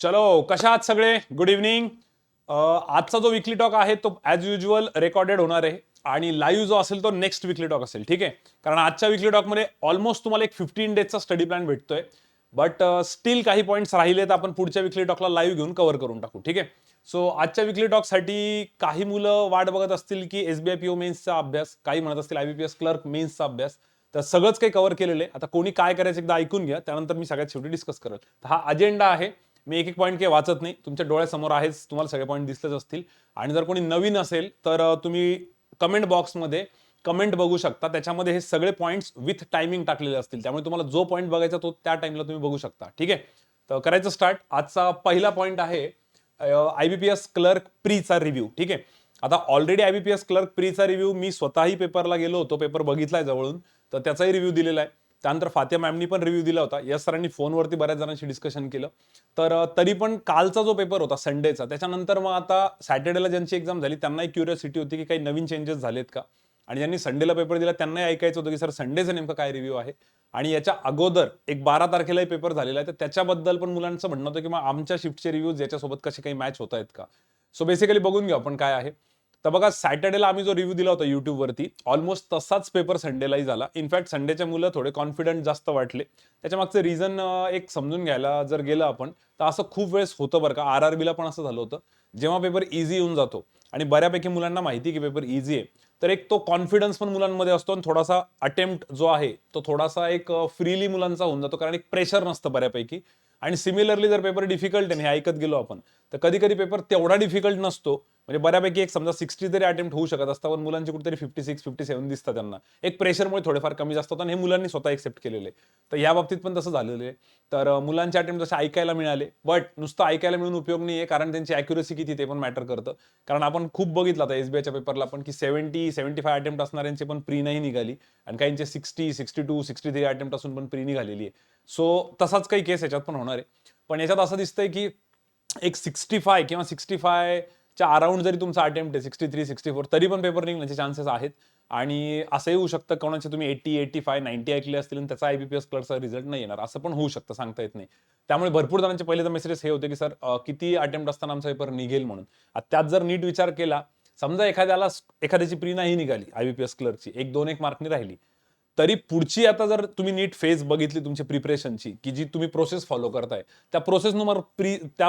चलो कशा आहात सगळे. Good evening. आजचा जो विकली टॉक आहे तो ॲज युजल रेकॉर्डेड होणार आहे आणि लाईव्ह जो असेल तो नेक्स्ट विकली टॉक असेल. ठीक आहे, कारण आजच्या विकली टॉकमध्ये ऑलमोस्ट तुम्हाला एक 15 डेजचा स्टडी प्लॅन भेटतोय. बट स्टील काही पॉईंट्स राहिले तर आपण पुढच्या विकली टॉकला लाईव्ह घेऊन कव्हर करून टाकू. ठीक आहे. सो आजच्या विकली टॉकसाठी काही मुलं वाट बघत असतील की SBI PO मेन्सचा अभ्यास, काही म्हणत असतील IBPS क्लर्क मेन्सचा अभ्यास. तर सगळंच काही कव्हर केलेलं आहे. आता कोणी काय करायचं एकदा ऐकून घ्या, त्यानंतर मी सगळ्यात शेवटी डिस्कस करेल. तर हा अजेंडा आहे. मी एक एक पॉईंट काही वाचत नाही, तुमच्या डोळ्यासमोर आहेच, तुम्हाला सगळे पॉईंट दिसलेच असतील. आणि जर कोणी नवीन असेल तर तुम्ही कमेंट बॉक्समध्ये कमेंट बघू शकता, त्याच्यामध्ये हे सगळे पॉईंट्स विथ टायमिंग टाकलेले असतील, त्यामुळे तुम्हाला जो पॉईंट बघायचा तो त्या टाइमला तुम्ही बघू शकता. ठीक आहे, तर करायचं स्टार्ट. आजचा पहिला पॉईंट आहे IBPS क्लर्क प्रीचा रिव्ह्यू. ठीक आहे, आता ऑलरेडी IBPS क्लर्क प्रीचा रिव्ह्यू मी स्वतःही पेपरला गेलो होतो, पेपर बघितलाय जवळून, तर त्याचाही रिव्ह्यू दिलेला आहे. त्यानंतर फातिया मॅमनी पण रिव्ह्यू दिला होता. यस सरांनी फोनवरती बऱ्याच जणांशी डिस्कशन केलं. तर तरी पण कालचा जो पेपर होता संडेचा, त्याच्यानंतर मग आता सॅटर्डेला ज्यांची एक्झाम झाली त्यांनाही क्युरियोसिटी होती की काही नवीन चेंजेस झालेत का, आणि ज्यांनी संडेला पेपर दिला त्यांनाही ऐकायचं होतं की सर संडेचं नेमकं काय रिव्ह्यू आहे. आणि याच्या अगोदर एक 12 तारखेलाही पेपर झालेला आहे, तर त्याच्याबद्दल पण मुलांचं म्हणणं होतं की मग आमच्या शिफ्टचे रिव्ह्यूज याच्यासोबत कसे काही मॅच होत आहेत का. सो बेसिकली बघून घेऊ आपण काय आहे. तर बघा, सॅटर्डेला आम्ही जो रिव्ह्यू दिला होता युट्यूबवरती, ऑलमोस्ट तसाच पेपर संडेलाही झाला. इनफॅक्ट संडेच्या मुलं थोडे कॉन्फिडंट जास्त वाटले. त्याच्या मागचं रिझन एक समजून घ्यायला जर गेलं आपण, तर असं खूप वेळेस होतं बरं का. RRBला पण असं झालं होतं, जेव्हा पेपर इझी येऊन जातो आणि बऱ्यापैकी मुलांना माहिती की पेपर इझी आहे, तर एक तो कॉन्फिडन्स पण मुलांमध्ये असतो आणि थोडासा अटेम्प्ट जो आहे तो थोडासा एक फ्रीली मुलांचा होऊन जातो, कारण एक प्रेशर नसतं बऱ्यापैकी. आणि सिमिलरली जर पेपर डिफिकल्ट आहे हे ऐकत गेलो आपण, तर कधी कधी पेपर तेवढा डिफिकल्ट नसतो. म्हणजे बऱ्यापैकी एक समजा 60 तरी अटेम्प्ट होऊ शकत असतात, पण मुलांचे कुठेतरी 56-57 दिसतात त्यांना. एक प्रेशरमुळे थोडेफार कमी जास्त होतं आणि हे मुलांनी स्वतः एक्सेप्ट केलेले. तर या बाबतीत पण तसं झालेलं आहे. तर मुलांचे अटेम्प्ट जसे ऐकायला मिळाले, बट नुसतं ऐकायला मिळून उपयोग नाही आहे, कारण त्यांची अॅक्युरेसी किती ते पण मॅटर करतं. कारण आपण खूप बघितलं आता SBIच्या पेपरला पण की 70-75 अटेम्प्ट असणाऱ्यांची पण प्री नाही निघाली, आणि काहींचे 60-62-63 अटेम्प्ट असून पण प्री निघालेली आहे. सो तसाच काही केस याच्यात पण होणार आहे. पण याच्यात असं दिसतंय की एक 65 किंवा 65 च्या अराउंड जरी तुमचा अटेम्प्ट आहे, 63-64, तरी पण पेपर निघण्याचे चान्सेस आहेत. आणि असंही होऊ शकतं कोणाचे तुम्ही 80-85-90 ऐकले असतील आणि त्याचा IBPS क्लर्कचा रिझल्ट नाही येणार, असं पण होऊ शकतं, सांगता येत नाही. त्यामुळे भरपूर जणांचे पहिले तर मेसेजेस हे होते की सर किती अटेम्प्ट असताना आमचा पेपर निघेल म्हणून. त्यात जर नीट विचार केला, समजा एखाद्याची प्री नाही निघाली IBPS क्लर्कची, 1-2 मार्कनी राहिली, तरी पुढची आता जर तुम्ही नीट फेज बघितली तुमची प्रिपरेशनची, की जी तुम्ही प्रोसेस फॉलो करताय, त्या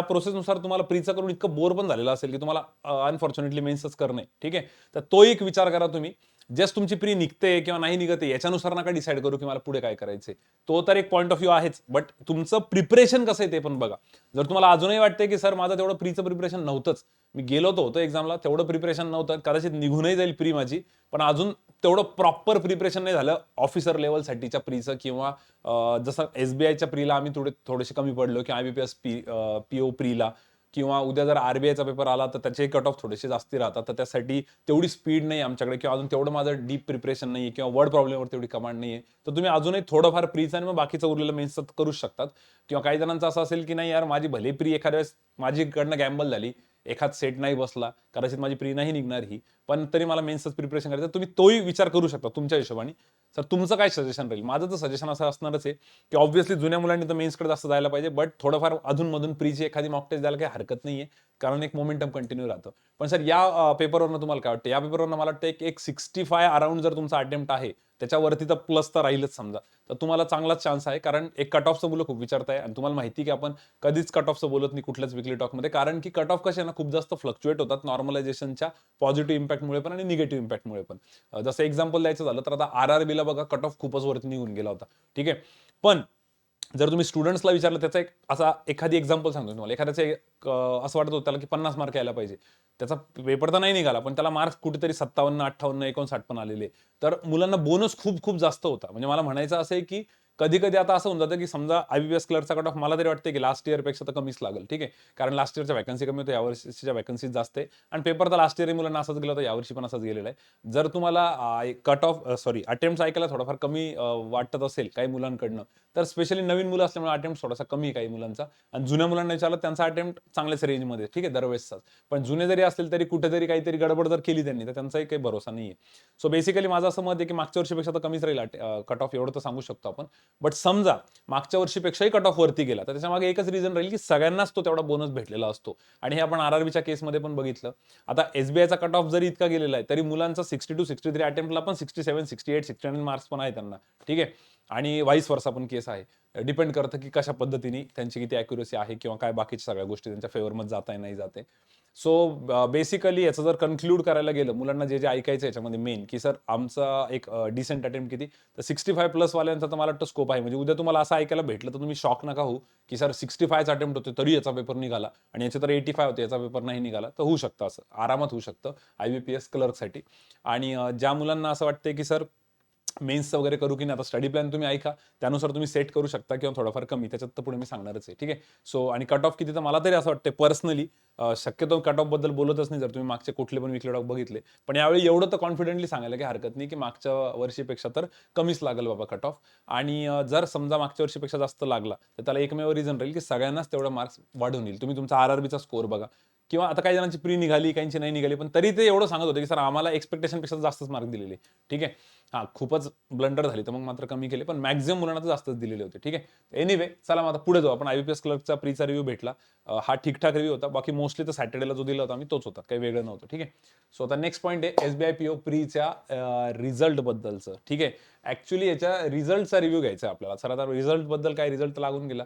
प्रोसेसनुसार तुम्हाला प्रीचं करून इतकं बोर पण झालेलं असेल की तुम्हाला अनफॉर्च्युनेटली मेन्सच करणे. ठीक आहे, तर तो एक विचार करा तुम्ही. जस्ट तुमची प्री निघते किंवा नाही निघते याच्यानुसार नका डिसाईड करू की मला पुढे काय करायचंय. तो तर एक पॉईंट ऑफ व्ह्यू आहेच, बट तुमचं प्रिपरेशन कसं आहे ते पण बघा. जर तुम्हाला अजूनही वाटतंय की सर माझं तेवढं प्रीचं प्रिपरेशन नव्हतंच, मी गेलो होतो एक्झामला, तेवढं प्रिपरेशन नव्हतं, कदाचित निघूनही जाईल प्री माझी, पण अजून तेवढं प्रॉपर प्रिपरेशन नाही झालं ऑफिसर लेवलसाठीच्या प्रीचं, किंवा जसं SBIच्या प्रीला आम्ही थोडेसे कमी पडलो, किंवा IBPS PO प्रीला, किंवा उद्या जर RBIचा पेपर आला तर त्याचे कट ऑफ थोडेसे जास्ती राहतात, तर त्यासाठी तेवढी स्पीड नाही आमच्याकडे, किंवा अजून तेवढं माझं डीप प्रिपरेशन नाही, किंवा वर्ड प्रॉब्लेमवर तेवढी कमांड नाही आहे, तर तुम्ही अजूनही थोडंफार प्रीचं आणि मग बाकीचं उरलेलं मेन्सचं करूच शकतात. किंवा काही जणांचं असं असेल की नाही यार, माझी भले प्री एखाद्या वेळेस माझीकडनं गॅम्बल झाली, एखाद सेट नाही बसला, कदाचित माझी प्री नाही निघणार ही, पण तरी मला मेन्सच प्रिपरेशन करायचं, तुम्ही तोही विचार करू शकता तुमच्या हिशोबाने. सर तुमचं काय सजेशन राहील? माझं तर सजेशन असं असणारच आहे की ऑब्व्हियसली जुन्या मुलांनी तर मेन्सकडे जास्त जायला पाहिजे, बट थोडंफार अधूनमधून प्रीची एखादी मॉक टेस्ट द्यायला काही हरकत नाहीये, कारण एक मोमेंटम कंटिन्यू राहतं. पण सर या पेपरवरनं तुम्हाला काय वाटतं? या पेपरवरनं मला वाटतं एक 65 अराउंड जर तुमचा अटेम्प्ट आहे, त्याच्यावरती तर प्लस तर राहीलच समजा, तर तुम्हाला चांगलाच चान्स आहे. कारण एक कट ऑफचं मुलं खूप विचारताय, आणि तुम्हाला माहिती की आपण कधीच कट ऑफचं बोलत नाही कुठल्याच विकली टॉकमध्ये, कारण की कट ऑफ कसे ना खूप जास्त फ्लक्च्युएट होतात नॉर्मलायझेशनच्या पॉझिटिव्ह इम्पॅक्टमुळे पण आणि निगेटिव्ह इम्पॅक्टमुळे पण. जसं एक्झाम्पल द्यायचं झालं तर आता RRBला बघा, कट ऑफ खूपच वरती निघून गेला होता. ठीक आहे, पण जर तुम्ही स्टुडंट्सला विचारलं, त्याचा एक असा एखादी एक्झाम्पल सांगतो तुम्हाला. असं वाटत होतं त्याला की 50 मार्क यायला पाहिजे, त्याचा पेपर तर नाही निघाला, पण त्याला मार्क्स कुठेतरी 57, 58, 59 पण आलेले. तर मुलांना बोनस खूप खूप जास्त होता. म्हणजे मला म्हणायचं असं आहे की कधी कधी आता असं होऊन जातं की समजा IBPS क्लर्कचा कट ऑफ मला तरी वाटतं की लास्ट इयरपेक्षा तर कमीच लागेल. ठीक आहे, कारण लास्ट इयरच्या वॅकन्सी कमी होत्या, यावर्षीच्या वॅकन्सी जास्त आहे, आणि पेपर तर लास्ट इयर मुलांना असंच गेला होता, यावर्षी पण असंच गेलेला आहे. जर तुम्हाला कट ऑफ अटेम्प्ट ऐकायला थोडाफार कमी वाटत असेल काही मुलांकडनं, तर स्पेशली नवीन मुलं असल्यामुळे अटेम्प्ट थोडासा कमी आहे काही मुलांचा, आणि जुन्या मुलांना विचारलं त्यांचा अटेम्प्ट चांगल्याच रेंजमध्ये. ठीक आहे, दरवेळेसचाच. पण जुने जरी असतील तरी कुठेतरी काहीतरी गडबड जर केली त्यांनी, तर त्यांचाही काही भरोसा नाही आहे. सो बेसिकली माझं असं मत आहे की मागच्या वर्षीपेक्षा तर कमीच राहील कट ऑफ, एवढं तर सांगू शकतो आपण. बट समजा मागच्या वर्षीपेक्षाही कट ऑफ वरती गेला तर त्याच्यामागे एकच रिझन राहील की सगळ्यांनाच तो तेवढा बोनस भेटलेला असतो. आणि हे आपण आरआरबीच्या केसमध्ये पण बघितलं. आता एसबीआयचा कट ऑफ जरी इतका गेलेला आहे तरी मुलांचा 62-63 अटेम्प्टला पण 67, 68, 69 मार्क्स पण आहे त्यांना. ठीक आहे. आणि व्हाईस वर्सा पण केस आहे. डिपेंड करतं की कशा पद्धतीने त्यांची किती अॅक्युरेसी आहे किंवा काय बाकीच्या सगळ्या गोष्टी त्यांच्या फेवरमध्ये जात आहे नाही जाते. सो बेसिकली याचं जर कन्क्लूड करायला गेलं मुलांना जे ऐकायचं याच्यामध्ये मेन की सर आमचा एक डिसेंट अटेम्प्ट किती तर 65 प्लस वाल्यांचा तर मला वाटतं स्कोप आहे. म्हणजे उद्या तुम्हाला असं ऐकायला भेटलं तर तुम्ही शॉक नका होऊ की सर 65 अटेम्प्ट होते तरी याचा पेपर निघाला आणि याचे तर 85 होते याचा पेपर नाही निघाला. तर होऊ शकतं असं आरामात होऊ शकतं IBPS क्लर्कसाठी. आणि ज्या मुलांना असं वाटतंय की सर मेन्सचं वगैरे करू की नाही आता स्टडी प्लॅन तुम्ही ऐका त्यानुसार तुम्ही सेट करू शकता किंवा थोडंफार कमी त्याच्यात तर पुढे मी सांगणारच आहे. ठीक आहे. सो आणि कट ऑफ किती तर मला तरी असं वाटतं पर्सनली शक्यतो कट ऑफ बद्दल बोलतच नाही जर तुम्ही मागचे कुठले पण विकले डॉक बघितले. पण यावेळी एवढं तर कॉन्फिडेंटली सांगायला काही हरकत नाही की मागच्या वर्षीपेक्षा तर कमीच लागेल बाबा कट ऑफ. आणि जर समजा मागच्या वर्षीपेक्षा जास्त लागला तर त्याला एकमेव रिझन राहील की सगळ्यांनाच तेवढा मार्क्स वाढून येईल. तुम्ही तुमचा आरआरबीचा स्कोर बघा किंवा आता काही जणांची प्री निघाली काहींची नाही निघाली पण तरी ते एवढं सांगत होते की सर आम्हाला एक्सपेक्टेशनपेक्षा जास्तच मार्क दिलेले. ठीक आहे. हां, खूपच ब्लंडर झाली तर मग मात्र कमी केले पण मॅक्झिमम मुलांना तर जास्तच दिलेले होते. ठीक आहे. एनिवे चला मग आता पुढे जाऊ आपण. IBPS क्लर्कचा प्रीचा रिव्ह्यू भेटला. हा ठीकठाक रिव्ह्यू होता. बाकी मोस्टली तर सॅटर्डेला जो दिला होता आम्ही तोच होता. काही वेगळं नव्हतं. ठीक आहे. सो आता नेक्स्ट पॉईंट आहे SBI PO प्रीच्या रिझल्ट बद्दलचं. ठीक आहे. ऍक्च्युली याच्या रिझल्टचा रिव्ह्यू घ्यायचा आहे आपल्याला. सर आता रिझल्ट बद्दल काय रिझल्ट लागून गेला.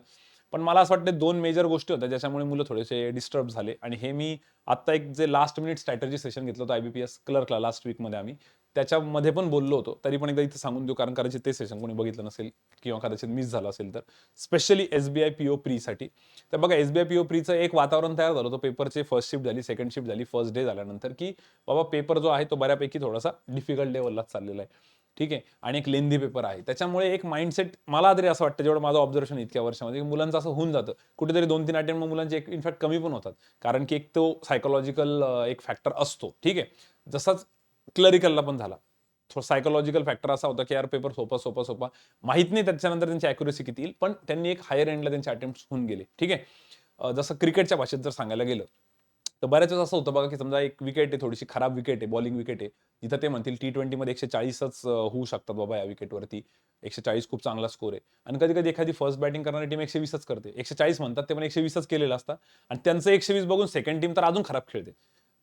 पण मला असं वाटतं 2 मेजर गोष्टी होत्या ज्याच्यामुळे मुलं थोडेसे डिस्टर्ब झाले आणि हे मी आता एक जे लास्ट मिनिट स्ट्रॅटेजी सेशन घेतलं होतं IBPS क्लर्कला लास्ट वीकमध्ये आम्ही त्याच्यामध्ये पण बोललो होतो. तरी पण एकदा इथे सांगून देऊ कारण कदाचित ते सेशन कोणी बघितलं नसेल किंवा कदाचित मिस झालं असेल तर स्पेशली SBI PO प्रीसाठी. तर बघा SBI PO प्रीचं एक वातावरण तयार झालं होतं. पेपरची फर्स्ट शिफ्ट झाली, सेकंड शिफ्ट झाली, फर्स्ट डे झाल्यानंतर की बाबा पेपर जो आहे तो बऱ्यापैकी थोडासा डिफिकल्ट लेवललाच चाललेला आहे. ठीक आहे. आणि एक लेंदी पेपर आहे. त्याच्यामुळे एक माइंडसेट मला तरी असं वाटतं जेवढं माझं ऑब्झर्वेशन इतक्या वर्षामध्ये मुलांचं असं होऊन जातं. कुठेतरी 2-3 अटेम्प्ट मुलांचे इनफॅक्ट कमी पण होतात. कारण की एक तो सायकॉलॉजिकल एक फॅक्टर असतो. ठीक आहे. जसाच क्लरिकलला पण झाला. सायकॉलॉजिकल फॅक्टर असा होता की यार पेपर सोपा माहित नाही त्याच्यानंतर त्यांची अॅक्युरेसी किती येईल पण त्यांनी एक हायर एंडला त्यांचे अटेम्प्ट होऊन गेले. ठीक आहे. जसं क्रिकेटच्या भाषेत जर सांगायला गेलं तर बऱ्याच वेळेस असं होतं बघा की समजा एक विकेट आहे थोडीशी खराब विकेट आहे बॉलिंग विकेट आहे जिथं ते म्हणतील T20 मध्ये 140च होऊ शकतात बाबा या विकेटवरती. 140 खूप चांगला स्कोर आहे आणि कधी कधी एखादी फर्स्ट बॅटिंग करणारी टीम 120च करते. 140 म्हणतात ते पण 120च केलेलं असतं आणि त्यांचं 120 बघून सेकंड टीम तर अजून खराब खेळते.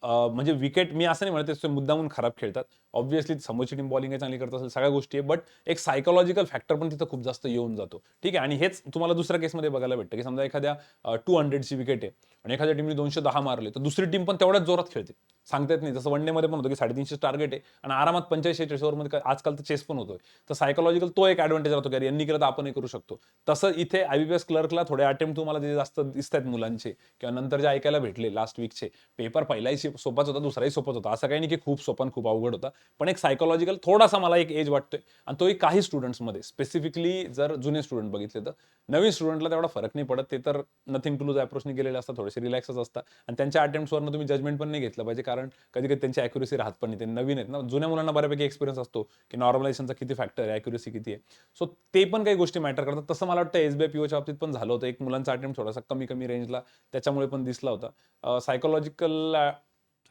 म्हणजे विकेट मी असं नाही म्हणत ते मुद्दामून खराब खेळतात. ऑब्व्हियसली समोरची टीम बॉलिंग चांगली करत असेल सगळ्या गोष्टी आहे बट एक सायकॉलॉजिकल फॅक्टर पण तिथं खूप जास्त येऊन जातो. ठीक आहे. आणि हेच तुम्हाला दुसऱ्या केसमध्ये बघायला भेटतं की समजा एखाद्या 200ची विकेट आहे आणि एखाद्या टीमने 210 मारले तर दुसरी टीम पण तेवढ्याच जोरात खेळते. सांगता येत नाही. जसं वन डे मध्ये पण होतं की 350 टार्गेट आहे आणि आरामात 45-46 ओव्हरमध्ये आजकाल तर चेस पण होतोय. तर सायकॉलॉजिकल तो एक ऍडव्हान्टेज राहतो की यांनी केलं तर आपणही करू शकतो. तसं इथे IBPS क्लर्कला थोडे अटेम्प्ट तुम्हाला जे जास्त दिसत आहेत मुलांचे किंवा नंतर जे ऐकायला भेटले लास्ट वीकचे पेपर पहिलाही सोपाच होता दुसराही सोपाच होता. असं काही नाही की खूप सोपा आणि खूप अवघड होता. पण एक सायकॉलॉजिकल थोडासा मला एक एज वाटतोय आणि तोही काही स्टुडंट्समध्ये स्पेसिफिकली जर जुने स्टुडंट बघितले तर नवीन स्टुडंटला तेवढा फरक नाही पडत. ते तर नथिंग टू लूज अप्रोचने गेलेले असतात थोडेसे रिलॅक्सच असतात आणि त्यांच्या अटेम्प्ट्सवरनं तुम्ही जजमेंट पण नाही घेतलं पाहिजे कारण कधी कधी त्यांची अॅक्युरेसी राहत पण नाही. ते नवीन आहेत ना. जुन्या मुलांना बऱ्यापैकी एक्सपिरियन्स असतो की नॉर्मलायझेशनचा किती फॅक्टर आहे अॅक्युरेसी किती आहे. सो ते पण काही गोष्टी मॅटर करतात. तसं मला वाटतं SBI POच्या बाबतीत पण झालं होतं. एक मुलांचा अटेम्प्ट थोडासा कमी रेंजला त्याच्यामुळे पण दिसला होता. सायकॉलॉजिकल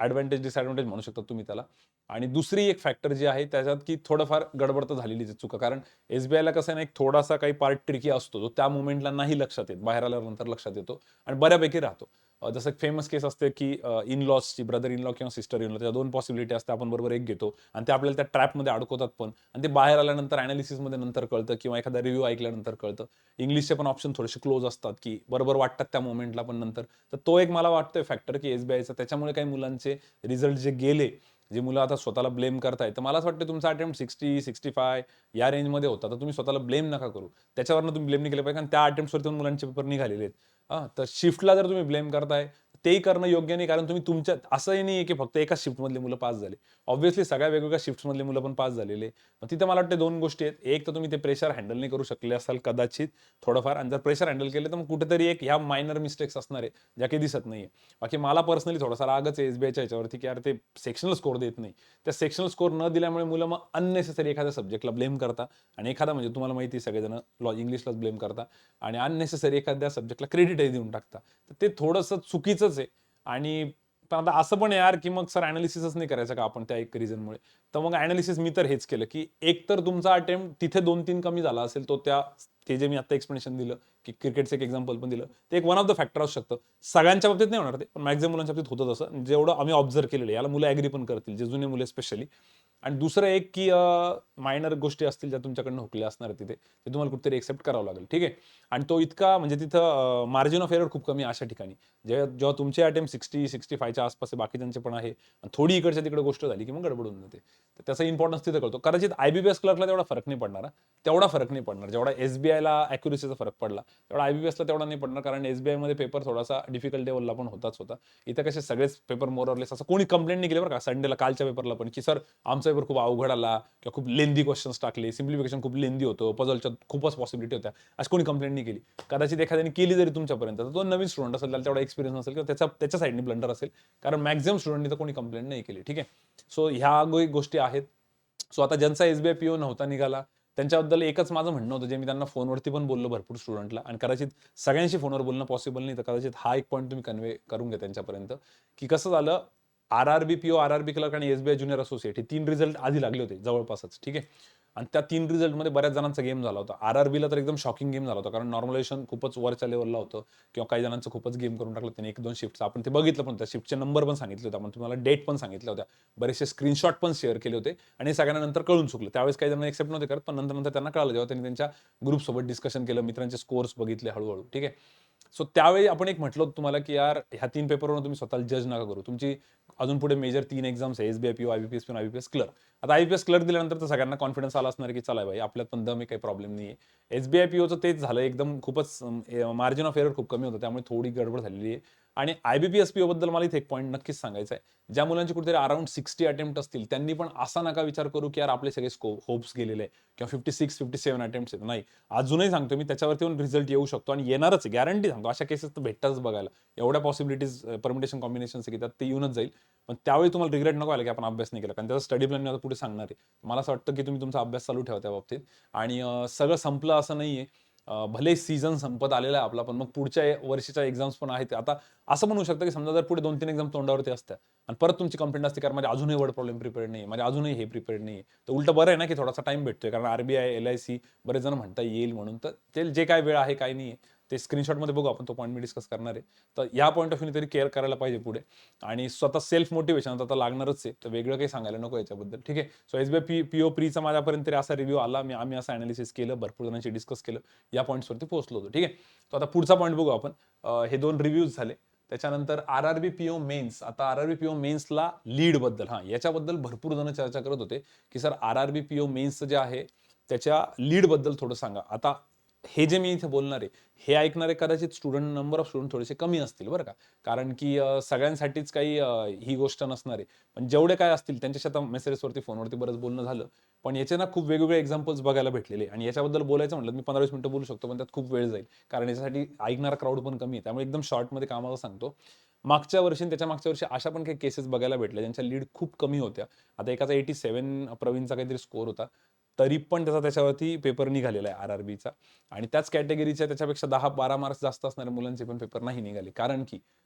ॲडव्हान्टेज डिसॲडव्हान्टेज म्हणू शकता तुम्ही त्याला. आणि दुसरी एक फॅक्टर जी आहे त्याच्यात की थोडंफार गडबड तर झालेलीच आहे चुका कारण SBIला कसं आहे ना एक थोडासा काही पार्ट ट्रिकी असतो जो त्या मोमेंटला नाही लक्षात येत बाहेर आल्यानंतर लक्षात येतो आणि बऱ्यापैकी राहतो. जसं एक फेमस केस असते की इन लॉसची ब्रदर इन लॉ किंवा सिस्टर इन लॉ त्या 2 पॉसिबिलिटी असते आपण बरोबर एक घेतो आणि ते आपल्याला त्या ट्रॅपमध्ये अडकवतात पण आणि ते बाहेर आल्यानंतर अनालिसिसमध्ये नंतर कळतं किंवा एखादा रिव्ह्यू ऐकल्यानंतर कळतं. इंग्लिशचे पण ऑप्शन थोडेसे क्लोज असतात की बरोबर वाटतात त्या मोमेंटला पण नंतर. तर तो एक मला वाटतोय फॅक्टर की SBIचा त्याच्यामुळे काही मुलांचे रिझल्ट जे गेले जे मुलं आता स्वतःला ब्लेम करताय तर मला असं वाटतं तुमचा अटेम्प्ट 60-65 या रेंजमध्ये होता तर तुम्ही स्वतःला ब्लेम नका करू. त्याच्यावरनं तुम्ही ब्लेम नाही केलं पाहिजे कारण त्या अटेम्प्ट्सवरती मुलांचे पेपर निघालेले आहेत. तर शिफ्टला जर तुम्ही ब्लेम करताय तेही करणं योग्य नाही कारण तुम्ही तुमच्या असंही नाही की फक्त एकाच शिफ्टमधली मुलं पास झाले. ऑब्व्हियसली सगळ्या वेगवेगळ्या शिफ्टमधली मुलं पण पास झालेले. मग तिथे मला वाटतं 2 गोष्टी आहेत. एक तर तुम्ही ते प्रेशर हँडल नाही करू शकले असाल कदाचित थोडंफार आणि जर प्रेशर हँडल केलं तर मग कुठेतरी एक ह्या मायनर मिस्टेक्स असणार आहे ज्या काही दिसत नाहीये. बाकी मला पर्सनली थोडासा रागच आहे SBIच्या ह्याच्यावरती की यार ते सेक्शनल स्कोर देत नाही. त्या सेक्शनल स्कोर न दिल्यामुळे मुलं मग अननेसेसरी एखाद्या सब्जेक्टला ब्लेम करता आणि एखादा म्हणजे तुम्हाला माहिती आहे सगळेजण इंग्लिशलाच ब्लेम करता आणि अननेसेसरी एखाद्या सब्जेक्टला क्रेडिटही देऊन टाकता. तर ते थोडंसं चुकीचंच आहे आणि पण आता असं पण यार की मग सर अनालिसिसच नाही करायचं का आपण त्या एक रिझनमुळे. तर मग अनालिसिस मी तर हेच केलं की एक तर तुमचा अटेम्प्ट तिथे 2-3 कमी झाला असेल, तो ते जे मी आता एक्सप्लेनेशन दिलं की क्रिकेटचं एक एक्झाम्पल पण दिलं, ते एक वन ऑफ द फॅक्टर असू शकतं. सगळ्यांच्या बाबतीत नाही होणार ते, पण मॅक्झिमम मुलांच्या बाबतीत होतं तसं, जेवढं आम्ही ऑब्झर्व केलेलं आहे. याला मुलं ॲग्री पण करतील, जे जुने मुले स्पेशली. आणि दुसरं एक की मायनर गोष्टी असतील ज्या तुमच्याकडनं हुकल्या असणार आहेत तिथे, ते तुम्हाला कुठेतरी एक्सेप्ट करावं लागेल, ठीक आहे. आणि तो इतका म्हणजे तिथं मार्जिन ऑफ एरर खूप कमी आहे अशा ठिकाणी. जेव्हा तुमचे अटेम्प्ट 60-65च्या आसपास आहे, बाकीच्यांचे पण आहे, आणि थोडी इकडच्या तिकडे गोष्ट झाली की मग गडबड होऊन जाते. तर त्याचा इम्पॉर्टन्स तिथे कळतो. कदाचित IBPS क्लर्कला तेवढा फरक नाही पडणार, तेवढा फरक नाही पडणार जेवढा SBIला अॅक्युरेसीचा फरक पडला, तेवढा IBPSला तेवढा नाही पडणार, कारण SBI मध्ये पेपर थोडासा डिफिकल्ट लेवलला पण होताच होता. इथं कसे सगळेच पेपर मोर ऑरलेस, असं कोणी कंप्लेंट नाही केली बरं का संडेला कालच्या पेपरला पण, की सर आमचा पेपर खूप अवघड आला किंवा खूप लेंदी क्वेश्चन्स टाकले, सिम्प्लिफिकेशन खूप लेंदी होतं, पझलच्या खूपच पॉसिबिलिटी होत्या, अशी कोणी कंप्लेंट नाही केली. कदाचित एखाद्याने केली जरी तुमच्यापर्यंत, तर तो नवीन स्टुडंट असेल, त्याला तेवढा एक्सपिरियन्स नसेल किंवा त्याच्या साईडने ब्लंडर असेल, कारण मॅक्झिमम स्टुडंटनी तर कोणी कंप्लेंट नाही केली, ठीक आहे. सो ह्या गोष्टी आहेत. सो आता ज्यांचा SBI PO नव्हता निघाला, त्यांच्याबद्दल एकच माझं म्हणणं होतं, जे मी त्यांना फोनवरती पण बोललो भरपूर स्टुडंटला, आणि कदाचित सगळ्यांशी फोनवर बोलणं पॉसिबल नाही, तर कदाचित हा एक पॉईंट तुम्ही कन्वे करून घ्या त्यांच्यापर्यंत, की कसं झालं, RRB PO, RRB क्लर्क आणि SBI ज्युनियर असोसिएट हे 3 रिझल्ट आधी लागले होते जवळपासच, ठीक आहे. आणि त्या 3 रिझल्टमध्ये बऱ्याच जणांचा गेम झाला होता. RRBला तर एकदम शॉकिंग गेम झाला होता, कारण नॉर्मलायझेशन खूपच वरच्या लेवलला होतं, किंवा काही जणांचं खूपच गेम करून टाकलं त्यांनी 1-2 शिफ्टचा. आपण ते बघितलं पण, त्या शिफ्टचे नंबर पण सांगितले होते आपण तुम्हाला, डेट पण सांगितल्या होत्या, बरेचसे स्क्रीनशॉट पण शेअर केले होते, आणि हे सगळ्यांना नंतर कळून चुकलं. त्यावेळेस काही जण एक्सेप्ट नव्हते करत, पण नंतर त्यांना कळलं जेव्हा त्यांनी त्यांच्या ग्रुपसोबत डिस्कशन केलं, मित्रांचे स्कोर्स बघितले हळूहळू, ठीक आहे. सो त्यावेळी आपण एक म्हटलं होतं तुम्हाला, की यार ह्या 3 पेपरवरून तुम्ही स्वतःला जज नका करू. तुमची अजून पुढे मेजर 3 एक्झाम्स आहे, SBI PO, IBPS PO, IBPS clerk. आता IBPS क्लर्क दिल्यानंतर तर सगळ्यांना कॉन्फिडन्स आला असणार, की चला भाई आपल्यात पण दम आहे, काही प्रॉब्लेम नाही आहे. SBI POचं तेच झालं, एकदम खूपच मार्जिन ऑफ एरर खूप कमी होतं, त्यामुळे थोडी गडबड झालेली आहे. आणि IBPS PO बद्दल मला इथे एक पॉईंट नक्कीच सांगायचा आहे. ज्या मुलांचे कुठेतरी अराउंड 60 अटेम्प्ट असतील, त्यांनी पण असा नका विचार करू, की यार आपले सगळे होप्स गेलेले आहे किंवा 56-57 अटेम्प्ट्स आहेत. नाही, अजूनही सांगतो मी, त्याच्यावरती पण रिझल्ट येऊ शकतो आणि येणारच आहे, गॅरंटी सांगतो. अशा केसेस तर भेटताच बघायला. एवढ्या पॉसिबिलिटीज परमिटेशन कॉम्बिनेशन्स आहे की त्यात ते येऊनच जाईल. पण त्यावेळी तुम्हाला रिग्रेट नको व्हायला, की आपण अभ्यास नाही केला, कारण त्याचा स्टडी प्लॅन मी आता पुढे सांगणार आहे. मला असं वाटतं, की तुम्ही तुमचा अभ्यास चालू ठेवा त्या बाबतीत. आणि सगळं संपलं असं नाहीये. भले सीझन संपत आलेला आहे आपला, पण मग पुढच्या वर्षीच्या एक्झाम्स पण आहेत. आता असं पण होऊ शकतं, की समजा जर पुढे 2-3 एक्झाम तोंडावरती असत्या आणि परत तुमची कंप्लेंट असते, कारण माझे अजूनही वर्ड प्रॉब्लेम प्रिपेअर्ड नाही, माझे अजूनही हे प्रिपेअर्ड नाही, तर उलटं बरं आहे ना, की थोडासा टाइम भेटतोय, कारण RBI, LIC बरेच जण म्हणता येईल म्हणून. तर ते जे काय वेळ आहे, काय नाही, ते स्क्रीनशॉटमध्ये बघू आपण, तो पॉईंट मी डिस्कस करणार आहे. तर या पॉईंट ऑफ व्ह्यूने तरी केअर करायला पाहिजे पुढे. आणि स्वतः सेल्फ मोटिवेशन आता लागणारच आहे, तर वेगळं काही सांगायला नको याच्याबद्दल, ठीक आहे. सो SBI PO प्रीचा माझ्यापर्यंत तरी असा रिव्ह्यू आला, आम्ही असं अनालिसिस केलं, भरपूर जणांशी डिस्कस केलं, या पॉईंट्सवरती पोहोचलो होतो, ठीक आहे. तर आता पुढचा पॉईंट बघू आपण. हे 2 रिव्ह्यूज झाले. त्याच्यानंतर RRB PO मेन्स. आता RRB PO मेन्सला लीड बद्दल, याच्याबद्दल भरपूर जण चर्चा करत होते, की सर RRB PO मेन्सचं जे आहे त्याच्या लीड बद्दल थोडं सांगा. आता हे जे मी इथे बोलणार आहे, हे ऐकणारे कदाचित नंबर ऑफ स्टुडंट थोडेसे कमी असतील बरं का. कारण की सगळ्यांसाठीच काही ही गोष्ट नसणार आहे. पण जेवढे काय असतील त्यांच्याशी आता मेसेजेसवरती, फोनवरती बरंच बोलणं झालं. पण याचे ना खूप वेगवेगळे एक्झाम्पल्स बघायला भेटलेले, आणि याच्याबद्दल बोलायचं म्हटलं मी 15-20 मिनिटं बोलू शकतो, पण त्यात खूप वेळ जाईल. कारण याच्यासाठी ऐकणारा क्राऊड पण कमी आहे. त्यामुळे एकदम शॉर्टमध्ये कामाला सांगतो. मागच्या वर्षी आणि त्याच्या मागच्या वर्षी अशा पण काही केसेस बघायला भेटल्या, ज्यांच्या लीड खूप कमी होत्या. आता एकाचा 87 प्रवीणचा काहीतरी स्कोर होता. तरी पण त्याच्यावरती पेपर निघालेला आहे RRBचा. आणि त्याच कॅटेगरीच्या त्याच्यापेक्षा 10-12 मार्क्स जास्त असणाऱ्या मुलांचे पण पेपर नाही निघाले. कारण की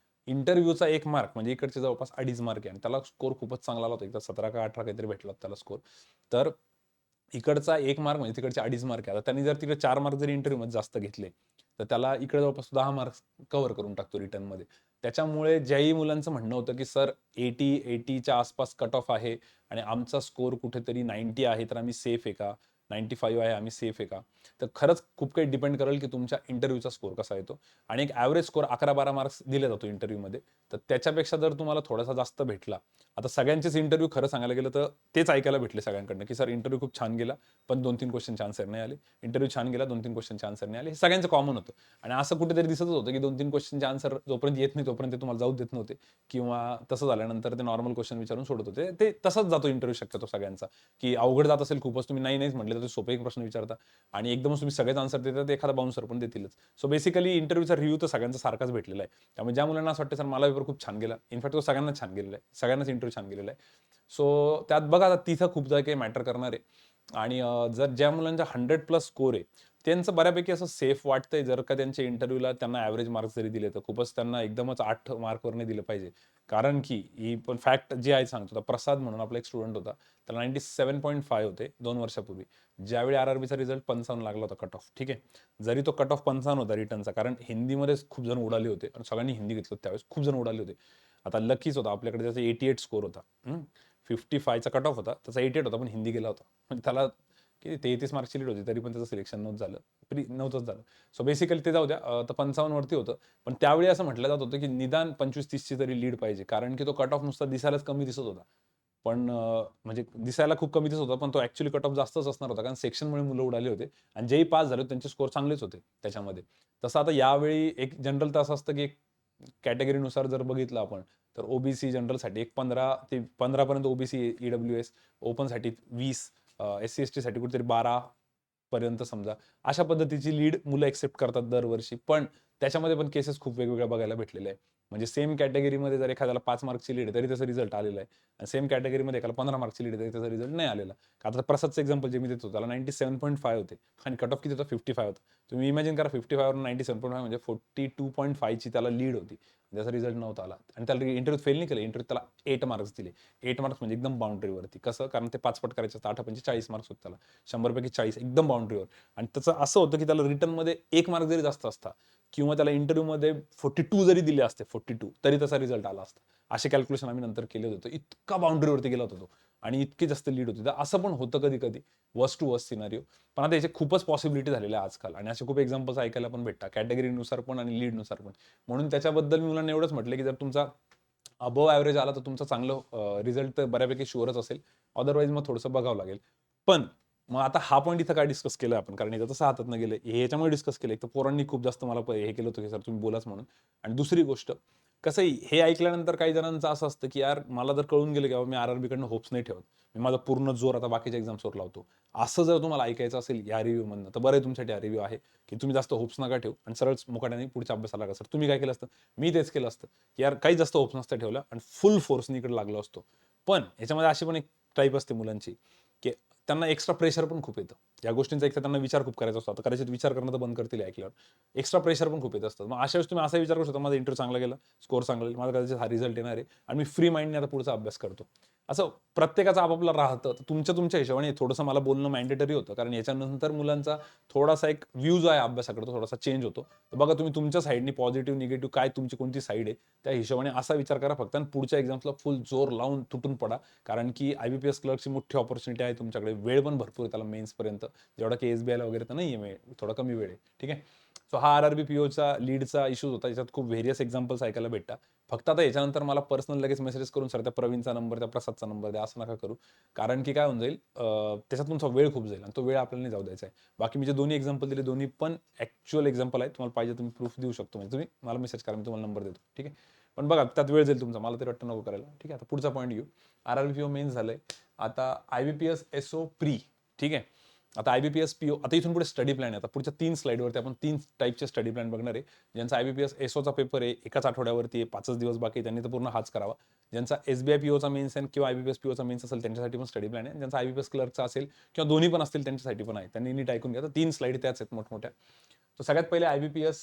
इंटरव्ह्यूचा 1 मार्क म्हणजे इकडचे जवळपास 2.5 मार्क आहे, आणि त्याला स्कोर खूपच चांगला आला होता. एकदा 17 का 18 काहीतरी भेटला होता त्याला स्कोर. तर इकडचा 1 मार्क म्हणजे तिकडचे 2.5 मार्क आहे. आता त्यांनी जर तिकडे 4 मार्क जरी इंटरव्ह्यूमध्ये जास्त घेतले, तर त्याला इकडे जवळपास 10 मार्क्स कव्हर करून टाकतो रिटर्नमध्ये. त्याच्यामुळे ज्याही मुलांचं म्हणणं होतं, की सर 80च्या आसपास कट ऑफ आहे आणि आमचा स्कोर कुठेतरी 90 आहे, तर आम्ही सेफ आहे का? 95 आहे, आम्ही सेफ आहे का? तर खरंच खूप काही डिपेंड करेल, की तुमच्या इंटरव्ह्यूचा स्कोर कसा येतो. आणि एक ॲव्हरेज स्कोर 11-12 मार्क्स दिला जातो इंटरव्ह्यूमध्ये. तर त्याच्यापेक्षा जर तुम्हाला थोडासा जास्त भेटला, आता सगळ्यांचेच इंटरव्ह्यू खरं सांगायला गेलं तर तेच ऐकायला भेटले सगळ्यांकडनं, की सर इंटरव्ह्यू खूप छान गेला, पण 2-3 क्वेश्चनचे आन्सर नाही आले. इंटरव्ह्यू छान गेला, 2-3 क्वेश्चनचे आन्सर नाही आले. हे सगळ्यांचं कॉमन होतं. आणि असं कुठेतरी दिसतच होतं, की 2-3 क्वेश्चनचे आन्सर जोपर्यंत येत नाही तोपर्यंत ते तुम्हाला जाऊ देत नव्हते, किंवा तसं झाल्यानंतर ते नॉर्मल क्वेश्चन विचारून सोडत होते. ते तसंच जातो इंटरव्ह्यू शक्यतो सगळ्यांचा, की अवघड जात असेल खूपच, तुम्ही नाहीच म्हटले तर ते सोपे एक प्रश्न विचारता, आणि एकदमच तुम्ही सगळेच आन्सर देतात, एखादा बाउन्सर पण देतीलच. सो बेसिकली इंटरव्ह्यूचा रिव्ह्यू तर सगळ्यांचा सारखाच भेटलेला आहे. त्यामुळे ज्या मुलांना असं वाटतं सर मला पेपर खूप छान गेला, इनफॅक्ट तो सगळ्यांना छान गेलेला आहे, सगळ्यांनाच इंटरव्ह्यू छान गेलेला आहे. सो त्यात बघा आता तिथं खूप काही मॅटर करणार आहे. आणि जर ज्या मुलांचा 100+ स्कोर आहे, त्यांचं बऱ्यापैकी असं सेफ वाटतंय, जर का त्यांच्या इंटरव्ह्यूला त्यांना ॲव्हरेज मार्क्स जरी दिले, तर खूपच त्यांना एकदमच 8 मार्कवर नाही दिलं पाहिजे. कारण की ही पण फॅक्ट जी आहे सांगतो. आता प्रसाद म्हणून आपला एक स्टुडंट होता. त्याला 97.5 होते 2 वर्षापूर्वी. ज्यावेळी आर-आर-बीचा रिझल्ट 55 लागला होता कट ऑफ. ठीक आहे. जरी तो कट ऑफ 55 होता रिटर्नचा, कारण हिंदीमध्येच खूप जण उडाले होते आणि सगळ्यांनी हिंदी घेतलं होतं त्यावेळेस. खूप जण उडाले होते. आता लकीच होता आपल्याकडे त्याचा 88 स्कोर होता. 55चा कट ऑफ होता. त्याचा 88 होता, पण हिंदी गेला होता. म्हणजे त्याला किती 33 मार्क्सची लीड होती, तरी पण त्याचं सिलेक्शन नव्हतं झालं. नव्हतंच झालं. सो बेसिकली ते जाऊ द्या. तर 55 वरती होतं. पण त्यावेळी असं म्हटलं जात होतं, की निदान 25-30ची तरी लीड पाहिजे. कारण की तो कट ऑफ नुसता दिसायलाच कमी दिसत होता. पण म्हणजे दिसायला खूप कमी दिसत होता, पण तो ॲक्चुअली कट ऑफ जास्तच असणार होता. कारण सेक्शनमुळे मुलं उडाले होते आणि जेही पास झाले त्यांचे स्कोर चांगलेच होते त्याच्यामध्ये. तसं आता यावेळी एक जनरल तर असं असतं, की कॅटेगरीनुसार जर बघितलं आपण, तर ओबीसी जनरलसाठी एक 15 ते 15 पर्यंत ओबीसी, ईडब्ल्यूएस, ओपनसाठी 20, एस-सी एस-टीसाठी कुठेतरी 12 पर्यंत समजा. अशा पद्धतीची लीड मुलं एक्सेप्ट करतात दरवर्षी. पण त्याच्यामध्ये पण केसेस खूप वेगवेगळ्या बघायला भेटलेल्या आहे. म्हणजे सेम कॅटेगरीमध्ये जर एखाद्याला 5 मार्क्सची लीड आहे, तरी त्याचा रिझल्ट आलेला आहे. आणि सेम कॅटेगरीमध्ये एखादा 15 मार्क्सची लीड आहे, तरी त्याचा रिझल्ट नाही आलेला. आता प्रसादचं एक्झाम्पल जे मी देतो, त्याला 97.5 होते आणि कट ऑफ किती होता? 55 होता. तुम्ही इमॅजिन करा 55 वरून 97.5 म्हणजे 42.5 ची त्याला लीड होती. त्याचा रिझल्ट नव्हता आला आणि त्याला इंटरव्ह्यू फेल नाही केलं. इंटरव्ह्यू त्याला 8 मार्क्स दिले. 8 मार्क्स म्हणजे एकदम बाउंड्रीवरती. कसं? कारण ते 5 पट करायचे असतात. 8 40 मार्क्स होते त्याला. 100 पैकी 40 एकदम बाउंड्रीवर. आणि त्याचं असं होतं, की त्याला रिटर्नमध्ये 1 मार्क जरी जास्त असता किंवा त्याला इंटरव्ह्यूमध्ये 42 जरी दिले असते, 42 तरी त्याचा रिझल्ट आला असता. असे कॅल्क्युलेशन आम्ही नंतर केले होते. इतका बाउंड्रीवरती गेला होता तो आणि इतकी जास्त लीड होती. तर असं पण होतं कधी-कधी. Worst to worst scenario. पण आता याचे खूपच पॉसिबिलिटी झालेल्या आजकाल आणि असे खूप एक्झाम्पल्स ऐकायला पण भेटतात. कॅटेगरीनुसार पण आणि लीडनुसार पण. म्हणून त्याच्याबद्दल मी मुलांना एवढंच म्हटलं, की जर तुमचा अबोव्ह ॲव्हरेज आला तर तुमचं चांगलं रिझल्ट तर बऱ्यापैकी शुअरच असेल. अदरवाईज मग थोडंसं बघावं लागेल. पण मग आता हा पॉइंट इथं काय डिस्कस केलं आपण, कारण इथं तसं हातातनं गेलं. हे याच्यामुळे डिस्कस केलं. एक तर पोरांनी खूप जास्त मला हे केलं होतं, की सर तुम्ही बोलाच म्हणून. आणि दुसरी गोष्ट, कसं आहे हे ऐकल्यानंतर काही जणांचं असं असतं, की यार मला जर कळून गेलं, की बाबा मी आर-आर-बीकडनं होप्स नाही ठेवत. मी माझा पूर्ण जोर आता बाकीच्या एक्झाम्सवर लावतो. असं जर तुम्हाला ऐकायचं असेल या रिव्ह्यूमधनं, तर बरं आहे तुमच्यासाठी हा रिव्ह्यू आहे, की तुम्ही जास्त होप्स नका ठेवू आणि सरळ मुकाट्याने पुढच्या अभ्यासाला लागा. सर तुम्ही काय केलं असतं? मी तेच केलं असतं, की यार काही जास्त होप्स नसतं ठेवलं आणि फुल फोर्सनी इकडे लागलो असतो. पण ह्याच्यामध्ये अशी पण एक टाईप असते मुलांची, की त्यांना एक्स्ट्रा प्रेशर पण खूप येतं. या गोष्टींचा एक तर त्यांना विचार खूप करायचा असतो. आता कदाचित विचार करणं तर बंद करतील ऐकल्यावर. एक्स्ट्रा प्रेशर पण खूप येत असतं. मग अशा वेळेस तुम्ही असा विचार करू शकता, माझा इंटरव्ह्यू चांगला गेला, स्कोर चांगला येईल, माझा कदाचित हा रिझल्ट येणार आहे आणि मी फ्री माइंडने आता पुढचा अभ्यास करतो. असं प्रत्येकाचं आपापलं राहतं. तर तुमच्या हिशोबाने थोडंसं मला बोलणं मॅन्डेटरी होतं. कारण याच्यानंतर मुलांचा थोडासा एक व्ह्यू जो आहे अभ्यासाकडे तो थोडासा चेंज होतो. तर बघा तुम्ही तुमच्या साईडनी पॉझिटिव्ह, निगेटिव्ह काय तुमची कोणती साईड आहे, त्या हिशोबाने असा विचार करा फक्त आणि पुढच्या एक्झाम्सला फुल जोर लावून तुटून पडा. कारण की IBPS क्लर्कची मोठी अपॉर्च्युनिटी आहे तुमच्याकडे. वेळ पण भरपूर आहे त्याला मेन्सपर्यंत. जेवढा की SBIला वगैरे तर नाही आहे वेळ, थोडा कमी वेळ आहे. ठीक आहे. सो हा आर-आर-बी पीओचा लीडचा इश्यूज होता. याच्यात खूप व्हेरियस एक्झाम्पल्स ऐकायला भेटतात. फक्त आता याच्यानंतर मला पर्सनल लगेच मेसेज करून सर त्या प्रवीणचा नंबर द्या, प्रसादचा नंबर द्या, असं नका करू. कारण की काय होऊन जाईल, त्याच्यात तुमचा वेळ खूप जाईल आणि तो वेळ आपल्याला नाही जाऊ द्यायचा आहे. बाकी मी जे दोन्ही एक्झाम्पल दिले, दोन्ही पण ॲक्च्युअल एक्झाम्पल आहेत. तुम्हाला पाहिजे तुम्ही प्रूफ देऊ शकतो. म्हणजे तुम्ही मला मेसेज करा, मी तुम्हाला नंबर देतो. ठीक आहे. पण बघा त्यात वेळ जाईल तुमचा. मला तरी वाटतं नको करायला. ठीक आहे. आता पुढचा पॉईंट घेऊ. आर-आर-बी पीओ मेन्स झालंय. आता IBPS SO प्री. ठीक आहे. आता IBPS PO आता इथून पुढे स्टडी प्लॅन आहे. आता पुढच्या 3 स्लाइडवरती आपण 3 टाईपचे स्टडी प्लॅन बघणार आहे. ज्यांचा IBPS SOचा पेपर आहे, एकाच आठवड्यावरती आहे, 5च दिवस बाकी आहे, त्यांनी तर पूर्ण हाच करावा. ज्यांचा SBI POचा मेन्स आहे किंवा IBPS POचा मेन्स असेल त्यांच्यासाठी पण स्टडी प्लॅन आहे. ज्यांचा IBPS क्लर्कचा असेल किंवा दोन्ही पण असतील त्यांच्यासाठी पण आहे. त्यांनी नीट ऐकून घ्या. तर 3 स्लाइड त्याच आहेत मोठमोठ्या. तर सगळ्यात पहिले IBPS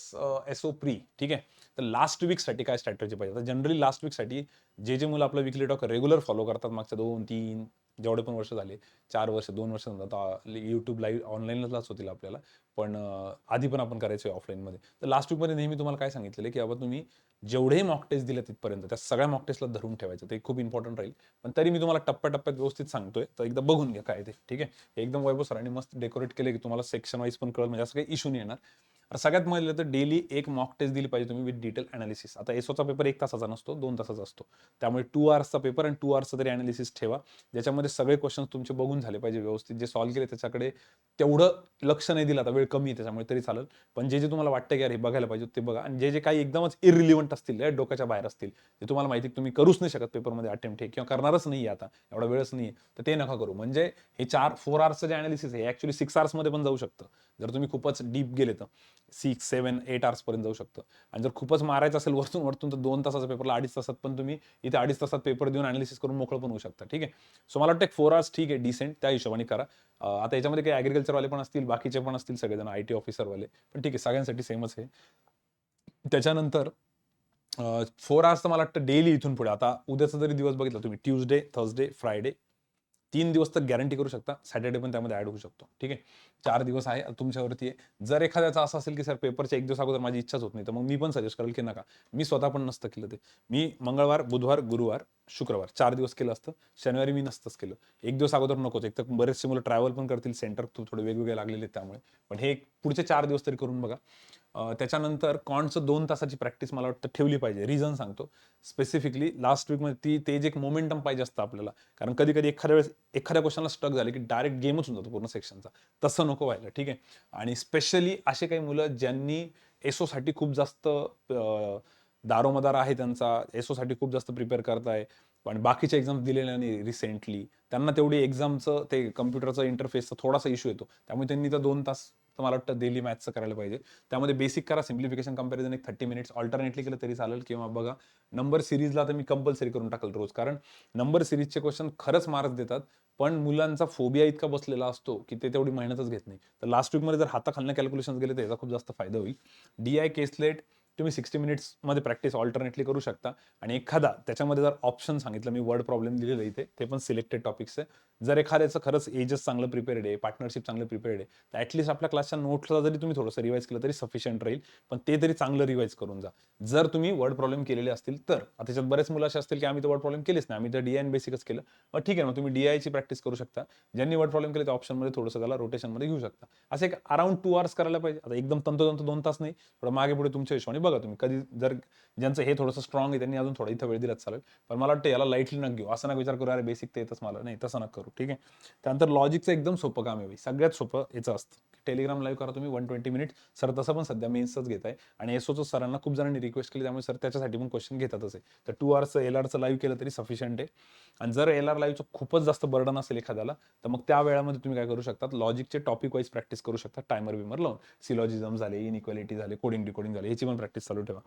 SO प्री. ठीक आहे. तर लास्ट वीकसाठी काय स्ट्रॅटेजी पाहिजे? तर जनरली लास्ट वीकसाठी जे मुलं आपलं विकली टॉक रेग्युलर फॉलो करतात मागच्या 2, 3 जेवढे पण वर्ष झाले, 4 वर्ष, 2 वर्ष समजा आता YouTube लाईव्ह ऑनलाईनलाच होतील आपल्याला. पण आधी पण आपण करायचो ऑफलाईनमध्ये. तर लास्ट वीकमध्ये नेहमी तुम्हाला काय सांगितलेलं आहे, की बाबा तुम्ही जेवढेही मॉक टेस्ट दिले तिथपर्यंत, त्या सगळ्या मॉक टेस्टला धरून ठेवायचं. ते खूप इम्पॉर्टंट राहील. पण तरी मी तुम्हाला टप्प्याटप्प्यात व्यवस्थित सांगतोय. तर एकदा बघून घ्या काय ते. ठीक आहे. हे एकदम वैभव सरांनी मस्त डेकोरेट केले, की तुम्हाला सेक्शन वाईज पण कळेल म्हणजे असं काही इश्यू नाही येणार. तर सगळ्यात पहिलं तर डेली एक मॉक टेस्ट दिली पाहिजे तुम्ही विथ डिटेल अनालिसिस. आता एसओचा पेपर 1 तासाचा नसतो, 2 तासाचा असतो. त्यामुळे 2 आवर्सचा पेपर आणि 2 आवर्सचा तरी अनालिसिस ठेवा. ज्याच्यामध्ये सगळे क्वेश्चन्स तुमचे बघून झाले पाहिजे व्यवस्थित. जे सॉल्व्ह केले त्याच्याकडे तेवढं लक्ष नाही दिलं, आता वेळ कमी आहे त्याच्यामुळे तरी चालेल. पण जे तुम्हाला वाटतं की अरे बघायला पाहिजे ते बघा आणि जे काही एकदमच इररिलिव्हंट असतील, डोक्याच्या बाहेर असतील, ते तुम्हाला माहिती तुम्ही करूच नाही शकत पेपरमध्ये अटेम्प्ट हे किंवा करणारच नाही आता, एवढा वेळच नाही तर ते नका करू. म्हणजे हे 4 आवर्सचं जे अनालिसिस आहे ॲक्च्युअली 6 आवर्समध्ये पण जाऊ शकतं. जर तुम्ही खूपच डीप गेले तर 6, 7, 8 आवर्सपर्यंत जाऊ शकतं. आणि जर खूपच मारायचं असेल वरतून तर 2 तासाचा पेपरला 2.5 तासात पण तुम्ही इथे 2.5 तासात पेपर देऊन अनालिसिस करून मोकळं पण होऊ शकता. ठीक आहे. सो मला वाटतं 4 आवर्स ठीक आहे, डिसेंट त्या हिशोबाने करा. आता याच्यामध्ये काही ॲग्रिकल्चरवाले पण असतील, बाकीचे पण असतील सगळेजण IT ऑफिसरवाले, पण ठीक आहे सगळ्यांसाठी सेमच आहे. त्याच्यानंतर 4 आवर्स तर मला वाटतं डेली इथून पुढे, आता उद्याचा जरी दिवस बघितला तुम्ही, ट्यूजडे, थर्सडे, फ्रायडे, 3 दिवस तर गॅरंटी करू शकता. सॅटर्डे पण त्यामध्ये ॲड होऊ शकतो. ठीक आहे. 4 दिवस आहे, तुमच्यावरती आहे. जर एखाद्याचा असं असेल की सर पेपरच्या 1 दिवस अगोदर माझी इच्छाच होत नाही, तर मग मी पण सजेस्ट करेल की नका. मी स्वतः पण नसतं केलं ते. मी मंगळवार, बुधवार, गुरुवार, शुक्रवार 4 दिवस केलं असतं. शनिवारी मी नसतंच केलं. 1 दिवस अगोदर नकोच. एक तर बरेचसे मुलं ट्रॅव्हल पण करतील, सेंटर थोडे वेगवेगळे लागलेले आहेत त्यामुळे. पण हे पुढचे 4 दिवस तरी करून बघा. त्याच्यानंतर कॉन्टचं 2 तासाची प्रॅक्टिस मला वाटतं ठेवली पाहिजे. रिझन सांगतो. स्पेसिफिकली लास्ट वीकमध्ये ते जे एक मोमेंटम पाहिजे असतं आपल्याला. कारण कधी-कधी एखाद्या वेळेस एखाद्या क्वेश्चनला स्टक झाले, की डायरेक्ट गेमच होऊन जातो पूर्ण सेक्शनचा. तसं नको व्हायला, ठीक आहे. आणि स्पेशली असे काही मुलं ज्यांनी एसओसाठी खूप जास्त दारोमदार आहे त्यांचा, एसओसाठी खूप जास्त प्रिपेअर करताय, पण बाकीच्या एक्झाम्स दिलेल्या नाही रिसेंटली. त्यांना तेवढी एक्झामचं ते कम्प्युटरचा इंटरफेसचा थोडासा इश्यू येतो. त्यामुळे त्यांनी तर 2 तास तर मला वाटतं डेली मॅथ्सचं करायला पाहिजे. त्यामध्ये बेसिक करा, सिम्प्लिफिकेशन कंपॅरिझन एक 30 मिनिट्स ऑल्टरनेटली केलं तरी चालेल, किंवा बघा नंबर सिरीजला तर मी कंपल्सरी करून टाकल रोज. कारण नंबर सिरीजचे क्वेश्चन खरंच मार्क्स देतात, पण मुलांचा फोबिया इतका बसलेला असतो की ते तेवढी मेहनतच घेत नाही. तर लास्ट वीकमध्ये जर हाताखालनं कॅल्क्युलेशन गेले तर याचा खूप जास्त फायदा होईल. DI केसलेट तुम्ही 60 मिनिट्समध्ये प्रॅक्टिस ऑल्टरनेटली करू शकता. आणि एखादा त्याच्यामध्ये जर ऑप्शन सांगितलं, मी वर्ड प्रॉब्लेम दिलेलं इथे, ते पण सिलेक्टेड टॉपिक्स आहे. जर एखाद्याचं खरंच एजस चांगलं प्रिपेअर्ड आहे, पार्टनरशिप चांगलं प्रिपेअर्ड आहे, तर ॲटलीस्ट आपल्या क्लासच्या नोट्सला जरी तुम्ही थोडंसं रिवाईज केलं तरी सफिशियंट राहील. पण ते तरी चांगलं रिवाईज करून जा. जर तुम्ही वर्ड प्रॉब्लेम केलेले असतील तर. आता त्याच्यात बरेच मुलं असे असतील की आम्ही तर वर्ड प्रॉब्लेम केलेच नाही, आम्ही तर DI बेसिकच केलं. मग ठीक आहे, मग तुम्ही DIची प्रॅक्टिस करू शकता. ज्यांनी वर्ड प्रॉब्लेम केले त्या ऑप्शनमध्ये थोडंसं त्याला रोटेशनमध्ये घेऊ शकता. असं एक अराउंड 2 आवर्स करायला पाहिजे. आता एकदम तंतोतंत 2 तास नाही, थोडं मागे पुढे तुमच्या हिशोबाने बघा तुम्ही. कधी जर ज्यांचं हे थोडंसं स्ट्रॉंग आहे त्यांनी अजून थोडा इथं वेळ दिलाच चालेल. पण मला वाटतं याला लाईटली नका घेऊ. असं नका विचार करू, अरे बेसिक तर येतच मला. नाही, तसं नका करू. ठीक आहे. त्यानंतर लॉजिकचं एकदम सोपं काम आहे. सगळ्यात सोपं याचं असतं. टेलिग्राम लाईव्ह करा तुम्ही 120 मिनिट्स. सर तसं पण सध्या मेन्सच घेत आहे. आणि एसओचं सरांना खूप जणांनी रिक्वेस्ट केली, त्यामुळे सर त्याच्यासाठी पण क्वेश्चन घेतातच आहे. तर 2 आवर्सचं LRचं लाईव्ह केलं तरी सफिशियंट आहे. आणि जर LR लाईव्हचं खूपच जास्त बर्डन असेल एखाद्याला, तर मग त्या वेळामध्ये तुम्ही काय करू शकतात, लॉजिकचे टॉपिक वाईज प्रॅक्टिस करू शकता टायमर बिमर लावून. सिलॉजिझम झाले, इनइक्वालिटी झाले, कोडिंग डिकोडिंग झाले, याची पण प्रॅक्टिस चालू ठेवा.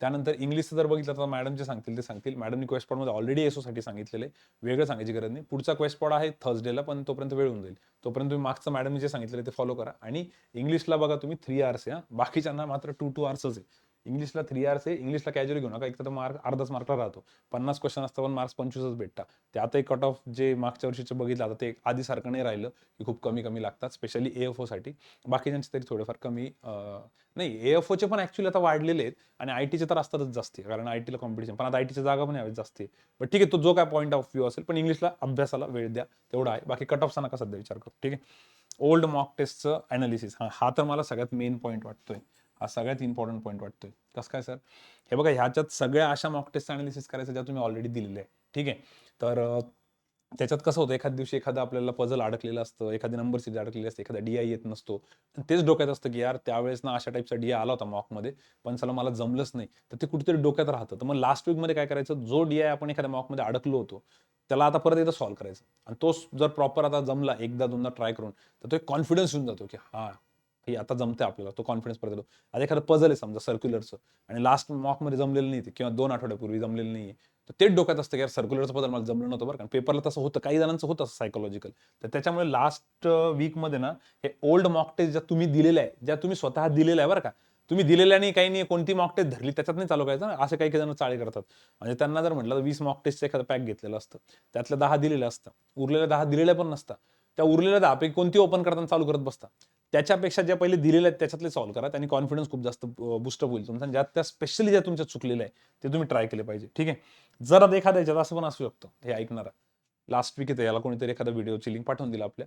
त्यानंतर इंग्लिशचं जर बघितलं तर मॅडम जे सांगतील ते सांगतील. मॅडमनी क्वेस्टपॉडमध्ये ऑलरेडी एसओसाठी सांगितलेलं आहे, वेगळं सांगायची गरज नाही. पुढचा क्वेस्टपॉड आहे थर्सडेला, पण तोपर्यंत वेळ होऊन जाईल. तोपर्यंत तुम्ही मागचं मॅडमनी जे सांगितलेलं ते फॉलो करा. आणि इंग्लिशला बघा तुम्ही 3 आवर्स आहे, बाकीच्यांना मात्र 2 आवर्सच आहे. इंग्लिशला 3 आवर्स आहे. इंग्लिशला कॅज्युअली घेऊ नका, एक तर मार्क अर्धाच मार्कला राहतो. 50 क्वेश्चन असतं पण मार्क्स 25च भेटतात. त्यातही कट ऑफ जे मागच्या वर्षीचं बघितलं आता ते आधीसारखं नाही राहिलं, की खूप कमी कमी लागतात, स्पेशली AFOसाठी. बाकीच्यांचे तरी थोडेफार कमी नाही, AFOचे पण ऍक्च्युअली आता वाढलेले आहेत. आणि ITचे तर असतातच जास्ती, कारण ITला कॉम्पिटिशन, पण आता ITच्या जागा पण यावेळेस जास्ती आहे. पण ठीक आहे, तो जो काय पॉईंट ऑफ व्ह्यू असेल, पण इंग्लिशला अभ्यासाला वेळ द्या, तेवढा आहे. बाकी कट ऑफचा नका सध्या विचार करू. ठीक आहे. ओल्ड मॉक टेस्टचं अनालिसिस, हा तर मला सगळ्यात मेन पॉईंट वाटतोय. हा सगळ्यात इम्पॉर्टंट पॉईंट वाटतोय. कसं काय सर? हे बघा, ह्याच्यात सगळ्या अशा मॉक टेस्ट अनालिसिस करायचं ज्या तुम्ही ऑलरेडी दिलेल्या आहे. ठीक आहे. तर त्याच्यात कसं होतं, एखाद्या दिवशी एखादा आपल्याला पझल अडकलेलं असतं, एखादी नंबर सिरीज अडकलेली असते, एखादा DI येत नसतो. तेच डोक्यात असतं की यार त्यावेळेस ना अशा टाईपचा DI आला होता मॉकमध्ये, पण चला मला जमलंच नाही. तर ते कुठेतरी डोक्यात राहतं. तर मग लास्ट वीकमध्ये काय करायचं, जो DI आपण एखाद्या मॉकमध्ये अडकलो होतो, त्याला आता परत एकदा सॉल्व्ह करायचं. आणि तो जर प्रॉपर आता जमला, एकदा दोनदा ट्राय करून, तर तो एक कॉन्फिडन्स येऊन जातो की हा, हे आता जमतंय आपल्याला. तो कॉन्फिडन्स परत येतो. आता एखादं पझल आहे समजा सर्क्युलरचं, आणि लास्ट मॉकमध्ये जमलेलं नाही ते, किंवा 2 आठवड्यापूर्वी जमलेलं नाहीये, तर तेच डोक्यात असतं की यार सर्क्युलरचं पझल मला जमलं नव्हतं बरं का. पेपरला तसं होतं, काही जणांचं होतं असं सायकोलॉजिकल. तर त्याच्यामुळे लास्ट वीकमध्ये ना, हे ओल्ड मॉक टेस्ट ज्या तुम्ही दिलेल्या आहे, ज्या तुम्ही स्वतः दिलेल्या आहे बरं का, तुम्ही दिलेल्या नाही, काही नाही, कोणती मॉक टेस्ट धरली त्याच्यात नाही चालू करायचं. असे काही काही जण चाळे करतात. म्हणजे त्यांना जर म्हटलं तर 20 मॉक टेस्टचं एखादं पॅक घेतलेलं असतं, त्यातल्या 10 दिलेल्या असतात, उरलेल्या 10 दिलेल्या पण नसतात. त्या उरलेल्या 10 पैकी कोणती ओपन करताना चालू करत बसता. त्याच्यापेक्षा ज्या पहिले दिलेल्या आहेत त्याच्यातले सॉल्व्ह करा. त्यांनी कॉन्फिडन्स खूप जास्त बुस्टअप होईल तुमचा. ज्यात त्या स्पेशली ज्या तुमच्या चुकलेल्या आहे ते तुम्ही ट्राय केले पाहिजे. ठीक आहे. जरा एखाद्या याच्यात असं पण असू शकतं, हे ऐकणारा लास्ट वीक येतं, याला कोणीतरी एखादा व्हिडिओची लिंक पाठवून दिला आपल्या.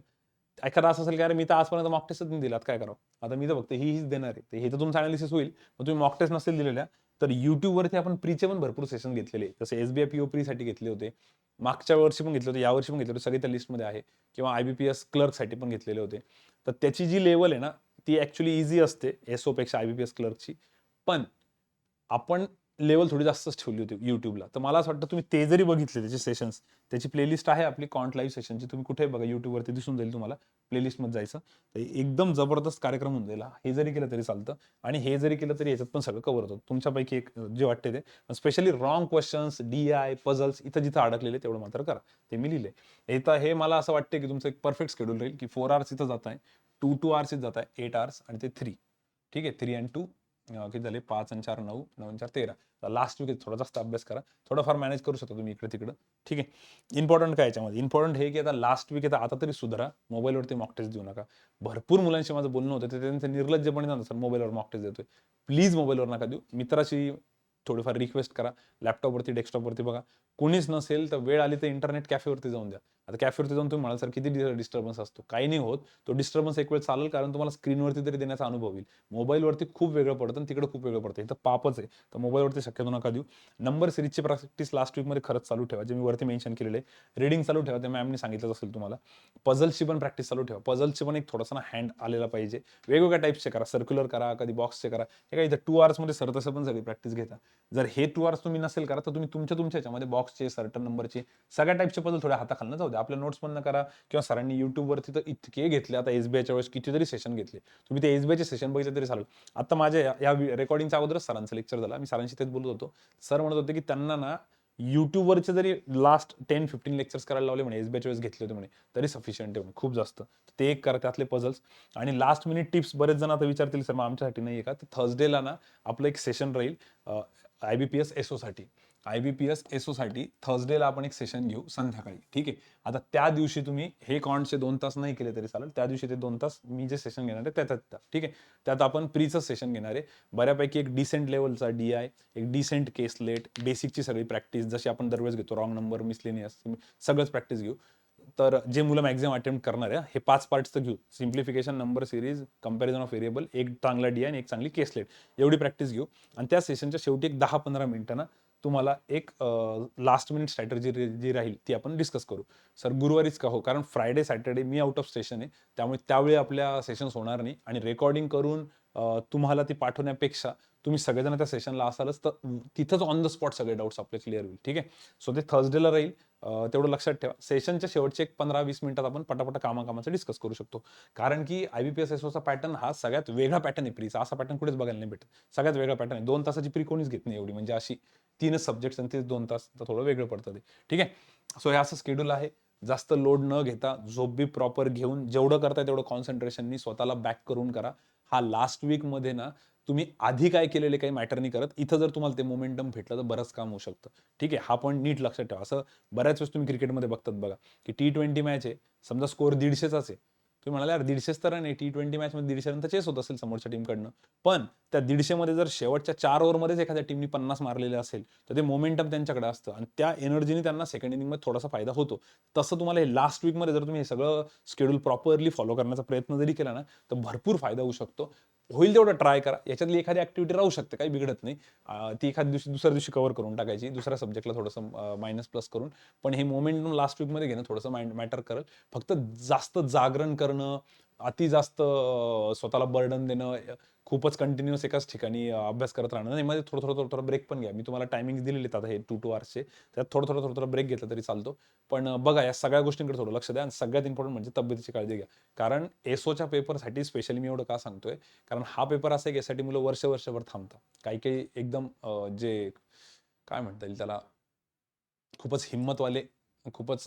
एखादा असं असेल की अरे मी तर आजपर्यंत मॉक टेस्टच नाही दिलात, काय करावं. आता मी तर फक्त हीच देणार आहे, तर हे तर तुमचं अनालिसिस होईल. मग तुम्ही मॉक टेस्ट नसेल दिलेल्या, तर युट्यूबवरती आपण प्रीचे पण भरपूर सेशन घेतलेले. जसे SBI PO प्रीसाठी घेतले होते, मागच्या वर्षी पण घेतले होते, यावर्षी पण घेतले होते, सगळे त्या लिस्टमध्ये आहे. किंवा IBPS क्लर्कसाठी पण घेतलेले होते. तर त्याची जी लेवल आहे ना, ती ऍक्च्युली इझी असते एसओ पेक्षा IBPS क्लर्कची. पण आपण लेवल थोडी जास्तच ठेवली होती युट्यूबला. तर मला असं वाटतं तुम्ही ते जरी बघितले त्याचे सेशन्स, त्याची प्लेलिस्ट आहे आपली कॉन्ट लाईव्ह सेशनची, तुम्ही कुठे बघा युट्यूबवरती दिसून जाईल तुम्हाला, प्लेलिस्टमध्ये जायचं तर एकदम जबरदस्त कार्यक्रम होऊन जाईल. हे जरी केलं तरी चालतं आणि हे जरी केलं तरी याच्यात पण सगळं कव्हर होतं. तुमच्यापैकी एक जे वाटते ते specially wrong questions, DI, puzzles इथं जिथं अडकलेले तेवढं मात्र करा. ते मी लिहिले. हे मला असं वाटतं की तुमचं एक परफेक्ट शेड्यूल राहील की 4 आवर्स इथं जात आहे, 2 आवर्स इथं जात आहे, 8 आवर्स आणि ते 3. ठीक आहे, 3 आणि 2 किती झाले, 5 आणि 4 9, 9 आणि 4 13. लास्ट वीक थोडा जास्त अभ्यास करा, थोडाफार मॅनेज करू शकता तुम्ही इकडे तिकडं. ठीक आहे. इम्पॉर्टंट काय याच्यामध्ये, इम्पॉर्टंट हे की आता लास्ट वीक आता तरी सुधारा, मोबाईलवरती मॉक टेस्ट देऊ नका. भरपूर मुलांशी माझं बोलणं होतं, ते त्यांचं निर्लज्जपणे सांगतात सर मोबाईलवर मॉक टेस्ट देतोय. प्लीज मोबाईलवर नका देऊ, मित्राशी थोडीफार रिक्वेस्ट करा, लॅपटॉपवरती डेस्कटॉपवरती बघा. कोणीच नसेल तर वेळ आली तर इंटरनेट कॅफेवरती जाऊन द्या. आता कॅफेवरती जाऊन तुम्ही म्हणाल सर किती डिस्टर्बन्स असतो, काही नाही होत. तो डिस्टर्बन्स एक वेळ चालेल, कारण तुम्हाला स्क्रीनवरती तरी देण्याचा अनुभव होईल. मोबाईलवरती खूप वेगळं पडतं आणि तिकडे खूप वेगळं पडतं, इथं पापच आहे. तर मोबाईलवरती शक्यतो नका देऊ. नंबर सिरीजची प्रॅक्टिस लास्ट वीकमध्ये खरंच चालू ठेवा, जे मी वरती मेन्शन केलेले आहे. रीडिंग चालू ठेवा, ते मॅमनी सांगितलं असेल तुम्हाला. पझल्सची पण प्रॅक्टिस चालू ठेवा, पझल्सची पण एक थोडासा ना हँड आलेला पाहिजे. वेगवेगळ्या टाईप्सचे करा, सर्क्युलर करा, कधी बॉक्सचे करा. हे काय इथं 2 आवर्समध्ये सर तसं पण सगळी प्रॅक्टिस घेता. जर हे 2 आवर्स तुम्ही नसेल करा, तर तुम्ही तुमच्या ह्याच्यामध्ये बॉक्सचे, सर्टन नंबरचे सगळ्या टाईपचे पझल थोड्या हाताखालनं जाऊ द्या. आपल्या नोट्स पण करा किंवा सरांनी युट्यूबवरती तर इतके घेतले, आता SBIच्या वेळेस कितीतरी सेशन घेतले. तुम्ही ते SBIचे सेशन बघितले तरी चालेल. आता माझ्या या रेकॉर्डिंगच्या अगोदरच सरांचा लेक्चर झाला, मी सरांशी तेच बोलत होतो. सर म्हणत होते की त्यांना ना युट्यूबवरचे जरी लास्ट 10-15 लेक्चर्स करायला लावले म्हणे, SBIच्या वेळेस घेतले होते म्हणे, तरी सफिशियंट आहे म्हणे, खूप जास्त. ते एक करा, त्यातले पझल्स. आणि लास्ट मिनिट टिप्स बरेच जण आता विचारतील सर मग आमच्यासाठी नाही आहे का, तर थर्सडेला ना आपलं एक सेशन राहील IBPS SO साठी. IBPS SO साठी थर्सडेला आपण एक सेशन घेऊ संध्याकाळी. ठीक आहे. आता त्या दिवशी तुम्ही हे कॉन्टचे 2 तास नाही केले तरी चालेल, त्या दिवशी ते 2 तास मी जे सेशन घेणार आहे त्यात. ठीक आहे. त्यात आपण प्रीचं सेशन घेणार आहे. बऱ्यापैकी एक डिसेंट लेवलचा DI, एक डिसेंट केसलेट, बेसिकची सगळी प्रॅक्टिस जशी आपण दरवेळेस घेतो, रॉंग नंबर, मिसलेनियस, सगळंच प्रॅक्टिस घेऊ. तर जे मुलं मॅक्झिमम अटेम्प्ट करणार आहे हे 5 पार्ट्स तर घेऊ. Simplification, number series, comparison of variable, एक चांगला DI आणि एक चांगली केसलेट, एवढी प्रॅक्टिस घेऊ. आणि त्या सेशनच्या शेवटी एक 10-15 मिनिटं ना तुम्हाला एक लास्ट मिनिट स्ट्रॅटेजी जी राहील ती आपण डिस्कस करू. सर गुरुवारीच का हो, कारण Friday Saturday me out of station आहे, त्यामुळे त्यावेळी आपल्या सेशन्स होणार नाही. आणि रेकॉर्डिंग करून तुम्हाला ती पाठवण्यापेक्षा तुम्ही सगळेजण त्या सेशनला असालच तर तिथंच ऑन द स्पॉट सगळे डाऊट्स आपले क्लिअर होईल. ठीक आहे. सो ते थर्सडेला राहील, तेवढं लक्षात ठेवा. सेशनच्या शेवटचे एक 15-20 मिनिटात आपण पटापट कामाचं डिस्कस करू शकतो. कारण की IBPS SOचा पॅटर्न हा सगळ्यात वेगळा पॅटर्न आहे प्रीचा. असा पॅटर्न कुठेच बघायला नाही भेटत. सगळ्यात वेगळा पॅटर्न आहे. 2 तासाची प्री कोणीच घेत नाही एवढी, म्हणजे अशी 3च सब्जेक्ट्स आणि तेच 2 तास, तर थोडं वेगळं पडतं ते. ठीक आहे. सो हे असं शेड्यूल आहे. जास्त लोड न घेता झोप बी प्रॉपर घेऊन जेवढं करताय तेवढं कॉन्सन्ट्रेशननी स्वतःला बॅक करून करा. हा लास्ट वीकमध्ये ना तुम्ही आधी काय केलेले काही मॅटर नाही करत. इथं जर तुम्हाला ते मोमेंटम भेटलं तर बरंच काम होऊ शकतं. ठीक आहे. हा पॉईंट नीट लक्षात ठेवा. असं बऱ्याच वेळेस तुम्ही क्रिकेटमध्ये बघतात बघा, की T20 मॅच आहे, समजा स्कोअर 150चाच आहे. तुम्ही म्हणाला यार 150 तर नाही, T20 मॅचमध्ये 150 नंतर चेस होत असेल समोरच्या टीमकडनं. पण त्या 150 मध्ये जर शेवटच्या 4 ओव्हरमध्येच एखाद्या टीमनी 50 मारलेले असेल, तर ते मोमेंटम त्यांच्याकडे असतं आणि त्या एनर्जीने त्यांना सेकंड इनिंगमध्ये थोडासा फायदा होतो. तसं तुम्हाला हे लास्ट वीकमध्ये जर तुम्ही हे सगळं शेड्यूल प्रॉपरली फॉलो करण्याचा प्रयत्न जरी केला ना, तर भरपूर फायदा होऊ शकतो. होईल तेवढं ट्राय करा. याच्यातली एखादी ऍक्टिव्हिटी राहू शकते, काही बिघडत नाही. ती एखाद्या दिवशी दुसऱ्या दिवशी कव्हर करून टाकायची, दुसऱ्या सब्जेक्टला थोडंसं मायनस प्लस करून. पण हे मोमेंटम लास्ट वीकमध्ये घेणं थोडंसं मॅटर करेल. फक्त जास्त जागरण करणं, अति जास्त स्वतःला बर्डन देणं, खूपच कंटिन्युअस एकाच ठिकाणी अभ्यास करत राहणं नाही. मध्ये थोडं ब्रेक पण घ्या. मी तुम्हाला टायमिंग दिलेले आहेत आता हे 2 आवर्सचे, त्यात थोडं ब्रेक घेतला तरी चालतो. पण बघा या सगळ्या गोष्टींकडे थोडं लक्ष द्या आणि सगळ्यात इम्पॉर्टंट म्हणजे तब्येतीची काळजी घ्या. कारण एसओच्या पेपरसाठी स्पेशली मी एवढं का सांगतोय, कारण हा पेपर असा आहे की यासाठी मुलं वर्षभर थांबतात. काही एकदम जे काय म्हणता येईल त्याला, खूपच हिंमतवाले, खूपच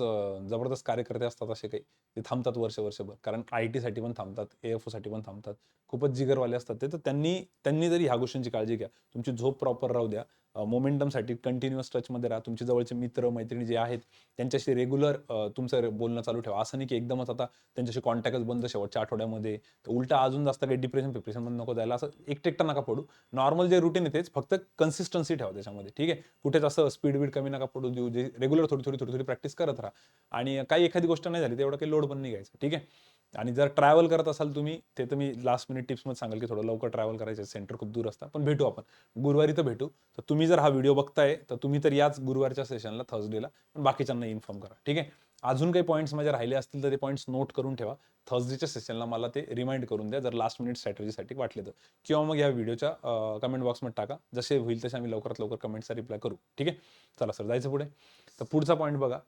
जबरदस्त कार्यकर्ते असतात असे काही, ते थांबतात वर्षभर. कारण IT साठी पण थांबतात, AFO साठी पण थांबतात. खूपच जिगरवाले असतात ते. तर त्यांनी जरी ह्या गोष्टींची काळजी घ्या. तुमची झोप प्रॉपर राहू द्या. मोमेंटमसाठी कंटिन्युअस टचमध्ये राहा. तुमचे जवळचे मित्र, मैत्रिणी जे आहेत त्यांच्याशी रेग्युलर तुमचं बोलणं चालू ठेवा. असं नाही की एकदमच आता त्यांच्याशी कॉन्टॅक्टच बंद शेवटच्या आठवड्यामध्ये. तर उलटा अजून जास्त काही डिप्रेशनमध्ये नको जायला. असं एकटं नका पडू. नॉर्मल जे रुटीन आहे तेच, फक्त कन्सिस्टन्सी ठेवा त्याच्यामध्ये. ठीक आहे. कुठेच असं स्पीड कमी नका पडू देऊ. जे रेग्युलर थोडी प्रॅक्टिस करत राहा. आणि काही एखादी गोष्ट नाही झाली तेवढं काही लोड पण नाही घ्यायचं. ठीक आहे. आणि जर ट्रॅव्हल करत असाल तुम्ही, ते तर मी लास्ट मिनिट टिप्समध्ये सांगाल की थोडं लवकर ट्रॅव्हल करायचं, सेंटर खूप दूर असतं. पण भेटू आपण गुरुवारी, तर भेटू. तर तुम्ही जर हा व्हिडिओ बघताय तर तुम्ही तर याच गुरुवारच्या सेशनला थर्सडेला, पण बाकीच्यांना इन्फॉर्म करा. ठीक आहे. अजून काही पॉईंट्स माझे राहिले असतील तर ते पॉईंट्स नोट करून ठेवा. थर्सडेच्या सेशनला मला ते रिमाइंड करून द्या जर लास्ट मिनिट स्ट्रॅटेजीसाठी वाटले तर, किंवा मग या व्हिडिओच्या कमेंट बॉक्समध्ये टाका. जसे होईल तसे आम्ही लवकरात लवकर कमेंटचा रिप्लाय करू. ठीक आहे, चला सर जायचं पुढे. तर पुढचा पॉईंट बघा,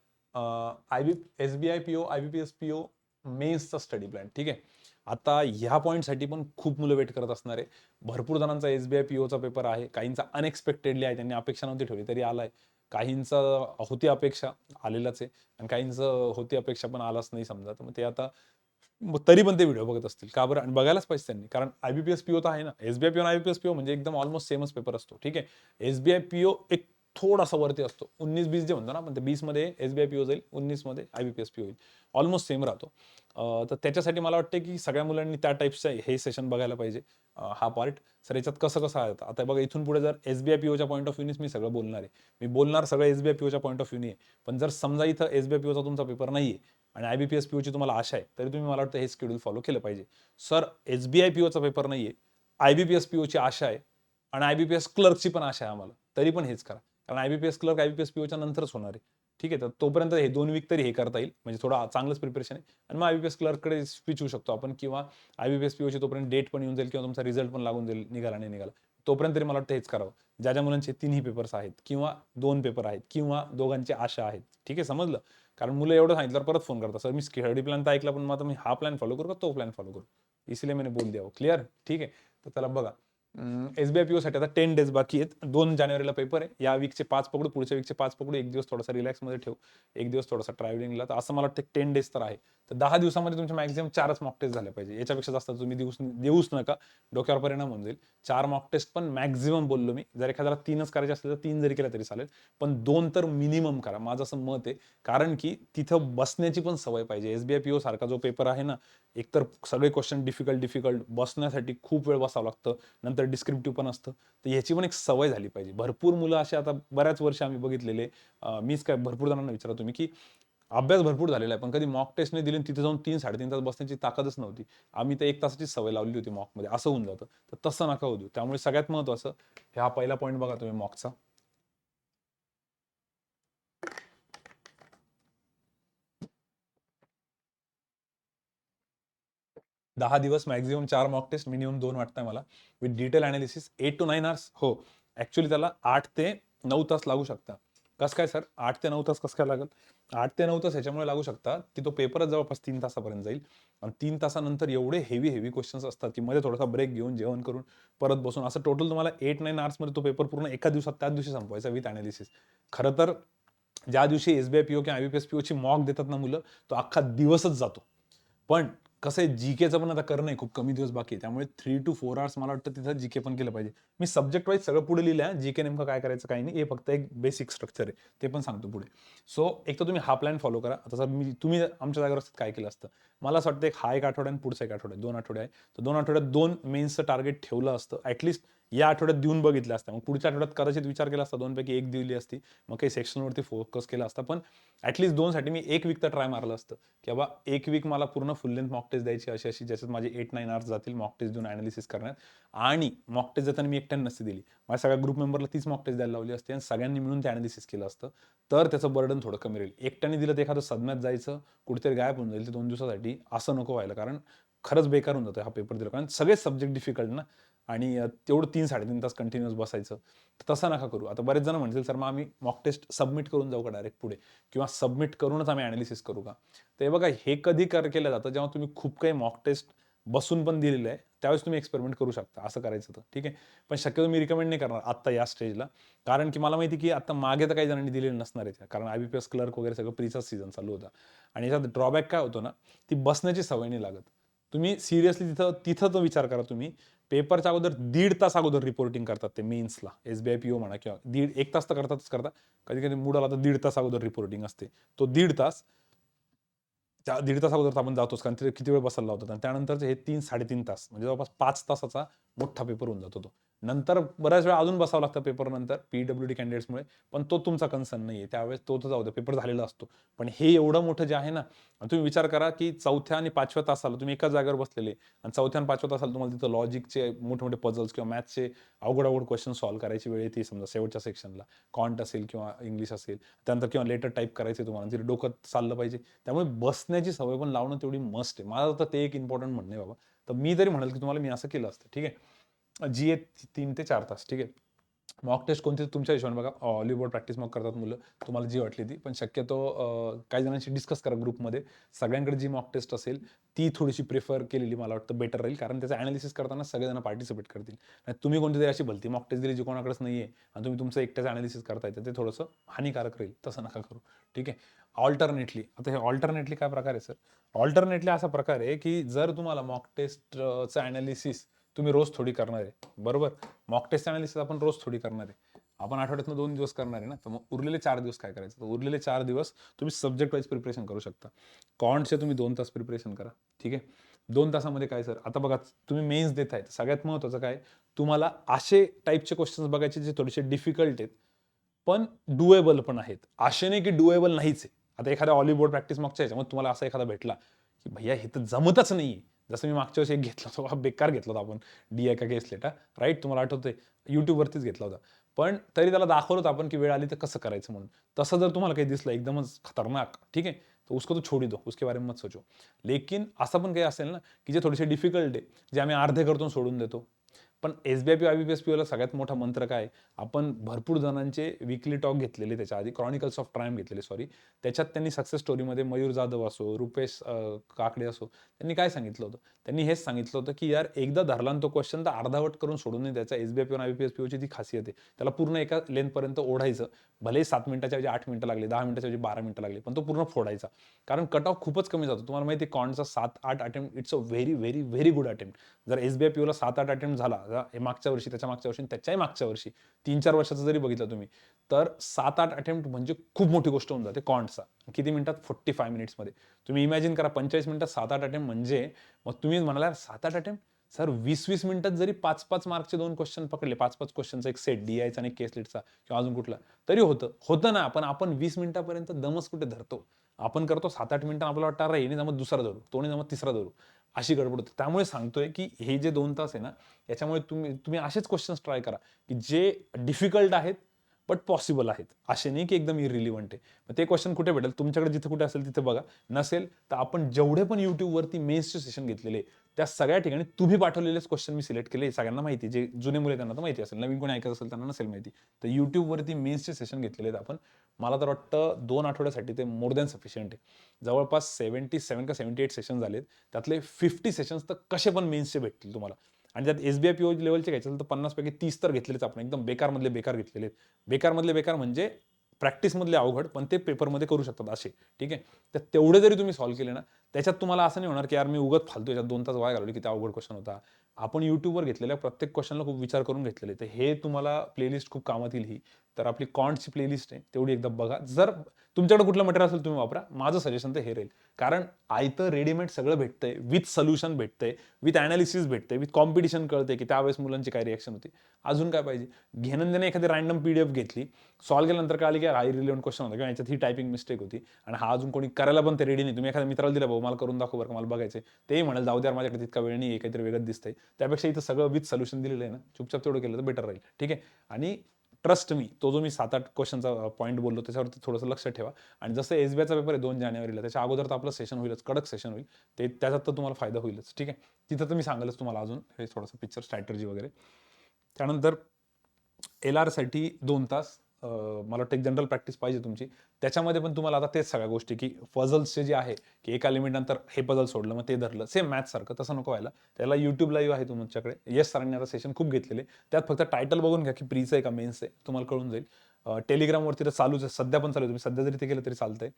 SBI PO IBPS PO मेन्सचा स्टडी प्लॅन. ठीक आहे, आता ह्या पॉईंटसाठी पण खूप मुलं वेट करत असणार आहे. भरपूर जणांचा SBI POचा पेपर आहे, काहींचा अनएक्सपेक्टेडली आहे, त्यांनी अपेक्षा नव्हती ठेवली तरी आलाय. काहींचं होती अपेक्षा, आलेलाच आहे, आणि काहींचं होती अपेक्षा पण आलाच नाही समजा. तर मग ते आता तरी पण ते व्हिडिओ बघत असतील का बरं, आणि बघायलाच पाहिजे त्यांनी, कारण IBPS PO तर आहे ना. SBI PO आणि IBPS PO म्हणजे एकदम ऑलमोस्ट सेमच पेपर असतो. ठीक आहे, SBI PO एक थोडासा वरती असतो, 19-20 जे म्हणतो ना, पण ते 20 मध्ये SBI PO जाईल, 19 मध्ये IBPS PO होईल, ऑलमोस्ट सेम राहतो. तर त्याच्यासाठी मला वाटतं की सगळ्या मुलांनी त्या टाईपचं हे सेशन बघायला पाहिजे. हा पार्ट सर याच्यात कसं कसं आहे आता बघा, इथून पुढे जर SBI POच्या पॉईंट ऑफ व्ह्यूनेच मी सगळं बोलणार आहे. मी बोलणार सगळं SBI POच्या पॉईंट ऑफ व्ह्यूने आहे. पण जर समजा इथं SBI POचा तुमचा पेपर नाही आहे आणि IBPS POची तुम्हाला आशा आहे, तरी तुम्ही मला वाटतं हे शेड्यूल फॉलो केलं पाहिजे. सर SBI POचा पेपर नाही आहे, IBPS POची आशा आहे आणि IBPS क्लर्कची पण आशा आहे आम्हाला, तरी पण हेच करा. कारण IBPS क्लर्क IBPS POच्या नंतरच होणार आहे. ठीक आहे, तर तोपर्यंत हे 2 वीक तरी हे करता येईल, म्हणजे थोडं चांगलंच प्रिपरेशन आहे. आणि मग IBPS क्लर्ककडे स्विच होऊ शकतो आपण, किंवा IBPS POची तोपर्यंत डेट पण येऊन जाईल, किंवा तुमचा रिझल्ट पण लागून जाईल, निघाला नाही निघाला तोपर्यंत तरी मला वाटतं हेच करावं. ज्या ज्या मुलांचे 3ही पेपर्स आहेत, किंवा 2 पेपर आहेत, किंवा दोघांची आशा आहेत. ठीक आहे, समजलं. कारण मुलं एवढं सांगितल्यावर परत फोन करतात, सर मी स्टडी प्लॅन तर ऐकला, पण मग आता मी हा प्लॅन फॉलो करू का तो प्लॅन फॉलो करू, इसलिए मैंने बोल दिया. क्लिअर. ठीक आहे, तर त्याला बघा, SBI PO साठी आता 10 डेज बाकी आहेत. 2 जानेवारीला पेपर आहे. या वीकचे 5 पकडू, पुढच्या वीकचे 5 पकडू, एक दिवस थोडासा रिलॅक्समध्ये ठेवू, एक दिवस थोडासा ट्रॅव्हलिंगला. तर असं मला वाटतं 10 डेज तर आहे. तर 10 दिवसामध्ये तुमचे मॅक्झिमम 4च मॉक टेस्ट झाले पाहिजे. याच्यापेक्षा जास्त तुम्ही देऊच नका, डोक्यावर परिणाम होऊन जाईल. 4 मॉक टेस्ट पण मॅक्झिमम बोललो मी. जर एखाद्याला 3च करायचे असले तर 3 जरी केल्या तरी चालेल, पण 2 तर मिनिमम करा, माझं असं मत आहे. कारण की तिथं बसण्याची पण सवय पाहिजे. SBI PO सारखा जो पेपर आहे ना, एकतर सगळे क्वेश्चन डिफिकल्ट, बसण्यासाठी खूप वेळ बसावं लागतं, नंतर डिस्क्रिप्टिव्ह पण असतं. तर ह्याची पण एक सवय झाली पाहिजे. भरपूर मुलं असे आता बऱ्याच वर्ष आम्ही बघितलेले, मीच काय भरपूर जणांना विचारा तुम्ही, की अभ्यास भरपूर झालेला आहे, पण कधी मॉक टेस्ट नाही दिली, तिथे जाऊन 3-3.5 तास बसण्याची ताकदच नव्हती. आम्ही तर 1 तासाची सवय लावली होती मॉकमध्ये, असं होऊन जातं. तर तसं नका होऊ देऊ. त्यामुळे सगळ्यात महत्त्वाचं, हा पहिला पॉईंट बघा तुम्ही मॉकचा. 10 दिवस मॅक्झिमम 4 मॉक टेस्ट, मिनिमम 2 वाटतंय मला, with detail analysis 8 to 9 hours. हो, ऍक्च्युली त्याला 8 ते 9 तास लागू शकतात. कसं काय सर, 8 ते 9 तास कसं काय लागेल? 8 ते 9 तास ह्याच्यामुळे लागू शकतात की तो पेपरच जवळपास 3 तासापर्यंत जाईल, आणि 3 तासानंतर एवढे हेवी क्वेश्चन्स असतात की मध्ये थोडासा ब्रेक घेऊन, जेवण करून परत बसून, असं टोटल तुम्हाला 8-9 आवर्समध्ये तो पेपर पूर्ण एका दिवसात त्याच दिवशी संपवायचा विथ अनालिसिस. खरं तर ज्या दिवशी SBI PO किंवा IBPS PO ची मॉक देतात ना मुलं, तो अख्खा दिवसच जातो. पण कसं आहे, जीकेचं पण आता करणं आहे, खूप कमी दिवस बाकी आहे. त्यामुळे 3 to 4 hours मला वाटतं तिथं जीके पण केलं पाहिजे. मी सब्जेक्ट वाईज सगळं पुढे लिहिलं आहे. जीके नेमकं काय करायचं काही नाही, हे फक्त एक बेसिक स्ट्रक्चर आहे, ते पण सांगतो पुढे. सो एक तर तुम्ही हा प्लॅन फॉलो करा. आता सर तुम्ही आमच्या जागेवर असतात काय केलं असतं, मला असं वाटतं एक हा 1 आठवडा आणि पुढचा 1 आठवडा, 2 आठवडे आहे. तर 2 आठवड्यात 2 मेन्सचं टार्गेट ठेवलं असतं. ॲटलीस्ट या आठवड्यात देऊन बघितलं असतं. मग पुढच्या आठवड्यात कदाचित विचार केला असता, 2 पैकी 1 दिली असती, मग काही सेक्शनवरती फोकस केला असता. पण ॲटलीस्ट 2 साठी मी 1 वीक तर ट्राय मारलं असतं, की बाबा 1 वीक मला पूर्ण फुल लेंथ मॉक टेस्ट द्यायची अशी ज्याच्यात माझे 8-9 आवर्स जातील मॉक टेस्ट देऊन अनालिसिस करण्यात. आणि मॉक टेस्ट देताना मी एकट्याने नसती दिली, माझ्या सगळ्या ग्रुप मेंबरला तीच मॉक टेस्ट द्यायला लावली असते, आणि सगळ्यांनी मिळून ते अनालिसिस केलं असतं. तर त्याचं बर्डन थोडं कमी राहील. एकट्याने दिलं तर एखादं सदम्यात जायचं, कुठेतरी गायब होऊन जाईल ते 2 दिवसासाठी, असं नको व्हायला. कारण खरंच बेकार होऊन जातं हा पेपर दिला, कारण सगळेच सब्जेक्ट डिफिकल्ट ना, आणि तेवढं 3-3.5 तास कंटिन्युअस बसायचं, तर तसं नका करू. आता बरेच जण म्हणतील, सर मग आम्ही मॉक टेस्ट सबमिट करून जाऊ का डायरेक्ट पुढे, किंवा सबमिट करूनच आम्ही अनालिसिस करू का? तर हे बघा, हे कधी केलं जातं, जेव्हा तुम्ही खूप काही मॉक टेस्ट बसून पण दिलेलं आहे, त्यावेळेस तुम्ही एक्सपेरिमेंट करू शकता, असं करायचं तर ठीक आहे. पण शक्यतो मी रिकमेंड नाही करणार आत्ता या स्टेजला, कारण की मला माहिती की आता मागे तर काही जणांनी दिलेले नसणार आहे, कारण IBPS क्लर्क वगैरे सगळं प्रीचाच सीझन चालू होता. आणि याच्यात ड्रॉबॅक काय होतो ना, ती बसण्याची सवय नाही लागत. तुम्ही सिरियसली तिथं तो विचार करा, तुम्ही पेपरच्या अगोदर 1.5 तास अगोदर रिपोर्टिंग करतात ते मेन्सला, SBI PO म्हणा, किंवा 1 तास तर करता, कधी कधी मूड आला तर 1.5 तास अगोदर रिपोर्टिंग असते. तो 1.5 तास, त्या 1.5 तास अगोदर आपण जातोच, कारण किती वेळ बसायला लावतात, आणि त्यानंतरचे हे 3-3.5 तास, म्हणजे जवळपास 5 तासाचा मोठा पेपर होऊन जातो तो. नंतर बऱ्याच वेळा अजून बसावं लागतं पेपर नंतर PWD कॅन्डिडेट्समुळे, पण तो तुमचा कन्सर्न नाही आहे. त्यावेळेस तो तर जाऊ द्या, पेपर झालेला असतो. पण हे एवढं मोठं जे आहे ना, तुम्ही विचार करा की 4थ्या आणि 5व्या तासाला तुम्ही एकाच जागेवर बसलेले आणि 4थ्या आणि 5व्या तासाला तुम्हाला तिथं लॉजिकचे मोठे-मोठे पझल्स किंवा मॅथ्सचे अवघड-अवघड क्वेश्चन सॉल्व्ह करायची वेळ येते समजा शेवटच्या सेक्शनला. कॉन्ट असेल किंवा इंग्लिश असेल, त्यानंतर किंवा लेटर टाइप करायचे तुम्हाला, तिथे डोकं चाललं पाहिजे. त्यामुळे बसण्याची सवय पण लावणं तेवढी मस्ट आहे. माझं तर ते एक इम्पॉर्टंट म्हणणं आहे बाबा. तर मी तरी म्हणेल की तुम्हाला मी असं केलं असतं, ठीक आहे. GA 3 ते 4 तास, ठीक आहे. मॉक टेस्ट कोणती तुमच्या हिशोबाने बघा. ऑलिव्हर प्रॅक्टिस मॉक करतात मुलं, तुम्हाला जी वाटली ती. पण शक्यतो काही जणांशी डिस्कस करा ग्रुपमध्ये. सगळ्यांकडे जी मॉक टेस्ट असेल ती थोडीशी प्रिफर केलेली मला वाटतं बेटर राहील, कारण त्याचं अनालिसिस करताना सगळेजण पार्टिसिपेट करतील. आणि तुम्ही कोणतीतरी अशी भलती मॉक टेस्ट दिली जी कोणाकडेच नाही आहे आणि तुम्ही तुमचं एकट्याचं अनालिसिस करताय, तर ते थोडंसं हानिकारक राहील. तसं नका करू, ठीक आहे. ऑल्टरनेटली, आता हे ऑल्टरनेटली काय प्रकार आहे सर? ऑल्टरनेटली असा प्रकार आहे की जर तुम्हाला मॉक टेस्टचं अनालिसिस तुम्ही रोज थोडी करणार आहे, बरोबर. मॉक टेस्ट अनालिसिस आपण रोज थोडी करणार आहे. आपण आठवड्यातनं 2 दिवस करणार आहे ना, तर मग उरलेले 4 दिवस काय करायचं? तर उरलेले 4 दिवस तुम्ही सब्जेक्ट वाईज प्रिपरेशन करू शकता. कॉन्टचे तुम्ही 2 तास प्रिपरेशन करा, ठीक आहे. 2 तासामध्ये काय सर? आता बघा, तुम्ही मेन्स देताय, सगळ्यात महत्त्वाचं काय? तुम्हाला असे टाईपचे क्वेश्चन्स बघायचे जे थोडेसे डिफिकल्ट आहेत, पण डुएबल पण आहेत. असे नाही की डुएबल नाहीच आहे. आता एखाद्या ऑलिव्ह बोर्ड प्रॅक्टिस मॉकच्या ह्याच्यामध्ये तुम्हाला असा एखादा भेटला, की भैया हे तर जमतच नाहीये. जसं मी मागच्या वर्षी एक घेतला होता, बेकार घेतला होता आपण, DI का केसलेट, राईट? तुम्हाला आठवतंय? YouTubeवरतीच घेतला होता. पण तरी त्याला दाखवलं होतं आपण की वेळ आली तर कसं करायचं म्हणून. तसं जर तुम्हाला काही दिसलं एकदमच खतरनाक, ठीक आहे, तो उसको तो छोड़ ही दो, उसके बारे में मत सोचो. लेकिन असं पण काही असेल ना, की जे थोडेसे डिफिकल्ट आहे, जे आम्ही अर्धे करतो सोडून देतो. पण SBIP, IBPS सगळ्यात मोठा मंत्र काय? आपण भरपूर जणांचे वीकली टॉक घेतलेले त्याच्या आधी, क्रॉनिकल्स ऑफ ट्रायम्फ घेतलेले, सॉरी. त्याच्यात त्यांनी सक्सेस स्टोरीमध्ये मयूर जाधव असो, रुपेश काकडे असो, त्यांनी काय सांगितलं होतं? त्यांनी हेच सांगितलं होतं की यार एकदा धरला तो क्वेश्चन तर अर्धावट करून सोडून नाही द्यायचा. SBIP आणि IBPS POची ती खासियत आहे. त्याला पूर्ण एका लेंथपर्यंत ओढायचं. भलेही 7 मिनिटाच्या ऐवजी 8 मिनिटं लागली, 10 मिनिटाच्या ऐवजी 12 मिनिटं लागली, पण तो पूर्ण फोडायचा. कारण कट ऑफ खूपच कमी जातो. तुम्हाला माहिती आहे कॉन्टचा 7-8 attempt it's a very, very, very good attempt. जर SBI POला 7-8 अटेम्प्ट झाला, हे मागच्या वर्षी, त्याच्या मागच्या वर्षी, त्याच्याही मागच्या वर्षी, 3-4 वर्षाचा जरी बघितलं तुम्ही, तर 7-8 अटेम्प्ट म्हणजे खूप मोठी गोष्ट होऊन जाते कॉन्टचा. किती मिनिटात? 45 मिनिट्समध्ये. तुम्ही इमॅजिन करा 45 मिनिटात 7-8 अटेम्प्ट म्हणजे, मग तुम्ही म्हणाला 7-8 अटेम्प्ट? सर 20-20 मिनिटात जरी 5-5 मार्कचे 2 क्वेश्चन पकडले, 5-5 क्वेश्चनचा एक सेट, DIचा आणि केसलेटचा किंवा अजून कुठला, तरी होतं ना. आपण 20 मिनिटापर्यंत दमच कुठे धरतो. आपण करतो 7-8 मिनिटं, आपल्याला वाटतं अरे हे नाही जमत दुसरा धरू, तो नाही जमत तिसरा धरू, अशी गडबड होते. त्यामुळे सांगतोय की हे जे 2 तास आहे ना, याच्यामुळे तुम्ही असेच क्वेश्चन्स ट्राय करा की जे डिफिकल्ट आहेत बट पॉसिबल आहेत. असे नाही की एकदम इरिलिव्हंट आहे. मग ते क्वेश्चन कुठे भेटेल? तुमच्याकडे जिथे कुठे असेल तिथे बघा. नसेल तर आपण जेवढे पण YouTubeवरती मेन्सचे सेशन घेतलेले, त्या सगळ्या ठिकाणी तुम्ही पाठवलेलेच क्वेश्चन मी सिलेक्ट केले. सगळ्यांना माहिती आहे. जे जुने मुले त्यांना तर माहिती असेल. नवीन कोणी ऐकत असेल त्यांना नसेल माहिती. तर YouTubeवरती मेन्सचे सेशन घेतलेले आहेत आपण. मला तर वाटतं 2 आठवड्यासाठी ते मोर दॅन सफिशियंट आहे. जवळपास 77 का 78 सेशन झालेत. त्यातले 50 सेशन्स तर कसे पण मेन्सचे भेटतील तुम्हाला. आणि त्यात SBI PO लेव्हलचे घ्यायचे असेल तर 50 पैकी 30 तर घेतलेलेच आपण. एकदम बेकारमधले बेकार घेतलेले. बेकारमधले बेकार म्हणजे प्रॅक्टिसमधले अवघड, पण ते पेपरमध्ये करू शकतात असे, ठीक आहे. तर तेवढे जरी तुम्ही सॉल्व्ह केले ना, त्याच्यात तुम्हाला असं नाही होणार की यार मी उगाच फालतू याच्यात 2 तास वाया घालवले, किती अवघड क्वेश्चन होता. आपण YouTubeवर घेतलेल्या प्रत्येक क्वेश्चनला खूप विचार करून घेतलेले. तर हे तुम्हाला प्लेलिस्ट खूप कामात येईल ही. तर आपली कॉन्टची प्लेलिस्ट आहे, तेवढी एकदा बघा. जर तुमच्याकडे कुठलं मटेरियल असेल तुम्ही वापरा. माझं सजेशन तर हे राहील. कारण आयतं रेडीमेड सगळं भेटतंय, विथ सोल्युशन भेटतंय, विथ अनालिसिस भेटतंय, विथ कॉम्पिटिशन कळतंय की त्यावेळेस मुलांची काय रिएक्शन होती. अजून काय पाहिजे? घेणं देणं एखादी रँडम PDF घेतली, सॉल्व्ह केल्यानंतर कळाली की यार हा इरिलिव्हंट क्वेश्चन होता किंवा याच्यात ही टायपिंग मिस्टेक होती आणि हा अजून कोणी करायला पण ते रेडी नाही. तुम्ही एखाद्या मित्राला दिला, भाऊ मला करून दाखव बरं का, मला बघायचंय. तेही म्हणाल जाऊ द्या माझ्याकडे तितका वेळ नाही आहे, काहीतरी वेगळंच दिसतंय. त्यापेक्षा इथं सगळं विथ सोल्युशन दिलेलं आहे ना, चुपचाप तेवढं केलं तर बेटर राहील, ठीक आहे. आणि ट्रस्ट मी, तो जो मी 7-8 क्वेश्चनचा पॉईंट बोललो त्याच्यावरती थोडंसं लक्ष ठेवा. आणि जसं SBIचा पेपर आहे 2 जानेवारीला, त्याच्या अगोदर तर आपलं सेशन होईलच, कडक सेशन होईल. त्याच्यात तर तुम्हाला फायदा होईलच, ठीक आहे. तिथं तर मी सांगेलच तुम्हाला अजून हे थोडंसं पिक्चर स्ट्रॅटर्जी वगैरे. त्यानंतर LRसाठी 2 तास मला वाटतं एक जनरल प्रॅक्टिस पाहिजे तुमची. त्याच्यामध्ये पण तुम्हाला आता तेच सगळ्या गोष्टी की पझल्सचे जे आहे की एका लिमिटनंतर हे पझल सोडलं मग ते धरलं, सेम मॅथ्ससारखं तसं नको व्हायला. त्याला YouTube लाईव्ह आहे तुमच्याकडे. यश सरांनी आता सेशन खूप घेतलेले. त्यात फक्त टायटल बघून घ्या की प्रीचं आहे का मेन्स आहे, तुम्हाला कळून जाईल. टेलिग्रामवरती तर चालूच आहे, सध्या पण चालू आहे. तुम्ही सध्या जरी ते केलं तरी चालतंय.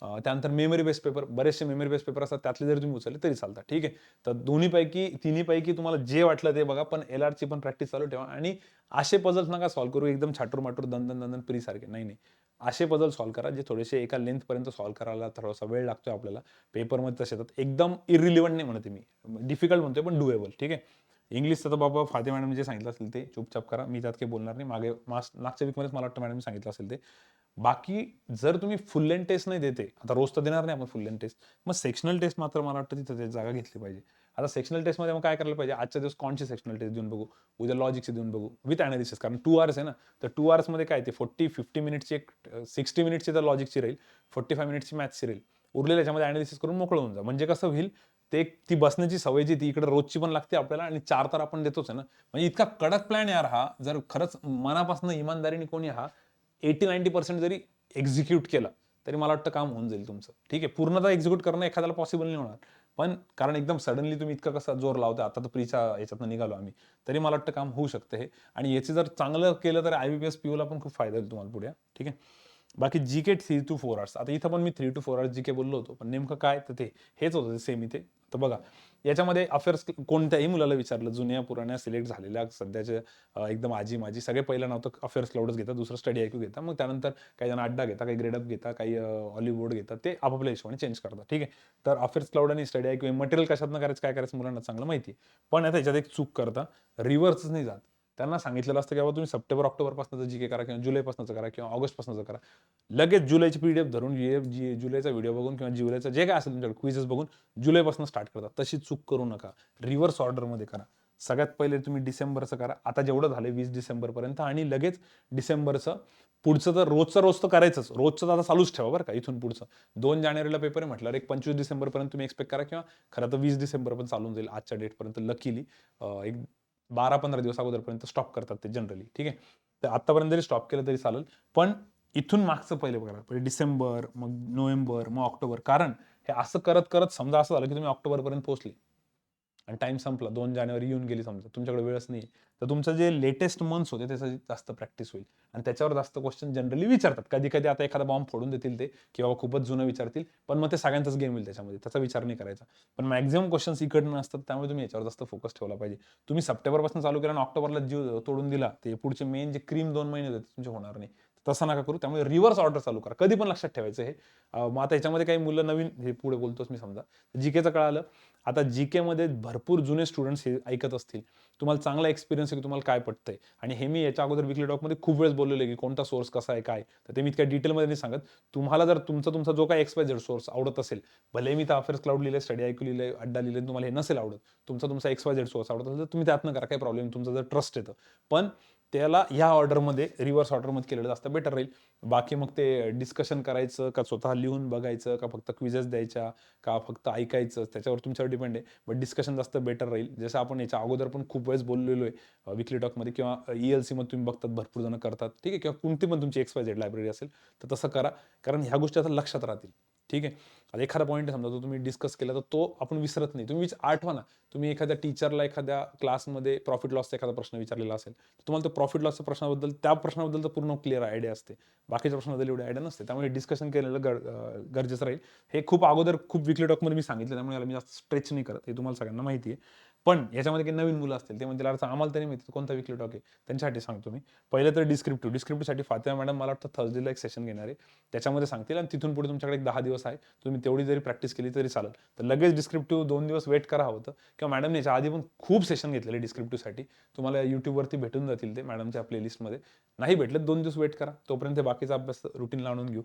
त्यानंतर मेमरी बेस्ड पेपर, बरेचसे मेमरी बेस्ड पेपर असतात, त्यातले जरी तुम्ही उचलले तरी चालतात, ठीक आहे. तर दोन्हीपैकी तिन्हीपैकी तुम्हाला जे वाटलं ते बघा, पण LRची पण प्रॅक्टिस चालू ठेवा. आणि असे पझल्स नका सॉल्व्ह करू एकदम छाटूर-माटूर, दन प्री सारखे. नाही, नाही. असे पझल सॉल्व्ह करा जे थोडेसे एका लेंथपर्यंत सॉल्व्ह करायला थोडासा वेळ लागतोय आपल्याला. पेपरमध्ये तसे येतात. एकदम इरिलिव्हंट नाही म्हणत मी. डिफिकल्ट म्हणतोय पण डुएबल, ठीक आहे. इंग्लिशचं तर बाबा फाते मॅडम जे सांगितलं असेल ते चुपचाप करा, मी त्यात काही बोलणार नाही. मागच्या वीकमध्येच मला वाटतं मॅडम सांगितलं असेल ते. बाकी जर तुम्ही फुल लेंथ टेस्ट नाही देते, आता रोज तर देणार नाही आपण फुल लेंथ टेस्ट, मग सेक्शनल टेस्ट मात्र मला वाटतं तिथं त्याची जागा घेतली पाहिजे. आता सेक्शनल टेस्टमध्ये मग काय करायला पाहिजे, आजच्या दिवस कोणची सेक्शनल टेस्ट देऊन बघू, उद्या लॉजिकची देऊन बघू विथ अनालिसिस, कारण 2 आवर्स आहे ना, तर 2 आवर्समध्ये काय ते 40-50 मिनिट्सची एक 60 मिनिट्सची तर लॉजिकची राहील, 45 मिनिट्सची मॅथ्सची राहील, उरलेल्या याच्यामध्ये अनालिसिस करून मोकळं होऊन जा. म्हणजे कसं होईल, ते ती बसण्याची सवय जी ती इकडे रोजची पण लागते आपल्याला, आणि 4 तर आपण देतोच आहे ना. म्हणजे इतका कडक प्लॅन यार हा, जर खरंच मनापासून इमानदारीने कोणी हा 80-90% जरी एक्झिक्यूट केला तरी मला वाटतं काम होऊन जाईल तुमचं. ठीक आहे, पूर्णतः एक्झिक्यूट करणं एखाद्याला पॉसिबल नाही होणार, पण कारण एकदम सडनली तुम्ही इतका कसा जोर लावता, आता तर प्रीच्या याच्यातनं निघालो आम्ही, तरी मला वाटतं काम होऊ शकतं हे. आणि याचे जर चांगलं केलं तर IBPS PO पण खूप फायदा होईल तुम्हाला पुढे. ठीक आहे, बाकी जीके 3 to 4 आवर्स. आता इथं पण मी 3 to 4 आवर्स जीके बोललो होतो, पण नेमकं काय तर ते हेच होतं सेम इथे. तर बघा, याच्यामध्ये अफेअर्स कोणत्याही मुलाला विचारलं, जुन्या पुराण्या सिलेक्ट झालेल्या सध्याचे एकदम आजी माझी सगळे पहिलं नाव तर अफेअर्स क्लाउडच घेतात, दुसरं स्टडी IQ घेतात, मग त्यानंतर काही जण अड्डा घेतात, काही ग्रेडअप घेतात, काही ऑलिवूड घेतात, ते आपापल्या हिशोबाने चेंज करतात. ठीक आहे, तर अफेअर्स क्लाउड आणि स्टडी IQ मटेरियल कशातनं करायचं काय करायचं मुलांना चांगलं माहिती आहे. पण आता याच्यात एक चूक करता, रिव्हर्सच नाही जात. त्यांना सांगितलेलं असतं की बाबा तुम्ही सप्टेंबर ऑक्टोबरपासून जीके करा, किंवा जुलैपासून करा, किंवा ऑगस्टपासून करा. लगेच जुलैची PDF धरून जुलैचा व्हिडिओ बघून किंवा जुलैचं जे काय असेल तुमच्याकडे क्विजेस बघून जुलैपासून स्टार्ट करतात. तशी चूक करू नका, रिव्हर्स ऑर्डरमध्ये करा. सगळ्यात पहिले तुम्ही डिसेंबरचं करा, आता जेवढं झालं 20 डिसेंबरपर्यंत, आणि लगेच डिसेंबरचं पुढचं तर रोजचं तर करायचंच, रोजचं तर आता चालूच ठेवा बरं का इथून पुढचं. 2 जानेवारीला पेपर आहे म्हटल्यावर एक 25 डिसेंबरपर्यंत तुम्ही एक्सपेक्ट करा, किंवा खरं तर 20 डिसेंबर पण चालून जाईल आजच्या डेटपर्यंत. लकीली एक 12-15 दिवस अगोदरपर्यंत स्टॉप करतात ते जनरली. ठीक आहे, तर आतापर्यंत जरी स्टॉप केलं तरी चालेल, पण इथून मागचं पहिले बघा, पहिले डिसेंबर, मग नोव्हेंबर, मग ऑक्टोबर. कारण हे असं करत करत समजा असं झालं की तुम्ही ऑक्टोबरपर्यंत पोहोचले आणि टाइम संपला, 2 जानेवारी येऊन गेली समजा, तुमच्याकडे वेळच नाही, तर तुमचं जे लेटेस्ट मंथ्स होते त्याचं जास्त प्रॅक्टिस होईल, आणि त्याच्यावर जास्त क्वेश्चन जनरली विचारतात. कधी कधी आता एखादा बॉम्ब फोडून देतील ते, किंवा खूपच जुनं विचारतील, पण मग ते सगळ्यांचाच गेम होईल त्याच्यामध्ये, त्याचा विचार नाही करायचा. पण मॅक्झिमम क्वेश्चन्स इकडनं असतात, त्यामुळे तुम्ही याच्यावर जास्त फोकस ठेवला पाहिजे. तुम्ही सप्टेंबरपासून चालू केला आणि ऑक्टोबरला जीव तोडून दिला, ते पुढचे मेन जे क्रीम 2 महिने होते तुमचे होणार नाही. तसं नका करू. त्यामुळे रिव्हर्स ऑर्डर चालू करा, कधी पण लक्षात ठेवायचं हे. मग आता ह्याच्यामध्ये काही मुलं नवीन, हे पुढे बोलतोच मी समजा जीकेचं कळालं. आता जीके मध्ये भरपूर जुने स्टुडंट्स हे ऐकत असतील, तुम्हाला चांगला एक्सपिरियन्स आहे की तुम्हाला काय पडतंय, आणि हे मी याच्या अगोदर वीकली टॉकमध्ये खूप वेळेस बोललेलो आहे की कोणता सोर्स कसा आहे काय, तर ते मी इतक्या डिटेलमध्ये नाही सांगत. तुम्हाला जर तुमचा जो काही XYZ सोर्स आवडत असेल, भले मी तर अफेअर्स क्लाउड लिहिले, स्टडी IQ लिहिले, अड्डा लिहिले, तुम्हाला हे नसेल आवडत, तुमचा XYZ सोर्स आवडत असेल तर तुम्ही त्यातनं करा, काही प्रॉब्लेम, तुमचा जर ट्रस्ट येतं. पण त्याला ह्या ऑर्डरमध्ये, रिव्हर्स ऑर्डरमध्ये केलेलं जास्त बेटर राहील. बाकी मग ते डिस्कशन करायचं का स्वतः लिहून बघायचं, का फक्त क्विजेस द्यायच्या, का फक्त ऐकायचं, त्याच्यावर तुमच्यावर डिपेंड आहे. बट डिस्कशन जास्त बेटर राहील. जसं आपण याच्या अगोदर पण खूप वेळेस बोललेलो आहे विकली टॉकमध्ये, किंवा ELC मध्ये तुम्ही बघतात भरपूर जण करतात. ठीक आहे, किंवा कोणती पण तुमची XYZ लायब्ररी असेल तर तसं करा, कारण ह्या गोष्टी आता लक्षात राहतील. ठीक आहे, आता एखादा पॉईंट समजा तो तुम्ही डिस्कस केला तर तो आपण विसरत नाही. तुम्ही आठवा ना, तुम्ही एखाद्या टीचरला एखाद्या क्लासमध्ये प्रॉफिट लॉसचा एखादा प्रश्न विचारलेला असेल, तर तुम्हाला तो प्रॉफिट लॉसच्या प्रश्नाबद्दल, त्या प्रश्नाबद्दल तर पूर्ण क्लिअर आयडिया असते, बाकीच्या प्रश्नाबद्दल एवढी आयडिया नसते. त्यामुळे डिस्कशन केलेलं गरजेचं राहील. हे खूप अगोदर खूप विकली टॉकमध्ये मी सांगितलं, त्यामुळे याला मी जास्त स्ट्रेच नाही करत, हे तुम्हाला सगळ्यांना माहिती आहे. पण याच्यामध्ये काही नवीन मुलं असतील, ते म्हणतील अरे आम्हाला तरी माहिती कोणता विकली टॉक आहे, त्यांच्यासाठी सांगतो मी. पहिले तर डिस्क्रिप्टिव्हसाठी फातिमा मॅडम मला वाटतं थर्सडेला एक सेशन घेणार आहे, त्याच्यामध्ये सांगतील, आणि तिथून पुढे तुमच्याकडे एक 10 दिवस आहे, तुम्ही तेवढी जरी प्रॅक्टिस केली तरी चालेल. तर लगेच डिस्क्रिप्टिव्ह 2 दिवस वेट करा हवं तर, किंवा मॅडमने याच्या आधी पण खूप सेशन घेतलेले डिस्क्रिप्टिव्हसाठी, तुम्हाला युट्यूबवरती भेटून जातील ते मॅडमच्या प्लेलिस्टमध्ये. नाही भेटले 2 दिवस वेट करा, तोपर्यंत बाकीचा अभ्यास रुटीन लावून घेऊ.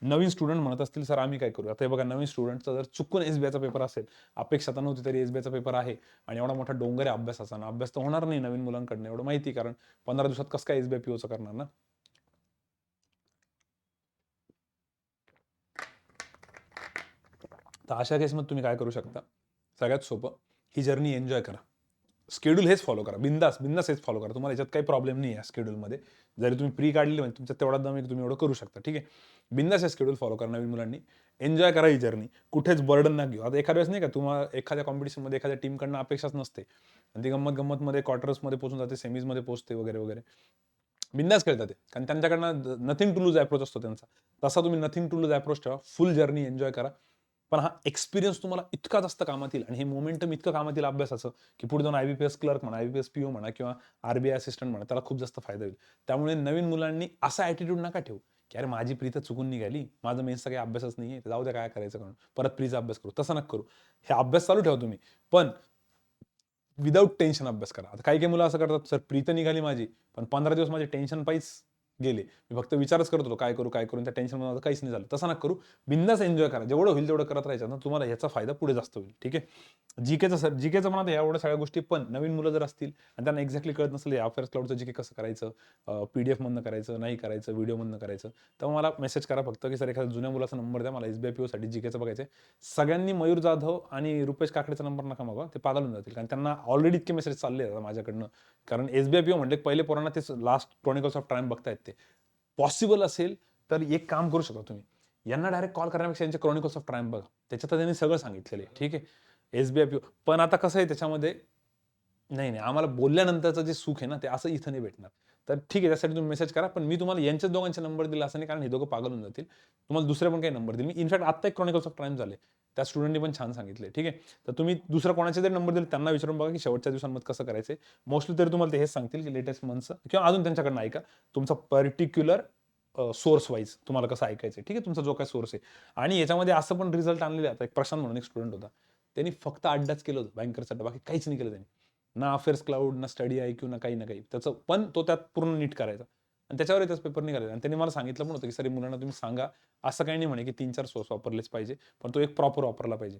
नवीन स्टुडंट म्हणत असतील सर आम्ही काय करू, आता हे बघा, नवीन स्टुडंटचा जर चुकून SBIचा पेपर असेल, अपेक्षा तर नव्हती तरी SBIचा पेपर आहे, आणि एवढा मोठा डोंगर आहे अभ्यासाचा, ना अभ्यास तर होणार नाही नवीन मुलांकडनं, एवढं माहिती, कारण 15 दिवसात कसं काय SBI POचं करणार ना. तर अशा केसमध्ये तुम्ही काय करू शकता, सगळ्यात सोपं, ही जर्नी एन्जॉय करा. शेड्यूल हेच फॉलो करा, बिंदास बिंदास हेच फॉलो करा, तुम्हाला याच्यात काही प्रॉब्लेम नाही आहे शेड्यूलमध्ये. जरी तुम्ही प्री काढली म्हणजे तुमचा तेवढा दम आहे की तुम्ही एवढं करू शकता. ठीक आहे, बिंदास हे शेड्यूल फॉलो करा नवीन मुलांनी, एन्जॉय करा ही जर्नी, कुठेच बर्डन ना घेऊ. आता एखाद्या वेळेस नाही का, तुम्हाला एखाद्या कॉम्पिटिशनमध्ये एखाद्या टीमकडनं अपेक्षाच नसते, आणि ती गंमत गंमतमध्ये क्वार्टर्समध्ये पोहोचून जाते, सेमीजमध्ये पोहोचते वगैरे वगैरे, बिंदास खेळतात ते, कारण त्यांच्याकडनं नथिंग टू लूज अप्रोच असतो त्यांचा. तसा तुम्ही नथिंग टू लूज अप्रोच ठेवा, फुल जर्नी एन्जॉय करा. पण हा एक्सपिरियन्स तुम्हाला इतका जास्त कामात येईल, आणि हे मोमेंटम इतकं कामात येईल अभ्यासाचं, की पुढे जाऊन IBPS क्लर्क म्हणा, IBPS PO म्हणा, किंवा RBI असिस्टंट म्हणा, त्याला खूप जास्त फायदा होईल. त्यामुळे नवीन मुलांनी असा ॲटिट्यूड नका ठेवू की अरे माझी प्री तर चुकून निघाली, माझं मेन्सचा काही अभ्यासच नाही आहे, जाऊ द्या काय करायचं करून परत प्रीचा अभ्यास करू. तसं नका करू, हे अभ्यास चालू ठेवा तुम्ही. पण विदाऊट टेन्शन अभ्यास करा. आता काही काही मुलं असं करतात, सर प्री तर निघाली माझी, पण 15 दिवस माझे टेन्शन पायीच गेले. मी फक्त विचारच करत होतो काय करू, त्या टेन्शनमध्ये माझं काहीच नाही झालं. तसं नका करू. बिंदास एन्जॉय करा. जेवढं होईल तेवढं करत राहायचं ना, तुम्हाला ह्याचा फायदा पुढे जास्त होईल. ठीक आहे. जीकेचं म्हणा एवढ्या सगळ्या गोष्टी, पण नवीन मुलं जर असतील आणि त्यांना एक्झॅक्टली कळत नसेल अफेअर्स क्लाउडचं जीके कसं करायचं, पीडीएफ मधनं करायचं, नाही करायचं, व्हिडिओमधनं करायचं, तर मला मेसेज करा फक्त की सर एखाद्या जुन्या मुलाचा नंबर द्या, मला SBI साठी जीकेचं बघायचं. सगळ्यांनी मयूर जाधव आणि रुपेश काकडेचा नंबर नका मागवा, ते पागल होऊन जातील. कारण त्यांना ऑलरेडी इतके मेसेज चालले आहेत माझ्याकडनं. कारण SBI म्हटले पहिले पोरांना ते लास्ट क्रॉनिकल्स ऑफ टाइम बघतायत. ते पॉसिबल असेल तर एक काम करू शकता तुम्ही, यांना डायरेक्ट कॉल करण्यापेक्षा यांचे क्रॉनिकल्स ऑफ टाइम बघा. त्याच्यात त्यांनी सगळं सांगितलेलं आहे. ठीक आहे. SBI पण आता कसं आहे त्याच्यामध्ये, नाही आम्हाला बोलल्यानंतरचं जे सुख आहे ना, ते असं इथं नाही भेटणार. तर ठीक आहे, त्यासाठी तुम्ही मेसेज करा. पण मी तुम्हाला यांच्याच दोघांचे नंबर दिला असं नाही, कारण हे दोघं पागल होऊन जातील. तुम्हाला दुसरे पण काही नंबर दिले. मी इनफॅक्ट आता एक क्रॉनिकल्स ऑफ टाइम झाले, त्या स्टुडंटनी पण छान सांगितले. ठीक आहे. तर तुम्ही दुसऱ्या कोणाचे जरी नंबर दिले त्यांना विचारून बघा की शेवटच्या दिवसांमध्ये कसं करायचं. मोस्टली तरी तुम्हाला ते हेच सांगतील की लेटेस्ट मंथचं, किंवा अजून त्यांच्याकडनं ऐका तुमचा पर्टिक्युलर सोर्स वाईज तुम्हाला कसं ऐकायचं. ठीक आहे. तुमचा जो काय सोर्स आहे. आणि याच्यामध्ये असं पण रिझल्ट आणलेले. आता एक प्रशांत म्हणून एक स्टुडंट होता, त्यांनी फक्त अड्डाच केलं होतं बँकरसाठी, बाकी काहीच नाही केलं त्यांनी. ना अफेअर्स क्लाउड, ना स्टडी IQ, ना काही ना काही. त्याचं पण तो त्यात पूर्ण नीट करायचा आणि त्याच्यावर त्याच पेपर निघाले. आणि त्यांनी मला सांगितलं पण होतं की सर मुलांना तुम्ही सांगा, असं काही नाही म्हणे की 3-4 सोर्स वापरलेच पाहिजे, पण तो एक प्रॉपर वापरला पाहिजे.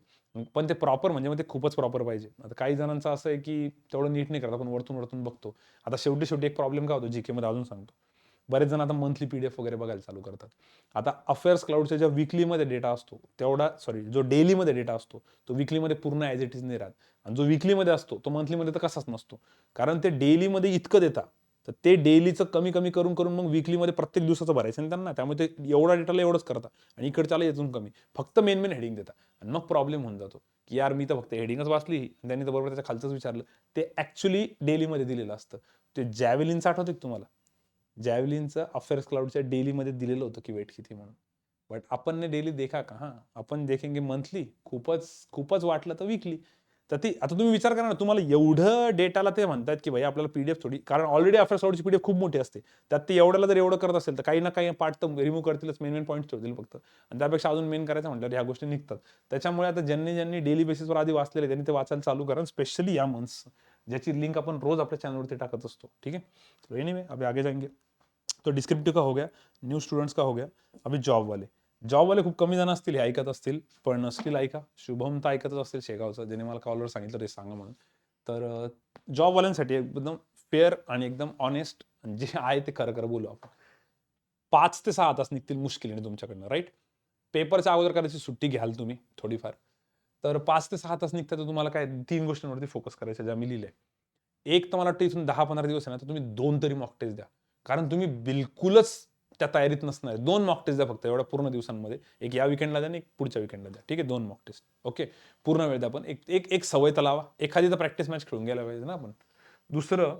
पण ते प्रॉपर म्हणजे मग ते खूपच प्रॉपर पाहिजे. आता काही जणांचं असं आहे की तेवढं नीट नाही करत, आपण वरतून बघतो. आता शेवटी एक प्रॉब्लेम काय होतो जीके मध्ये अजून सांगतो. बरेच जण आता मंथली PDF वगैरे बघायला चालू करतात. आता अफेअर्स क्लाउडच्या ज्या वीकलीमध्ये डेटा असतो तेवढा, जो डेलीमध्ये डेटा असतो तो वीकलीमध्ये पूर्ण ॲज इट इज नाही राहत. आणि जो वीकलीमध्ये असतो तो मंथलीमध्ये तर कसाच नसतो. कारण ते डेलीमध्ये इतकं देतात, तर ते डेलीचं कमी करून मग वीकलीमध्ये प्रत्येक दिवसाचं भरायचं त्यांना. त्यामुळे ते एवढा डेटाला एवढंच करतात आणि इकडच्याला यातून कमी, फक्त मेन हेडिंग देतात. आणि मग प्रॉब्लेम होऊन जातो की यार मी तर फक्त हेडिंगच वाचली, त्यांनी तर बरोबर त्याच्या खालचंच विचारलं. ते ॲक्च्युली डेलीमध्ये दिलेलं असतं. ते जॅव्हलिनचं आठवतं तुम्हाला? जॅव्हलिनचं अफेअर्स क्लाउडच्या डेलीमध्ये दिलेलं होतं की वेट किती म्हणून. बट आपण ने डेली देखा का? हां, आपण देखेंगे मंथली, खूपच वाटलं तर वीकली. तर ती आता तुम्ही विचार करा ना, तुम्हाला एवढं डेटाला ते म्हणतात की भाई आपल्याला PDF थोडी, कारण ऑलरेडी अफेअर्स क्लाउडची PDF खूप मोठी असते. त्यात ते एवढ्याला जर एवढं करत असेल तर काही ना काही पार्ट तर रिमूव्ह करतीलच, मेन पॉईंट ठेवतील फक्त. आणि त्यापेक्षा अजून मेन करायचं म्हटल्यावर ह्या गोष्टी निघतात. त्याच्यामुळे आता ज्यांनी डेली बेसिसवर आधी वाचलेले त्यांनी ते वाचायला चालू करा, स्पेशली या मंथ्स, ज्याची लिंक आपण रोज आपल्या चॅनलवरती टाकत असतो. ठीक आहे. तो एनीवे अभी आगे जाएंगे. तो डिस्क्रिप्टिव्ह का हो गया, न्यू स्टुडंट्स का हो गया. अभी जॉबवाले खूप कमी जण असतील हे ऐकत असतील, पण नसतील ऐका. शुभम तर ऐकतच असतील शेगावचं, ज्याने मला कॉलवर सांगितलं ते सांगा म्हणून. तर जॉबवाल्यांसाठी एकदम फेअर आणि एकदम ऑनेस्ट जे आहे ते खरं बोलू आपण. 5 ते 6 तास निघतील मुश्किलीने तुमच्याकडनं, राईट. पेपरच्या अगोदर कदाचित सुट्टी घ्याल तुम्ही थोडीफार. तर 5 ते 6 तास निघतात, तर तुम्हाला काय 3 गोष्टींवरती फोकस करायचा ज्या मी लिहिल्या. एक तर मला वाटतं इथून 10-15 दिवस आहे ना, तर तुम्ही 2 तरी मॉक टेस्ट द्या. कारण तुम्ही बिलकुलच त्या तयारीत नसणार. 2 मॉक टेस्ट द्या फक्त एवढ्या पूर्ण दिवसांमध्ये. एक या वीकेंडला द्या आणि एक पुढच्या वीकेंडला द्या. ठीक आहे. 2 मॉक टेस्ट. ओके. पूर्ण वेळ द्या. पण एक सवय तर लावा. एखादी तर प्रॅक्टिस मॅच खेळून गेला पाहिजे ना आपण. दुसरं,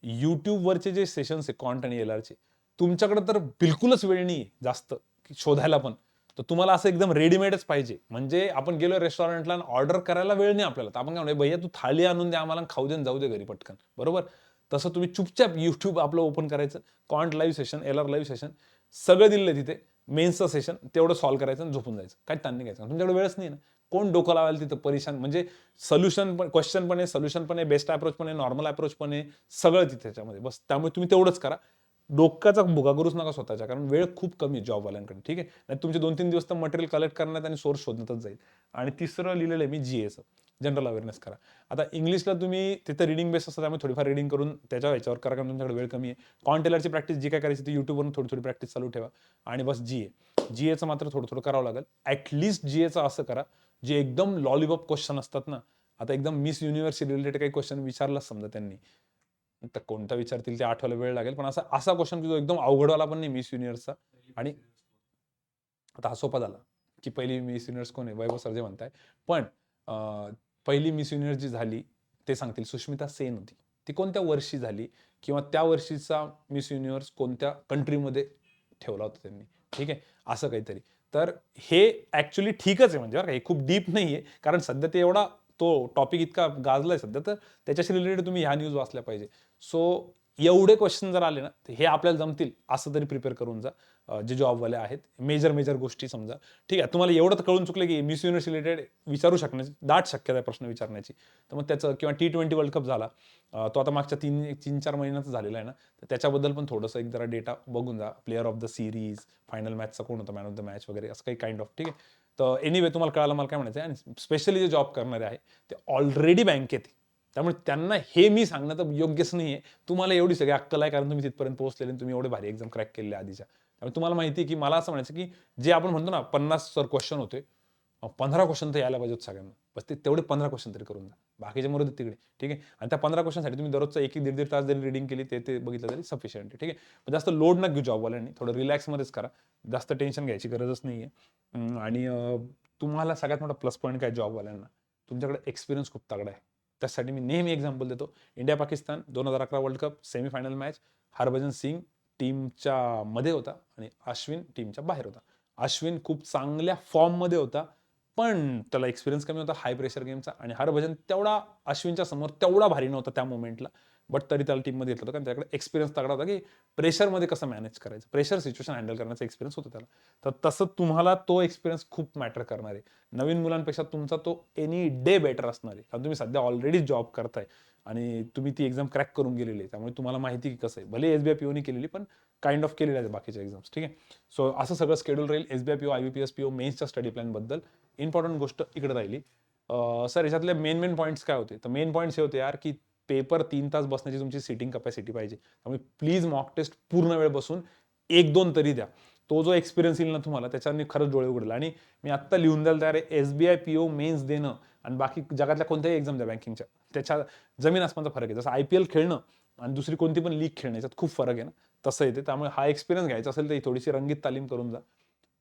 YouTubeवरचे जे सेशन्स आहे क्वांट आणि LRचे, तुमच्याकडे तर बिलकुलच वेळ नाही जास्त शोधायला पण. तर तुम्हाला असं एकदम रेडीमेडच पाहिजे. म्हणजे आपण गेलो रेस्टॉरंटला ऑर्डर करायला वेळ नाही आपल्याला, तर आपण काय म्हणतो, भैया तू थाली आणून दे आम्हाला, खाऊ दे जाऊ दे घरी पटकन. बरोबर. तसं तुम्ही चुपचाप YouTube आपलं ओपन करायचं, quant live session, LR live session सगळं दिलंय तिथे. मेन्सचं सेशन तेवढं सॉल्व्ह करायचं आणि झोपून जायचं. काय ताण नाही घ्यायचं. तुमच्याकडे वेळच नाही ना. कोण डोकं लावायला तिथं परेशान. म्हणजे सोल्युशन पण, क्वेश्चन पण आहे, सोल्युशन पण आहे, बेस्ट अप्रोच पण आहे, नॉर्मल अप्रोच पण आहे, सगळं तिथे त्याच्यामध्ये. बस त्यामुळे तुम्ही तेवढंच करा. डोक्याचा भुगा करूच नका स्वतःच्या, कारण वेळ खूप कमी आहे जॉबवाल्यांकडे. ठीक आहे. नाही तुमचे 2-3 दिवस तर मटेरियल कलेक्ट करण्यात आणि सोर्स शोधण्यातच जाईल. आणि तिसरं लिहिलेलं आहे मी GAचं, जनरल अवेअरनेस करा. आता इंग्लिशला तुम्ही तिथं रिडिंग बेस असतं, त्यामुळे थोडीफार रिडिंग करून ह्याच्यावर करा, कारण तुमच्याकडे वेळ कमी आहे. कॉन्टेलरची प्रॅक्टिस जी काय करायची ती YouTubeवरून थोडी प्रॅक्टिस चालू ठेवा. आणि बस GAचं मात्र थोडं करावं लागेल. ॲटलिस्ट GAचं असं करा जे एकदम लॉलीपॉप क्वेश्चन असतात ना. आता एकदम मिस युनिव्हर्स रिलेटेड काही क्वेश्चन विचारलाच समजा त्यांनी, तर कोणता विचारतील ते आठवायला वेळ लागेल. पण असा क्वेश्चन की जो एकदम अवघडवाला पण नाही मिस युनिव्हर्सचा. आणि आता हा सोपा झाला की पहिली मिस युनिव्हर्स कोण आहे, वैभव सरजे म्हणताय. पण पहिली मिस युनिव्हर्स जी झाली ते सांगतील, सुष्मिता सेन होती. ती कोणत्या वर्षी झाली, किंवा त्या वर्षीचा मिस युनिव्हर्स कोणत्या कंट्रीमध्ये ठेवला होता त्यांनी. ठीक आहे. असं काहीतरी. तर हे ऍक्च्युली ठीकच आहे, म्हणजे बरं का, हे खूप डीप नाहीये, कारण सध्या ते एवढा तो टॉपिक इतका गाजलाय सध्या, तर त्याच्याशी रिलेटेड तुम्ही ह्या न्यूज वाचल्या पाहिजे. सो एवढे क्वेश्चन जर आले ना, तर हे आपल्याला जमतील असं तरी प्रिपेअर करून जा. जे जॉबवाले आहेत, मेजर गोष्टी समजा. ठीक आहे, तुम्हाला एवढं तर कळून चुकलं की मिस युनिव्हर्स रिलेटेड विचारू शकण्याची दाट शक्यता आहे प्रश्न विचारण्याची. तर मग त्याचं किंवा T20 वर्ल्ड कप झाला, तो आता मागच्या 3-4 महिन्याचा झालेला आहे ना, तर त्याच्याबद्दल पण थोडंसं एक जरा डेटा बघून जा. Player of the series, final मॅचचा कोण होता, मॅन ऑफ द मॅच वगैरे असं काही काइंड ऑफ. ठीक आहे, तर एनिवे तुम्हाला कळालं मला काय म्हणायचं आहे. आणि स्पेशली जे जॉब करणारे आहे ते ऑलरेडी बँकेत आहे, त्यामुळे त्यांना हे मी सांगणं तर योग्यच नाही आहे. तुम्हाला एवढी सगळी अक्कल आहे कारण तुम्ही तिथपर्यंत पोहोचलेले आणि तुम्ही एवढे भारी एक्झाम क्रॅक केलेले आधीच्या. त्यामुळे तुम्हाला माहिती आहे की मला असं म्हणायचं की जे आपण म्हणतो ना 50 सर क्वेश्चन होते, 15 क्वेश्चन तर यायला पाहिजेत सगळ्यांना. बस ते तेवढे 15 क्वेश्चन तरी करून जा. बाकीचे मरू तिकडे. ठीक आहे, आणि त्या 15 क्वेश्चनसाठी तुम्ही दररोजचा 1-1, 1.5 तास जरी रिडिंग केली ते बघितलं तरी सफिशियंट आहे. ठीक आहे, पण जास्त लोड न घेऊ जॉबवाल्यांनी, थोडं रिलॅक्समध्येच करा. जास्त टेन्शन घ्यायची गरजच नाही आहे. आणि तुम्हाला सगळ्यात मोठा प्लस पॉईंट काय जॉबवाल्यांना, तुमच्याकडे एक्सपिरियन्स खूप तगडा आहे. त्यासाठी मी नेहमी एक्झाम्पल देतो. India Pakistan 2011 world cup semifinal match, Harbhajan Singh टीमच्या मध्ये होता आणि अश्विन टीमच्या बाहेर होता. अश्विन खूप चांगल्या फॉर्ममध्ये होता, पण त्याला एक्सपिरियन्स कमी होता हाय प्रेशर गेमचा. आणि हरभजन तेवढा अश्विनच्या समोर तेवढा भारी नव्हता त्या मोमेंटला, बट तरी त्याला टीममध्ये घेतलं होतं कारण त्याच्याकडे एक्सपिरियन्स तगडा होता की प्रेशरमध्ये कसं मॅनेज करायचं, प्रेशर सिच्युएशन हँडल करण्याचा एक्सपिरियन्स होता त्याला. तर तसं तुम्हाला तो एक्सपिरियन्स खूप मॅटर करणार आहे. नवीन मुलांपेक्षा तुमचा तो एनी डे बेटर असणार आहे, कारण तुम्ही सध्या ऑलरेडी जॉब करताय आणि तुम्ही ती एक्झाम क्रॅक करून गेलेली आहे. त्यामुळे तुम्हाला माहिती की कसं आहे. भले SBI PO केलेली, पण काइंड ऑफ केलेल्या आहेत बाकीच्या एक्झाम्स. ठीक आहे, सो असं सगळं शेड्यूल राहील SBI PO, IBPS PO मेन्सच्या स्टडी प्लॅनबद्दल. इम्पॉर्टंट गोष्ट इकडे राहिली, सर याच्यातले मेन पॉईंट्स काय होते. तर मेन पॉईंट्स हे होते यार की पेपर 3 तास बसण्याची तुमची सिटिंग कपॅसिटी पाहिजे. त्यामुळे प्लीज मॉक टेस्ट पूर्ण वेळ बसून 1-2 तरी द्या. तो जो एक्सपिरियन्स येईल ना तुम्हाला, त्याच्याने खरंच डोळे उघडेल. आणि मी आत्ता लिहून द्यायला तयार आहे, SBI PO मेन्स देणं आणि बाकी जगातल्या कोणत्याही एक्झाम द्या बँकिंगच्या, त्याच्या जमीन आसमानचा फरक आहे. जसं IPL खेळणं आणि दुसरी कोणती पण लीग खेळणं याच्यात खूप फरक आहे ना, तसं येते. त्यामुळे हा एक्सपिरियन्स घ्यायचा असेल तर थोडीशी रंगीत तालीम करून जा.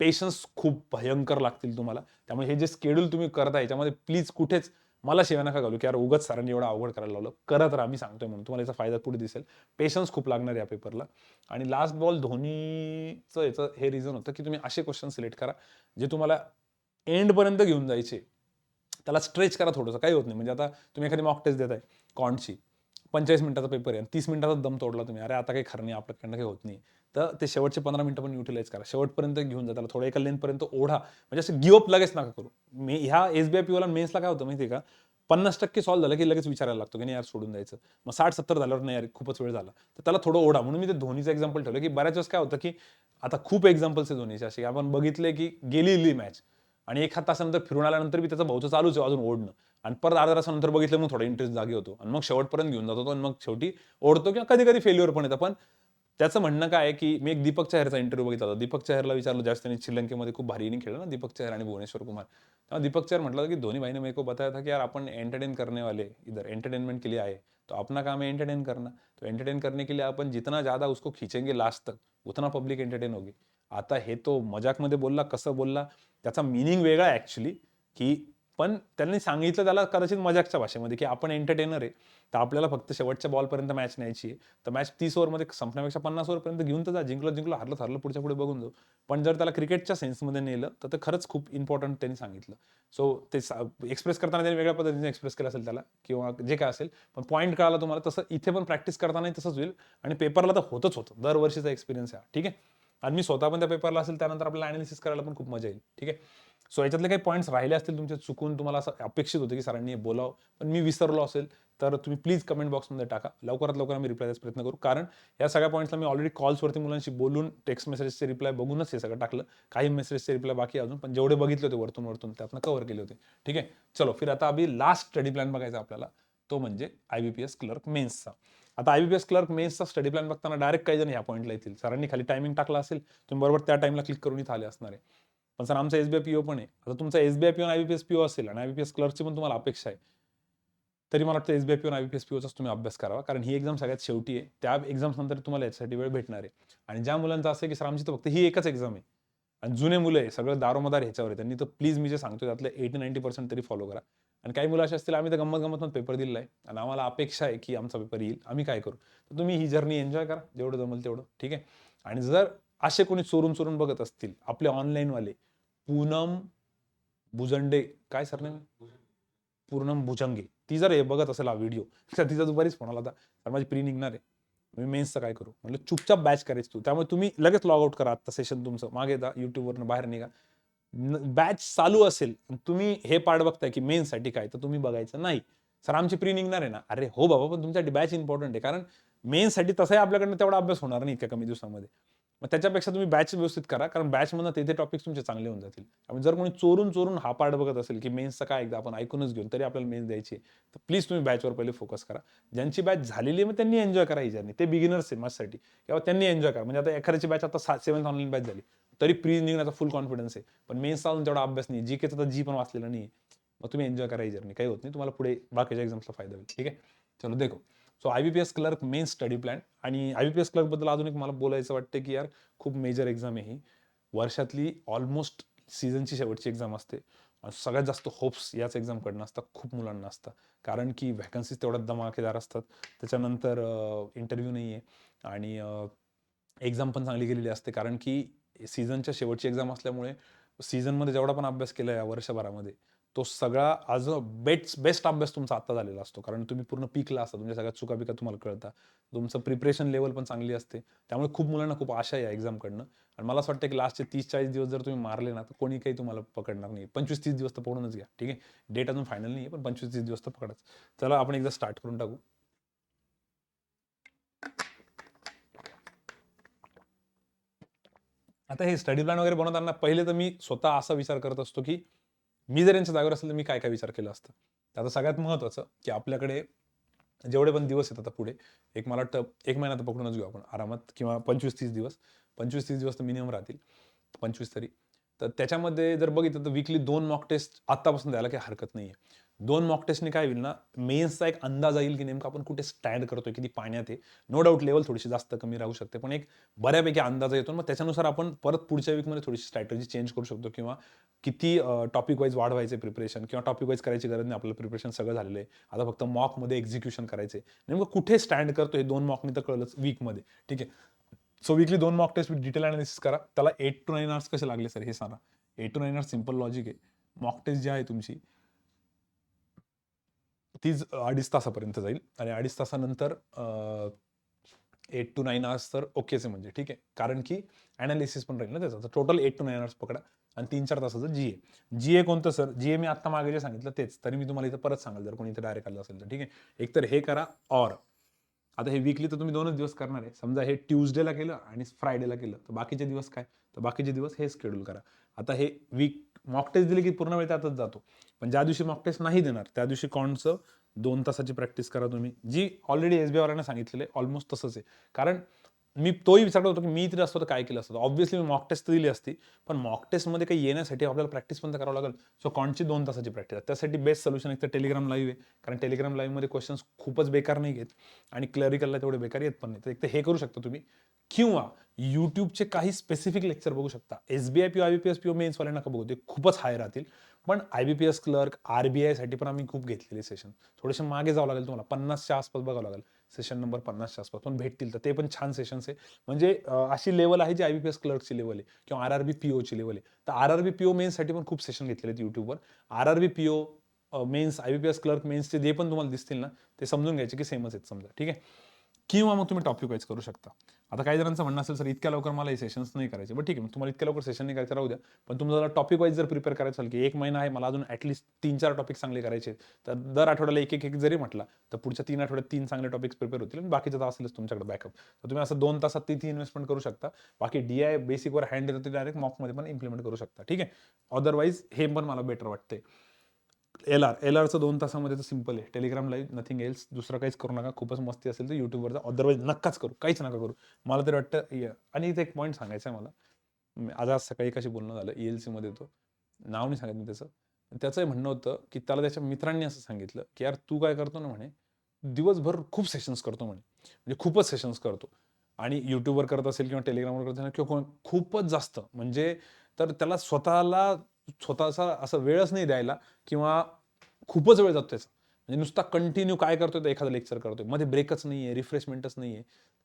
पेशन्स खूप भयंकर लागतील तुम्हाला. त्यामुळे हे जे शेड्यूल तुम्ही करता याच्यामध्ये प्लीज कुठेच मला शिव्या नका घालू की यार उगाच सरांनी एवढं अवघड करायला लावलं. करत राहा, मी सांगतोय म्हणून तुम्हाला याचा फायदा पुढे दिसेल. पेशन्स खूप लागणार या पेपरला. आणि लास्ट बॉल धोनीचं याचं हे रिझन होतं की तुम्ही असे क्वेश्चन सिलेक्ट करा जे तुम्हाला एंडपर्यंत घेऊन जायचे. त्याला स्ट्रेच करा थोडंसं, काही होत नाही. म्हणजे आता तुम्ही एखादी मॉक टेस्ट देताय कॉन्टची, 45 मिनिटाचा पेपर आहे आणि 30 मिनिटाचा दम तोडला तुम्ही, अरे आता काही खरं नाही, आपल्याकडनं काही होत नाही, तर ते शेवटचे 15 मिनिटं पण युटिलाइज करा. शेवटपर्यंत घेऊन जा त्याला, थोडं एका लेनपर्यंत ओढा. म्हणजे असं गिवअप लगेच नका करू. मी ह्या SBI PO मेन्सला काय होतं माहिती आहे का, 50% सॉल्व्ह झालं की लगेच विचारायला लागतो की नाही यार सोडून द्यायचं. मग 60-70 झाल्यावर नाही यार खूपच वेळ झाला, तर त्याला थोडं ओढा. म्हणून मी ते धोनीचं एक्झाम्पल ठेवलं की बऱ्याच वेळेस काय होतं की आता खूप एक्झाम्पल्स आहे धोनीचे असे, आपण बघितले की गेलेली मॅच आणि एखाद तासानंतर फिरून आल्यानंतर बी त्याचं भाऊचं चालूच आहे अजून ओढणं, आणि परत अर्ध्या तासानंतर बघितलं मग थोडा इंटरेस्ट जागी होतो आणि मग शेवटपर्यंत घेऊन जातो आणि मग शेवटी ओढतो किंवा कधी कधी फेल्युअर पण येतं. पण त्याचं म्हणणं काय आहे की मी एक दीपक चहरचा इंटरव्ह्यू बघितला होता. दीपक चहरला विचारलं, ज्यावेळेस त्यांनी श्रीलंकेमध्ये खूप भारी इनिंग खेळलं ना दीपक चहर आणि भुवनेश्वर कुमार, तेव्हा दीपक चहर म्हटलं की धोनी भाई ने मेरे को बताया था कि यार अपन एंटरटेन करने वाले इधर एंटरटेनमेंट के लिए आए, तो अपना काम है एंटरटेन करना, तो एंटरटेन करने के लिए अपन जितना ज्यादा उसको खींचेंगे लास्ट तक उतना पब्लिक एंटरटेन होगी. आता हे तो मजाकमध्ये बोलला, कसं बोलला, त्याचा मिनिंग वेगळा आहे ऍक्च्युली, की पण त्यांनी सांगितलं त्याला कदाचित मजाकच्या भाषेमध्ये की आपण एंटरटेनर आहे, तर आपल्याला फक्त शेवटच्या बॉलपर्यंत मॅच न्यायची आहे. तर मॅच 30 ओव्हरमध्ये संपण्यापेक्षा 50 ओव्हरपर्यंत घेऊन तर जा, जिंकलं हरलं पुढच्या पुढे बघून जाऊ. पण जर त्याला क्रिकेटच्या सेन्समध्ये नेलं तर ते खरंच खूप इम्पॉर्टंट त्यांनी सांगितलं. सो ते एक्सप्रेस करताना त्यांनी वेगळ्या पद्धतीने एक्सप्रेस केलं असेल त्याला किंवा जे काय असेल, पण पॉईंट कळाला तुम्हाला. तसं इथे पण प्रॅक्टिस करतानाही तसंच होईल आणि पेपरला तर होतच होतं, दरवर्षीचा एक्सपिरियन्स आहे. ठीक आहे, आणि मी स्वतः पण त्या पेपरला असेल त्यानंतर आपल्याला अनालिसिस करायला पण खूप मजा येईल. ठीक आहे, सो याच्यातले काही पॉईंट्स राहिले असतील तुमचे चुकून, तुम्हाला असं अपेक्षित होतं की सरांनी बोलावं पण मी विसरलो असेल, तर तुम्ही प्लीज कमेंट बॉक्समध्ये टाका. लवकरात लवकर आम्ही रिप्लाय द्यायचा प्रयत्न करू, कारण या सगळ्या पॉईंट्सला मी ऑलरेडी कॉल्सवरती मुलांशी बोलून टेक्स्ट मेसेजचे रिप्लाय बघूनच हे सगळं टाकलं. काही मेसेजचे रिप्लाय बाकी अजून, पण जेवढे बघितले होते वरतून त्यातनं कव्हर केले होते. ठीक आहे, चलो फिर आता अभि लास्ट स्टडी प्लॅन बघायचा आपल्याला, तो म्हणजे IBPS क्लर्क मेन्सचा. आता IBPS क्लर्क मेन्सचा स्टडी प्लॅन बघताना डायरेक्ट काही जण ह्या पॉईंटला येतील, सरांनी खाली टायमिंग टाकला असेल, तुम्ही बरोबर त्या टाइमला क्लिक करून इथं आले असणार आहे. पण सर आमचा SBI PO पण आहे. आता तुमचा SBI PO आणि IBPS PO असेल आणि IBPS क्लर्कची पण तुम्हाला अपेक्षा आहे, तरी मला वाटतं SBI PO आणि IBPS POचाच तुम्ही अभ्यास करावा, कारण ही एक्झाम सगळ्यात शेवटी आहे. त्या एक्झाम्स नंतर तुम्हाला याच्यासाठी वेळ भेटणार आहे. आणि ज्या मुलांचं असं आहे की सर आमची तर फक्त ही एकच एक्झाम आहे आणि जुने मुलं आहे, सगळं दारोमदार ह्याच्यावर आहे, त्यांनी तर प्लीज मी जे सांगतो त्यातले 80-90% तरी फॉलो करा. आणि काही मुलं असे असतील, आम्ही तर गंमत पेपर दिलेला आहे आणि आम्हाला अपेक्षा आहे की आमचा पेपर येईल, आम्ही काय करू. तर तुम्ही ही जर्नी एन्जॉय करा जेवढं जमेल तेवढं. ठीक आहे, आणि जर असे कोणी चोरून बघत असतील आपले ऑनलाईनवाले, पूनम भुजंडे, काय सरनेम, पूनम भुजंगे, ती जर हे बघत असेल हा व्हिडिओ, तर तिचा दुपारीच फोन आला होता, तर माझी प्री निघणार आहे, मी मेन्सचं काय करू म्हटलं, चुपचाप बॅच करायची तू. त्यामुळे तुम्ही लगेच लॉग आउट करा आता सेशन तुमचं, मागे जा युट्यूबवरनं बाहेर निघा. बॅच चालू असेल, तुम्ही हे पार्ट बघताय की मेन्ससाठी काय, तर तुम्ही बघायचं नाही. सर आमची प्री निघणार आहे ना, अरे हो बाबा, पण तुमच्यासाठी बॅच इम्पॉर्टंट आहे. कारण मेन्ससाठी तसाही आपल्याकडनं तेवढा अभ्यास होणार नाही इतक्या कमी दिवसामध्ये. मग त्याच्यापेक्षा तुम्ही बॅच व्यवस्थित करा, कारण बॅचमधनं ते टॉपिक्स तुमचे चांगले होऊन जातील. आणि जर कोणी चोरून चोरून हा पार्ट बघत असेल की मेन्सचं काय एकदा आपण ऐकूनच घेऊन तरी आपल्याला मेन्स द्यायची, तर प्लीज तुम्ही बॅचवर पहिले फोकस करा. ज्यांची बॅच झालेली आहे मग त्यांनी एन्जॉय करा ही जर्नी. ते बिगिनर्स आहे माझ्यासाठी, किंवा त्यांनी एन्जॉय करा. म्हणजे आता एखाद्याची बॅच आता 7th ऑनलाईन बॅच झाली, तरी प्री निघण्याचा फुल कॉन्फिडन्स आहे, पण मेन्सचा अजून तेवढा अभ्यास नाही, जीकेचा तर जी पण वाचलेला नाही. मग तुम्ही एन्जॉय करा ही जर्नी, काही होत नाही, तुम्हाला पुढे बाकीच्या एक्झाम्सला फायदा होईल. ठीक आहे, चलो देखो. So IBPS clerk main study plan. आणि IBPS क्लर्क बद्दल अजून एक मला बोलायचं वाटतं की यार खूप मेजर एक्झाम आहे ही. वर्षातली ऑलमोस्ट सीझनची शेवटची एक्झाम असते. सगळ्यात जास्त होप्स याच एक्झामकडनं असतात, खूप मुलांना असतात. कारण की व्हॅकन्सीज तेवढ्याच धमाकेदार असतात. त्याच्यानंतर इंटरव्ह्यू नाही आहे, आणि एक्झाम पण चांगली गेलेली असते. कारण की सीझनच्या शेवटची एक्झाम असल्यामुळे सीझनमध्ये जेवढा पण अभ्यास केला या वर्षभरामध्ये, तो सगळा आज बेस्ट अभ्यास तुमचा आता झालेला असतो. कारण तुम्ही पूर्ण पीकला असता, तुमच्या सगळ्या चुका तुम्हाला कळतात, तुमचं प्रिपरेशन लेवल पण चांगली असते. त्यामुळे खूप मुलांना खूप आशा आहे या एक्झामकडनं. आणि मला असं वाटतं की लास्टचे 30-40 दिवस जर तुम्ही मारले ना, तर कोणी काही तुम्हाला पकडणार नाही. 25-30 दिवस तर पकडूनच घ्या. ठीक आहे, डेट अजून फायनल नाही आहे, पण 25-30 दिवस तर पकडाच. चला आपण एकदा स्टार्ट करून टाकू. आता हे स्टडी प्लॅन वगैरे बनवताना पहिले तर मी स्वतः असा विचार करत असतो की मी जर यांच्या जागेवर असेल तर मी काय काय विचार केला असतं. तर आता सगळ्यात महत्त्वाचं की आपल्याकडे जेवढे पण दिवस येतात आता पुढे, एक मला वाटतं 1 महिना तर पकडूनच घेऊ आपण आरामात, किंवा 25-30 दिवस. 25-30 दिवस तर मिनिमम राहतील, 25 तरी. तर त्याच्यामध्ये जर बघितलं तर वीकली 2 मॉक टेस्ट आत्तापासून द्यायला काही हरकत नाही आहे. 2 मॉक टेस्टने काय होईल ना, मेन्सचा एक अंदाज येईल की नेमकं आपण कुठे स्टँड करतोय, किती पाण्यात आहे. नो डाऊट लेवल थोडीशी जास्त कमी राहू शकते, पण एक बऱ्यापैकी अंदाज येतो. मग त्याच्यानुसार आपण परत पुढच्या वीकमध्ये थोडीशी स्ट्रॅटेजी चेंज करू शकतो, किंवा किती टॉपिक वाईज वाढवायचे प्रिपरेशन, किंवा टॉपिक वाईज करायची गरज नाही, आपलं प्रिपरेशन सगळं झालेलं आहे, आता फक्त मॉकमध्ये एक्झिक्युशन करायचे. नेमकं कुठे स्टँड करतो हे 2 मॉकनी तर कळलंच वीकमध्ये. ठीक आहे, so weekly 2 mock test with detail analysis करा. त्याला 8 to 9 आवर्स कसे लागले सर हे सांगा. 8 to 9 आवर्स सिंपल लॉजिक आहे. मॉक टेस्ट जी आहे तुमची तीच 2.5 तासापर्यंत जाईल, आणि 2.5 तासानंतर 8 to 9 आवर्स तर ओकेच आहे म्हणजे. ठीक आहे, कारण की अनालिसिस पण राहील ना त्याचा. तर टोटल 8 to 9 आवर्स पकडा, आणि 3-4 तासाचं GA कोणतं सर? GA मी आता मागे जे सांगितलं तेच, तरी मी तुम्हाला इथं परत सांगाल जर कोणी इथे डायरेक्ट आलं असेल तर. ठीक आहे, एकतर हे करा, और आता हे वीकली तर तुम्ही 2च दिवस करणार आहे. समजा हे ट्यूजडेला केलं आणि फ्रायडेला केलं, तर बाकीचे दिवस काय? तर बाकीचे दिवस हे शेड्यूल करा. आता हे वीक मॉक टेस्ट दिली की पूर्ण वेळ त्यातच जातो. पण ज्या दिवशी मॉक टेस्ट नाही देणार त्या दिवशी कॉन्टचं 2 तासाची प्रॅक्टिस करा तुम्ही, जी ऑलरेडी SBI वाल्यांना सांगितलेलं आहे, ऑलमोस्ट तसंच आहे. कारण मी तोही विचार करत होतो की मी तरी असतो तर काय केलं असतं. ऑब्व्हियसली मी मॉक टेस्ट दिली असती, पण मॉक टेस्टमध्ये काही येण्यासाठी आपल्याला प्रॅक्टिस पण तर करावं लागेल. सो कॉन्टची 2 तासाची प्रॅक्टिस आहे. त्यासाठी बेस्ट सोल्युशन एक तर टेलिग्राम लाईव्ह आहे, कारण टेलिग्राम लाईव्हमध्ये क्वेश्चन्स खूपच बेकार नाही घेत, आणि क्लरिकलला तेवढे बेकार येत पण नाही. तर एक तर हे करू शकता तुम्ही, किंवा यूट्यूबचे काही स्पेसिफिक लेक्चर बघू शकता. SBI PO, IBPS PO मेन्सवाले नका बघू, ते खूपच हाय राहतील. पण IBPS क्लर्क, RBI साठी पण आम्ही खूप घेतलेले सेशन. थोडेसे मागे जावं लागेल तुम्हाला, 50च्या आसपास बघावं लागेल, सेशन नंबर 50च्या आसपास पण भेटतील. तर ते पण छान सेशन्स आहे. म्हणजे अशी लेवल आहे जी IBPS क्लर्कची लेवल आहे, किंवा RRB POची लेवल आहे. तर RRB PO मेन्ससाठी पण खूप सेशन घेतलेले आहेत यूट्यूबवर. RRB PO mains, IBPS clerk मेन्सचे जे पण तुम्हाला दिसतील ना, ते समजून घ्यायचे की सेमच आहेत समजा. ठीक आहे, किंवा मग तुम्ही टॉपिक वाईज करू शकता. आता काही जणांचं म्हणणं असेल सर इतक्या लवकर मला हे सेशन्स नाही करायचे, बट ठीक आहे, मग तुम्हाला इतक्या लवकर सेशन नाही करायचं राहू द्या. पण तुम्हाला टॉपिक वाईज जर प्रिपेअर करायचं असेल की 1 महिना आहे, मला अजून ॲटलीस्ट 3-4 टॉपिक चांगले करायचे, तर दर आठवड्याला एक जरी म्हटला, तर पुढच्या 3 आठवड्यात 3 चांगले टॉपिक्स प्रिपेअर होतील, आणि बाकीचं तर असेलच तुमच्याकडे बॅकअप. तर तुम्ही असं 2 तासात ती इन्व्हेस्टमेंट करू शकता. बाकी DI बेसिकवर हँड येतं, ते डायरेक्ट मॉकमध्ये पण इम्प्लिमेंट करू शकता. ठीक आहे, अदरवाईज हे पण मला बेटर वाटतंय. LRचं 2 तासामध्ये तर सिंपल आहे, टेलिग्राम लाईव्ह, नथिंग एल्स. दुसरं काहीच करू नका. खूपच मस्ती असेल तर युट्यूबवर जा, अदरवाईज नक्काच करू, काहीच नका करू. मला तरी वाटतं. आणि इथे एक पॉईंट सांगायचा आहे मला. आज सकाळी कशी बोलणं झालं, ELC मध्ये होतो, नाव नाही सांगत मी त्याचं. त्याचंही म्हणणं होतं की त्याला त्याच्या मित्रांनी असं सांगितलं की यार तू काय करतो ना म्हणे, दिवसभर खूप सेशन्स करतो म्हणे, म्हणजे खूपच सेशन्स करतो, आणि युट्यूबवर करत असेल किंवा टेलिग्रामवर करत असेल किंवा खूपच जास्त, म्हणजे तर त्याला स्वतःचा असं वेळच नाही द्यायला, किंवा खूपच वेळ जातो त्याचा. म्हणजे नुसता कंटिन्यू काय करतोय, तर एखादं लेक्चर करतोय, मध्ये ब्रेकच नाहीये, रिफ्रेशमेंटच नाहीये.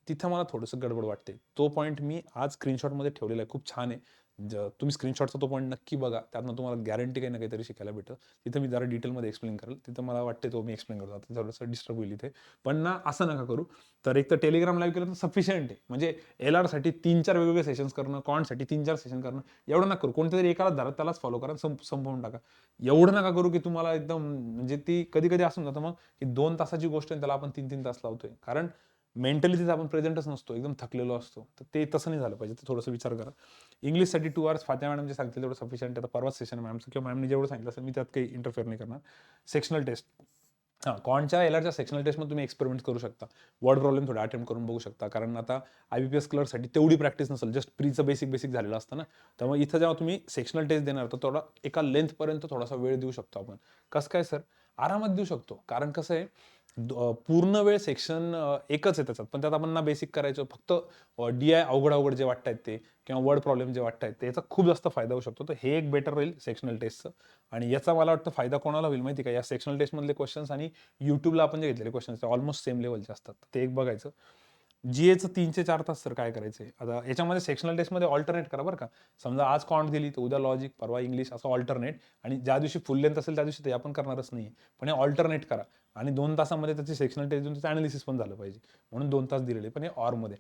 तिथं मला थोडंसं गडबड वाटते. तो पॉईंट मी आज स्क्रीनशॉटमध्ये ठेवलेला आहे, खूप छान आहे. तुम्ही स्क्रीनशॉटचा तो पॉईंट नक्की बघा, त्यातनं तुम्हाला गॅरंटी काही ना काहीतरी शिकायला भेटतं. तिथं मी जरा डिटेलमध्ये एक्सप्लेन करेल, तिथं मला वाटते तो मी एक्सप्लेन करतो, आता थोडंसं डिस्टर्ब होईल इथे. पण ना असं नका करू. तर एक तर टेलिग्राम लाईव्ह केलं तर सफिशियंट आहे. म्हणजे LR साठी 3-4 वेगवेगळे सेशन्स करणं, कॉन्टसाठी 3-4 सेशन करणं, एवढं नका करू. कोणत्यातरी एकाला धरा, त्यालाच फॉलो करा, संपवून टाका. एवढं नका करू की तुम्हाला एकदम म्हणजे ती कधी कधी असं जातं मग की 2 तासाची गोष्ट आहे त्याला आपण 3-3 तास लावतोय. कारण मेंटली तिथे आपण प्रेझेंटच नसतो, एकदम थकलेलो असतो. तर ते तसं नाही झालं पाहिजे, तर थोडंसं विचार करा. इंग्लिशसाठी 2 hours फात्या मॅडम जे सांगतील तेवढं सफिशियंट आहे. आता परवाच सेशन मॅमचं किंवा मॅमने जेवढं सांगितलं असेल मी त्यात काही इंटरफेअर नाही करणार. सेक्शनल टेस्ट, हां, कॉनच्या LRच्या सेक्शनल टेस्टमध्ये तुम्ही एक्सपेरिमेंट करू शकता. वर्ड प्रॉब्लेम थोडा अटेम्प्ट करून बघू शकता. कारण आता IBPS क्लर्कसाठी तेवढी प्रॅक्टिस नसेल, जस्ट प्रीचं बेसिक झालेलं असतं ना. त्यामुळे इथं जेव्हा तुम्ही सेक्शनल टेस्ट देणार तर थोडा एका लेंथपर्यंत थोडासा वेळ देऊ शकतो आपण. कसं काय सर? आरामात देऊ शकतो. कारण कसं आहे, पूर्ण वेळ सेक्शन एकच आहे त्याच्यात, पण त्यात आपण ना बेसिक करायचं, फक्त DI अवघड जे वाटतायत ते किंवा वर्ड प्रॉब्लेम जे वाटतायत ते, याचा खूप जास्त फायदा होऊ शकतो. तर हे एक बेटर राहील सेक्शनल टेस्टचं. आणि याचा मला वाटतं फायदा कोणाला होईल माहिती का? या सेक्शनल टेस्टमधले क्वेश्चन्स आणि युट्यूबला आपण जे घेतलेले क्वेश्चन्स ऑलमोस्ट सेम लेवलचे असतात, ते एक बघायचं. GAचं 3 ते 4 तास सर काय करायचंय? आता याच्यामध्ये सेक्शनल टेस्टमध्ये ऑल्टरनेट करा बरं का. समजा आज कॉन्ट दिली तर उद्या लॉजिक, परवा इंग्लिश, असं ऑल्टरनेट. आणि ज्या दिवशी फुल लेंथ असेल त्या दिवशी ते आपण करणारच नाही. पण हे ऑल्टरनेट करा आणि 2 तासामध्ये त्याची सेक्शनल टेस्ट देऊन त्याचं अनालिसिस पण झालं पाहिजे. म्हणून 2 तास दिलेले, पण हे ऑरमध्ये.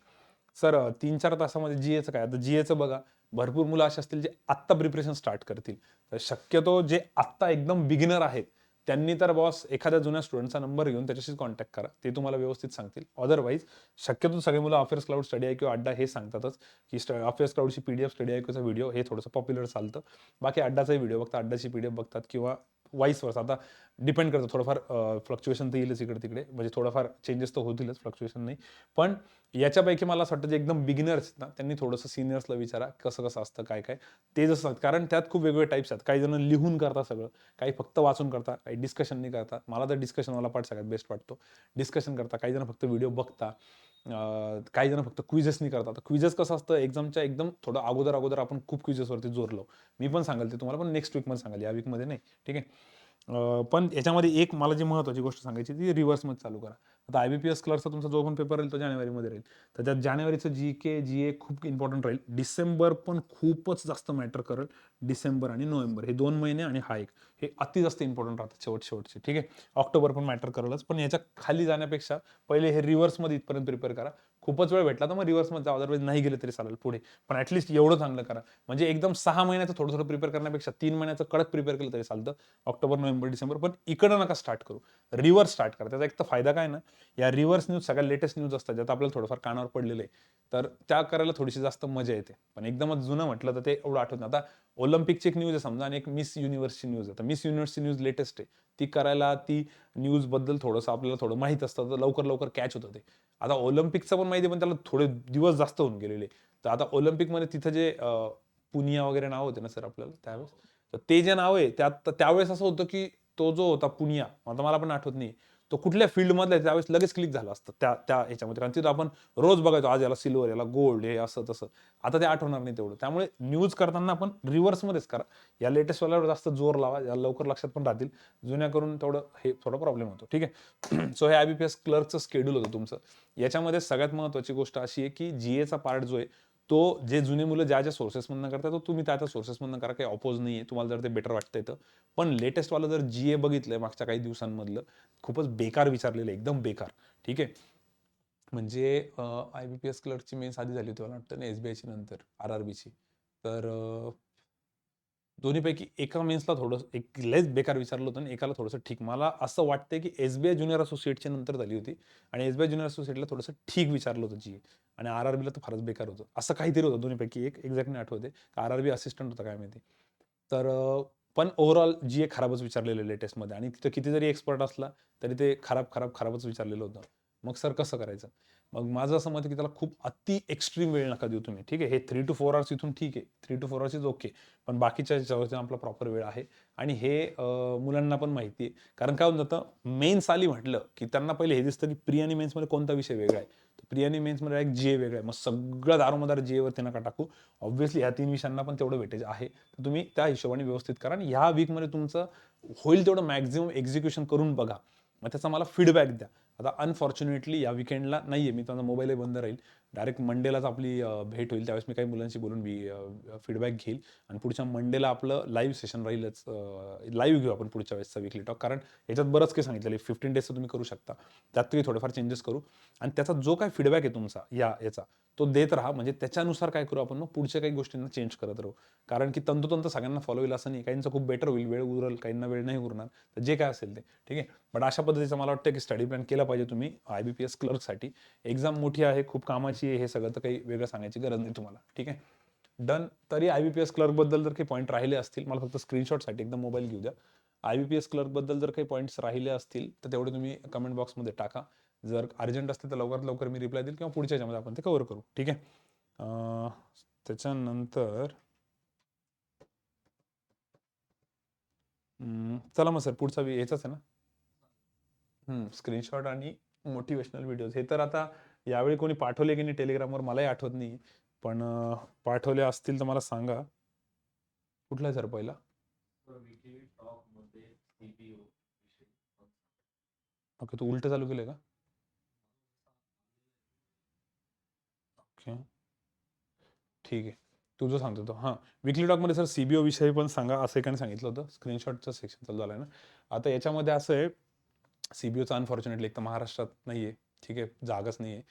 सर 3-4 तासामध्ये GAचं काय? आता GAचं बघा, भरपूर मुलं अशी असतील जे आत्ता प्रिपरेशन स्टार्ट करतील. तर शक्यतो जे आत्ता एकदम बिगिनर आहेत त्यांनी तर बॉस एखाद्या जुन्या स्टुडंटचा नंबर घेऊन त्याच्याशीच कॉन्टॅक्ट करा, ते तुम्हाला व्यवस्थित सांगतील. अदरवाईज शक्यतो सगळे मुलं अफेअर्स क्लाउड स्टडी IQ अड्डा हे सांगतातच की अफेअर्स क्लाउडची PDF स्टडी IQचा व्हिडिओ हे थोडंसं पॉप्युलर चालतं. बाकी अड्डाचाही व्हिडिओ बघतात, अड्डाची PDF बघतात किंवा वाईस वर्स. आता डिपेंड करतं थोडंफार, फ्लक्च्युएशन तर येईलच इकडे तिकडे, म्हणजे थोडंफार चेंजेस तर होतीलच, फ्लक्च्युएशन नाही. पण याच्यापैकी मला असं वाटतं जे एकदम बिगिनर्स ना त्यांनी थोडंसं सिनियर्सला विचारा कसं कसं असतं काय काय, ते जसं सांगतात. कारण त्यात खूप वेगवेगळे टाईप्स आहेत. काही जण लिहून करतात सगळं, काही फक्त वाचून करता, काही डिस्कशन नाही करतात. मला तर डिस्कशनवाला पार्ट सगळ्यात बेस्ट वाटतो. डिस्कशन करता, काही जण फक्त व्हिडिओ बघता, काही जण फक्त क्विजेसनी करतात. तर क्विजेस कसं असतं, एक्झामच्या एकदम थोडं अगोदर आपण खूप क्विजेसवरती जोर लावू. मी पण सांगाल ते तुम्हाला, पण नेक्स्ट वीकमध्ये सांगाल, या वीकमध्ये नाही, ठीक आहे. पण याच्यामध्ये एक मला जी महत्त्वाची गोष्ट सांगायची ती रिव्हर्समध्ये चालू करा. आता IBPS क्लर्कचा तुमचा जो पण पेपर राहील तो जानेवारीमध्ये राहील. तर त्यात जानेवारीचं GK GA खूप इम्पॉर्टंट राहील. डिसेंबर पण खूपच जास्त मॅटर करेल. डिसेंबर आणि नोव्हेंबर हे 2 महिने आणि हा एक, हे अति जास्त इम्पॉर्टंट राहतात शेवटचे, ठीक आहे. ऑक्टोबर पण मॅटर करेलच, पण याच्या खाली जाण्यापेक्षा पहिले हे रिव्हर्समध्ये इथपर्यंत प्रिपेअर करा. खूपच वेळ भेटला तर मग रिव्हर्समध्ये जा, अदरवाईज नाही गेले तरी चालेल पुढे. पण ॲटलीस्ट एवढं चांगलं करा. म्हणजे एकदम 6 महिन्याचं थोडं प्रिपेअर करण्यापेक्षा 3 महिन्याचं कडक प्रिपेअर केलं तरी चालतं. October, November, December. पण इकडं नका स्टार्ट करू, रिव्हर्स स्टार्ट करा. त्याचा एक तर फायदा काय ना, या रिव्हर्स न्यूज सगळ्या लेटेस्ट न्यूज असतात ज्यात आपल्याला थोडंफार कानावर पडलेलं आहे, तर त्या करायला थोडीशी जास्त मजा येते. पण एकदमच जुनं म्हटलं तर ते एवढं आठवत नाही. आता ऑलिम्पिकची एक न्यूज आहे समजा आणि एक मिस युनिव्हर्सची न्यूज आहे. तर मिस युनिव्हर्सची न्यूज लेटेस्ट आहे, ती करायला ती न्यूजबद्दल थोडंसं आपल्याला थोडं माहीत असतं, तर लवकर कॅच होतं ते. आता ऑलिम्पिकचं पण माहिती आहे, पण त्याला थोडे दिवस जास्त होऊन गेलेले. तर आता ऑलिम्पिकमध्ये तिथं जे पुनिया वगैरे नाव होते ना सर आपल्याला त्यावेळेस, तर ते जे नाव आहे त्यात त्यावेळेस असं होतं की तो जो होता पुनिया, आता मला पण आठवत नाही तो कुठल्या फील्डमधला आहे, त्यावेळेस लगेच क्लिक झालं असतं त्या ह्याच्यामध्ये. कारण तिथं आपण रोज बघायचो, आज याला सिल्वर, याला गोल्ड, हे असं तसं. आता ते आठवणार नाही तेवढं. त्यामुळे न्यूज करताना आपण रिव्हर्समध्येच करा. या लेटेस्ट वाल्यावर जास्त जोर लावा, या लवकर लक्षात पण राहतील. जुन्या करून तेवढं हे थोडा प्रॉब्लेम होतो, ठीक आहे. सो हे IBPS क्लर्कचं शेड्यूल होतं तुमचं. याच्यामध्ये सगळ्यात महत्त्वाची गोष्ट अशी आहे की GAचा पार्ट जो आहे तो, जे जुने मुलं ज्या सोर्सेसमधनं करतात तो तुम्ही त्या सोर्सेसमधनं करा, काही ऑपोज नाही आहे. तुम्हाला जर ते बेटर वाटतंय तर. पण लेटेस्टवालं जर GA बघितलंय मागच्या काही दिवसांमधलं, खूपच बेकार विचारलेलं आहे, एकदम बेकार, ठीक आहे. म्हणजे IBPS क्लर्कची मेन्स आधी झाली होती मला वाटतं ना, SBIची नंतर RRBची. तर दोन्हीपैकी एका मेन्सला थोडं एक लयच बेकार विचारलं होतं आणि एकाला थोडंसं ठीक. मला असं वाटतंय की SBI ज्युनियर असोसिएटच्या नंतर झाली होती आणि SBI ज्युनियर असोसिएटला थोडंसं ठीक विचारलं होतं GA, आणि RRBला तर फारच बेकार होतं. असं काहीतरी होतं दोन्हीपैकी एक, एक्झॅक्ट नाही आठवते. RRB असिस्टंट होता काय माहिती. तर पण ओव्हरऑल GA खराबच विचारलेलं लेटेस्टमध्ये, आणि तिथं किती जरी एक्सपर्ट असला तरी ते खराबच विचारलेलं होतं. मग सर कसं करायचं? मग माझं असं मत आहे की त्याला खूप अति एक्स्ट्रीम वेळ नका देऊ तुम्ही, ठीक आहे. हे 3 to 4 hours इथून ठीक आहे, 3 to 4 hours इज ओके. पण बाकीच्या ह्याच्यावरती आपला प्रॉपर वेळ आहे. आणि हे मुलांना पण माहिती आहे. कारण काय होऊन जातं, मेन्स आली म्हटलं की त्यांना पहिले हे दिसतं की प्री आणि मेन्समध्ये कोणता विषय वेगळा आहे. तर प्री आणि मेन्समध्ये एक GA वेगळा आहे. मग सगळं दारोमदार GAवरती नका टाकू. ऑब्व्हियसली ह्या 3 विषयांना पण तेवढं वेटेज आहे. तर तुम्ही त्या हिशोबाने व्यवस्थित करा आणि ह्या वीकमध्ये तुमचं होईल तेवढं मॅक्झिमम एक्झिक्युशन करून बघा. मग त्याचा मला फीडबॅक द्या. आता अनफॉर्च्युनेटली या विकेंडला नाही आहे, मी माझा मोबाईलही बंद राहील. डायरेक्ट मंडेलाच आपली भेट होईल. त्यावेळेस मी काही मुलांशी बोलून फीडबॅक घेईल आणि पुढच्या मंडेला आपलं लाईव्ह सेशन राहीलच. लाईव्ह घेऊ आपण पुढच्या वेळेसचा विकली टॉक, कारण याच्यात बरंच काही सांगितलेलं आहे. 15 डेजचं तुम्ही करू शकता, त्यात तुम्ही थोडेफार चेंजेस करू आणि त्याचा जो काही फीडबॅक आहे तुमचा याचा तो देत राहा. म्हणजे त्याच्यानुसार काय करू आपण, मग पुढच्या काही गोष्टींना चेंज करत राहू. कारण की तंतोतंत सगळ्यांना फॉलो होईल असं नाही, काहींचं खूप बेटर होईल, वेळ उरेल, काहींना वेळ नाही उरणार, तर जे काय असेल ते ठीक आहे. बट अशा पद्धतीचं मला वाटतं की स्टडी प्लॅन केला पाहिजे तुम्ही IBPS क्लर्कसाठी. एक्झाम मोठी आहे, खूप कामाची आहे, हे सगळं तर काही वेगळं सांगायची गरज नाही तुम्हाला, ठीक आहे. डन. तरी IBPS क्लर्कबद्दल जर काही पॉईंट राहिले असतील, मला फक्त स्क्रीनशॉटसाठी एकदा मोबाईल घेऊ द्या. IBPS क्लर्कबद्दल जर काही पॉईंट्स राहिले असतील तर तेवढे तुम्ही कमेंट बॉक्समध्ये टाका. जर अर्जंट असतील तर लवकरात लवकर मी रिप्लाय देईल किंवा पुढच्या याच्यामध्ये आपण ते कव्हर करू, ठीक आहे. त्याच्यानंतर चला मग सर, पुढचा याचाच आहे ना, स्क्रीनशॉट आणि मोटिवेशनल व्हिडिओज. हे तर आता यावेळी कोणी पाठवले की नाही टेलिग्रामवर मलाही आठवत नाही, पण पाठवले असतील तर मला सांगा. कुठला आहे सर पहिला? ओके, तू उलट चालू केलंय का? ओके, ठीक आहे. तुझं सांगतो तो. हां, विकली टॉकमध्ये सर CBO विषयी पण सांगा असं एकाने सांगितलं होतं. स्क्रीनशॉटचं सेक्शन चालू झालं आहे ना. आता याच्यामध्ये असं आहे, CBOचं अनफॉर्च्युनेटली एक तर महाराष्ट्रात नाही आहे, ठीक आहे, जागाच नाही आहे.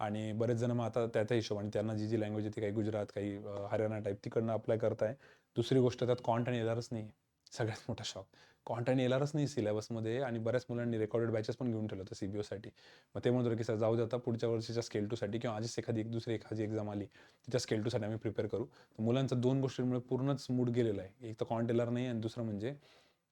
आणि बरेच जण मग आता त्या त्या हिशोबाने त्यांना जी जी लँग्वेज येते, काही गुजरात, काही हरियाणा टाईप तिकडनं अप्लाय करताय. दुसरी गोष्ट, त्यात कॉन्टेंट येणारच नाही आहे. सगळ्यात मोठा शॉक, कॉन्टेंट येणारच नाही सिलेबसमध्ये. आणि बऱ्याच मुलांनी रेकॉर्डेड बॅचेस पण घेऊन ठेवलं होतं CBOसाठी. मग ते म्हणत होते की सर जाऊ दे, आता पुढच्या वर्षीच्या स्केल टूसाठी किंवा आधीच दुसरी एखादी एक्झाम आली तिच्या स्केल टूसाठी आम्ही प्रिपेअर करू. तर मुलांचा 2 गोष्टींमुळे पूर्णच मूड गेलेला आहे. एक तर कॉन्टेलर नाही आणि दुसरं म्हणजे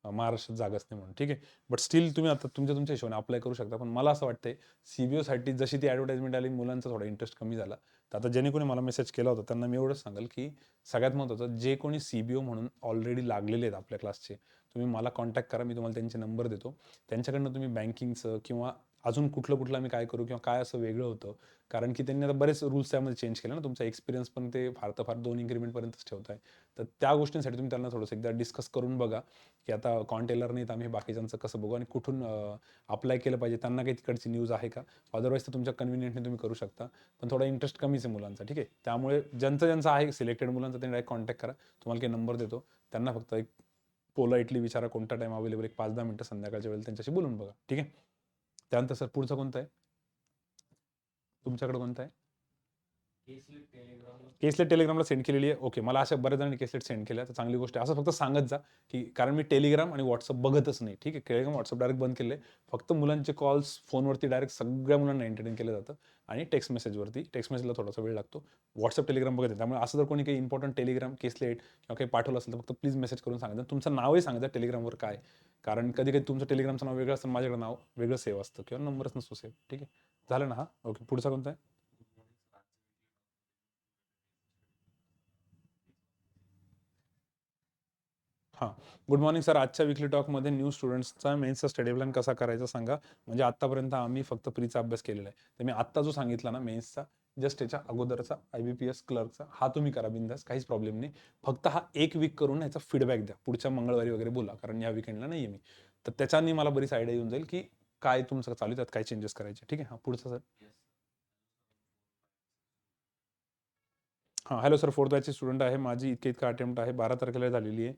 महाराष्ट्रात जागाच नाही म्हणून, ठीक आहे. बट स्टील तुम्ही आता तुमच्या हिशोबाने अप्लाय करू शकता. पण मला असं वाटतंय CBOसाठी जशी ती ॲडव्हर्टाइजमेंट आली, मुलांचा थोडा इंटरेस्ट कमी झाला. तर आता ज्याने कोणी मला मेसेज केला होता त्यांना मी एवढंच सांगेल की सगळ्यात महत्त्वाचं, जे कोणी CBO म्हणून ऑलरेडी लागलेले आहेत आपल्या क्लासचे, तुम्ही मला कॉन्टॅक्ट करा, मी तुम्हाला त्यांचे नंबर देतो. त्यांच्याकडनं तुम्ही बँकिंगचं किंवा अजून कुठलं आम्ही काय करू किंवा काय असं वेगळं होतं, कारण की त्यांनी आता बरेच रूल्स त्यामध्ये चेंज केले ना. तुमचा एक्सपिरियन्स पण ते फार तर फार 2 इन्क्रीमेंटपर्यंतच ठेवत आहे. तर त्या गोष्टींसाठी तुम्ही त्यांना थोडंसं एकदा डिस्कस करून बघा की आता कॉन्टेलर नाहीत आम्ही, बाकीच्यांचं कसं बघू आणि कुठून अप्लाय केलं पाहिजे, त्यांना काही तिकडची न्यूज आहे का. अदरवाईज तर तुमच्या कन्व्हिनियंटने तुम्ही करू शकता, पण थोडा इंटरेस्ट कमीच आहे मुलांचा, ठीक आहे. त्यामुळे ज्यांचं आहे सिलेक्टेड मुलांचा, त्यांनी डायरेक्ट कॉन्टॅक्ट करा. तुम्हाला काही नंबर देतो, त्यांना फक्त एक पोलाइटली विचारा कोणता टाईम अवेलेबल, एक 5-10 मिनटं संध्याकाळच्या वेळेला त्यांच्याशी बोलून बघा, ठीक आहे. त्यानंतर सर पुढचा कोणता आहे तुमच्याकडे, कोणता आहे? केसलेट टेलिग्रामला सेंड केलेली आहे. ओके, मला अशा बऱ्याच जणांनी केसलेट सेंड केल्या, तर चांगली गोष्ट आहे. असं फक्त सांगत जा की, कारण मी टेलिग्राम आणि व्हॉट्सअप बघतच नाही, ठीक आहे. टेलिग्राम व्हॉट्सअप डायरेक्ट बंद केले. फक्त मुलांचे कॉल्स फोनवरती डायरेक्ट सगळ्या मुलांना एंटरटेन केलं जातं आणि टेक्स्ट मेसेजला थोडासा वेळ लागतो. व्हॉट्सअप टेलिग्राम बघत आहे. त्यामुळे असं जर कोणी काही इम्पॉर्टंट टेलिग्राम, केसलेट किंवा काही पाठवलं असेल तर फक्त प्लीज मेसेज करून सांगा. तुमचं नावही सांगा टेलिग्रामवर काय, कारण कधी कधी तुमचं टेलिग्रामचं नाव वेगळं असतं, माझ्याकडे नाव वेगळं सेव्ह असतं किंवा नंबरच नसतो सेव्ह, ठीक आहे. झालं ना? हा, ओके. पुढचा कोणता आहे? हां, गुड मॉर्निंग सर. आजच्या विकली टॉकमध्ये न्यू स्टुडंट्सचा मेन्सचा स्टडी प्लॅन कसा करायचा सांगा. म्हणजे आत्तापर्यंत आम्ही फक्त प्रीचा अभ्यास केलेला आहे. तर मी आत्ता जो सांगितला ना मेन्सचा, जस्ट याच्या अगोदरचा IBPS क्लर्कचा हा तुम्ही करा बिंदास, काहीच प्रॉब्लेम नाही. फक्त हा एक वीक करून याचा फीडबॅक द्या. पुढच्या मंगळवारी वगैरे बोला, कारण या विकेंडला नाही आहे मी. तर त्याच्याने मला बरीच आयडिया येऊन जाईल की काय तुमचं चालू आहे, त्यात काय चेंजेस करायचे, ठीक आहे. हां, पुढचा सर. हां, हॅलो सर, 4th बॅचची स्टुडंट आहे. माझी इतका अटेम्प्ट आहे, 12 तारखेला झालेली आहे.